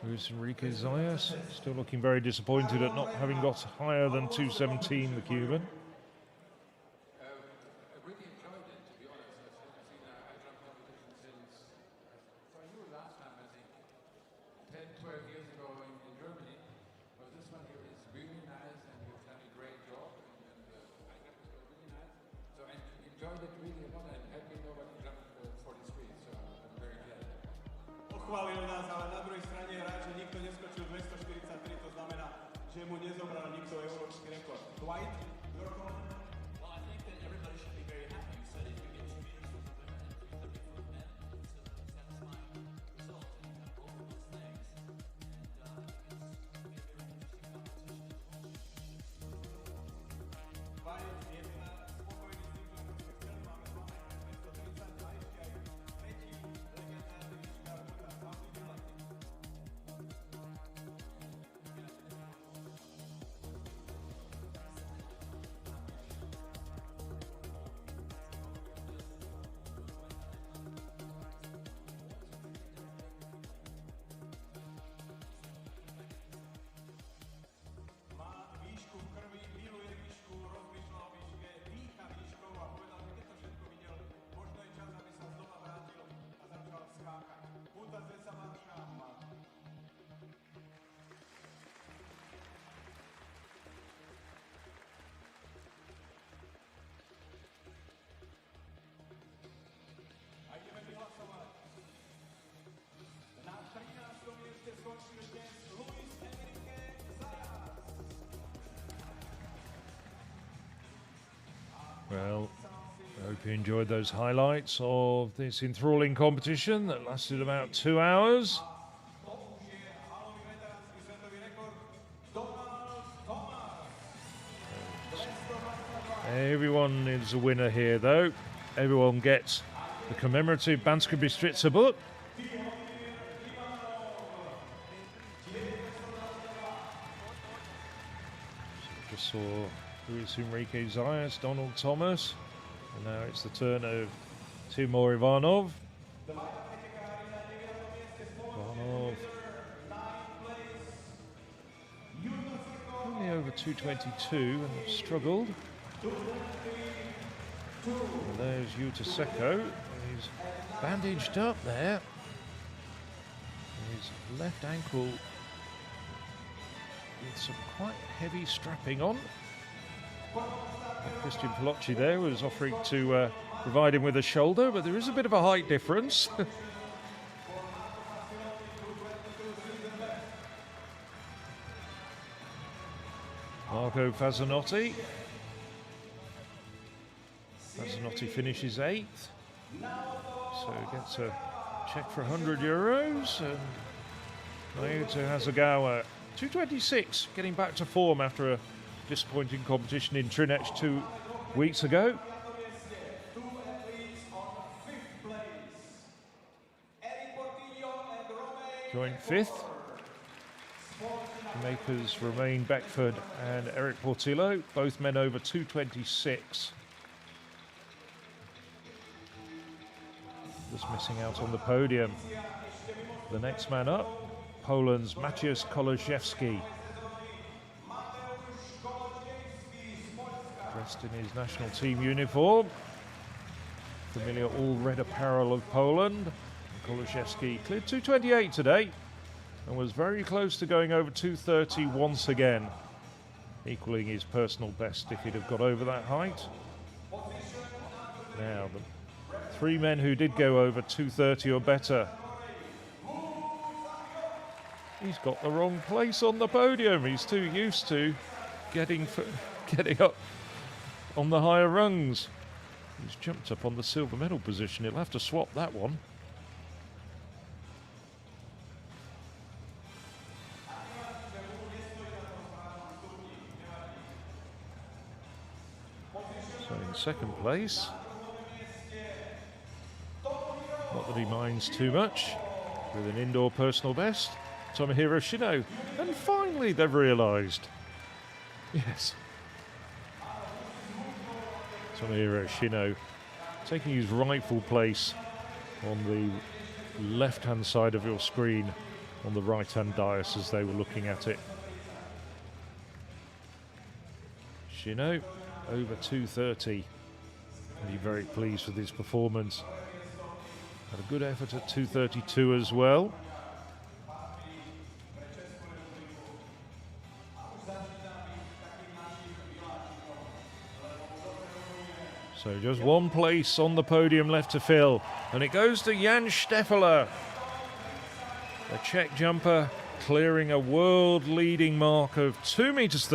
Luis Enrique Zayas still looking very disappointed at not having got higher than 217, the Cuban. Pochválil nás, ale na druhej strane hráč, že nikto neskočil 243, to znamená, že mu nezobral nikto európsky rekord. Dwight, your comment? Well, I think that everybody should be very happy. You said if you get 2 meters over the men, it's a satisfying result. And you have both of those things. And it's going to be a very interesting competition to watch. Dwight, je teda spokojný s tým, čo sme chceli. Máme 2,230 a ešte aj tretí legendárny výškár Buda. Má výšku v krvi, miluje výšku, rozmýšľa o výške, dýcha výškou a povedal, že keď to všetko videl, možno je čas, aby sa znova vrátil a začal skákať. Buda sa Varšava. A ideme vyhlasovať. Na 13. mieste skončil dnes Luis Enrique Zayas. Well, I hope you enjoyed those highlights of this enthralling competition that lasted about 2 hours. Everyone is a winner here, though. Everyone gets the commemorative Banská Bystrica book. Just saw Luis Enrique Zayas, Donald Thomas, and now it's the turn of Timur Ivanov. Ivanov only over 222 and struggled. And there's Yuta Seko. He's bandaged up there. His left ankle with some quite heavy strapping on. Christian Pelocci there was offering to provide him with a shoulder, but there is a bit of a height difference. Marco Fazzanotti. Fazzanotti finishes 8th, so gets a check for €100. And Naoto Hasegawa, 226, getting back to form after a disappointing competition in Trinec 2 weeks ago. Joint 5th. Makers remain Beckford and Eric Portillo, both men over 226. Just missing out on the podium. The next man up, Poland's Maciej Koloszewski. Dressed in his national team uniform. Familiar all-red apparel of Poland. Koloszewski cleared 228 today and was very close to going over 230 once again, equaling his personal best if he'd have got over that height. Now, the 3 men who did go over 230 or better. He's got the wrong place on the podium. He's too used to getting up on the higher rungs. He's jumped up on the silver medal position. He'll have to swap that one. So in second place, not that he minds too much, with an indoor personal best, Tomohiro Shino. And finally they've realised. Yes. Tomohiro Shino taking his rightful place on the left-hand side of your screen on the right-hand dais as they were looking at it. Shino, over 2:30. He's very pleased with his performance. Had a good effort at 2:32 as well. So just one place on the podium left to fill, and it goes to Jan Steffler, the Czech jumper, clearing a world-leading mark of 2:32 meters,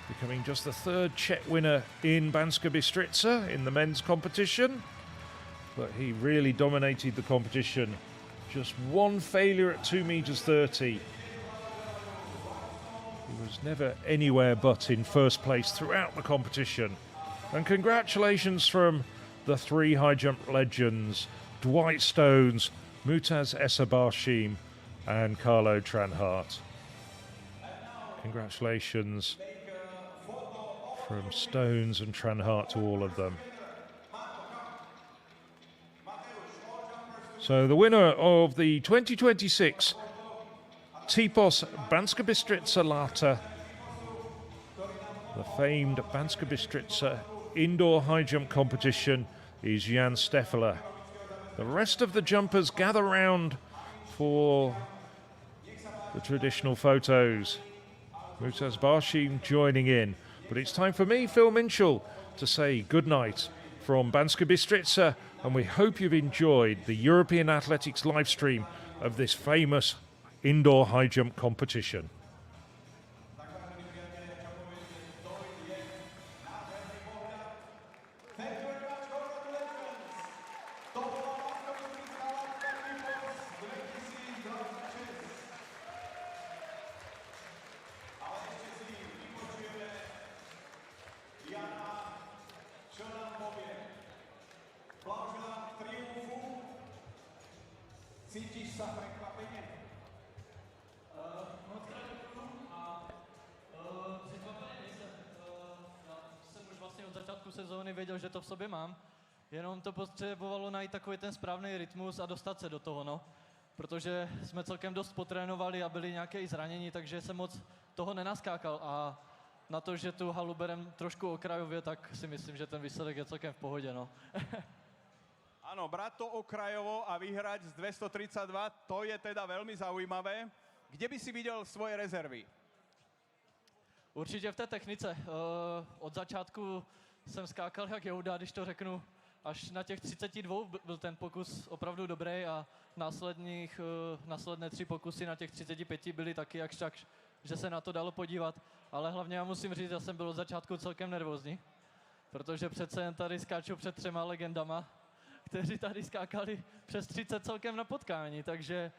becoming just the third Czech winner in Banská Bystrica in the men's competition. But he really dominated the competition. Just one failure at 2:30 meters. He was never anywhere but in first place throughout the competition. And congratulations from the three high jump legends, Dwight Stones, Mutaz Essabarshim and Carlo Tranhart. Congratulations from Stones and Tranhart to all of them. So the winner of the 2026 Tipos Banská Bystrica latka, the famed Banská Bystrica indoor high jump competition, is Jan Steffler. The rest of the jumpers gather round for the traditional photos. Mutaz Barshim joining in. But it's time for me, Phil Minchell, to say good night from Banská Bystrica, and we hope you've enjoyed the European Athletics live stream of this famous indoor high jump competition. Cítíš sa prekvapenie? Moc krát děkuju a překvapený nejsem. Já jsem už vlastně od začátku sezóny věděl, že to v sobě mám, jenom to potřebovalo najít takový ten správný rytmus a dostat se do toho, no. Protože jsme celkem dost potrénovali a byli nějaké i zranění, takže jsem moc toho nenaskákal a na to, že tu halu berem trošku okrajově, tak si myslím, že ten výsledek je celkem v pohodě, no. Áno, brať to okrajovo a vyhrať z 232, to je teda veľmi zaujímavé. Kde by si videl svoje rezervy? Určitě v té technice. Od začátku jsem skákal jak jouda, když to řeknu, až na těch 32 byl ten pokus opravdu dobrý a následné 3 pokusy na těch 35 byly taky jakž tak, že se na to dalo podívat. Ale hlavně já musím říct, že jsem byl od začátku celkem nervózní, protože přece jen tady skáču před 3 legendama, kteří tady skákali přes 30 celkem na potkání, takže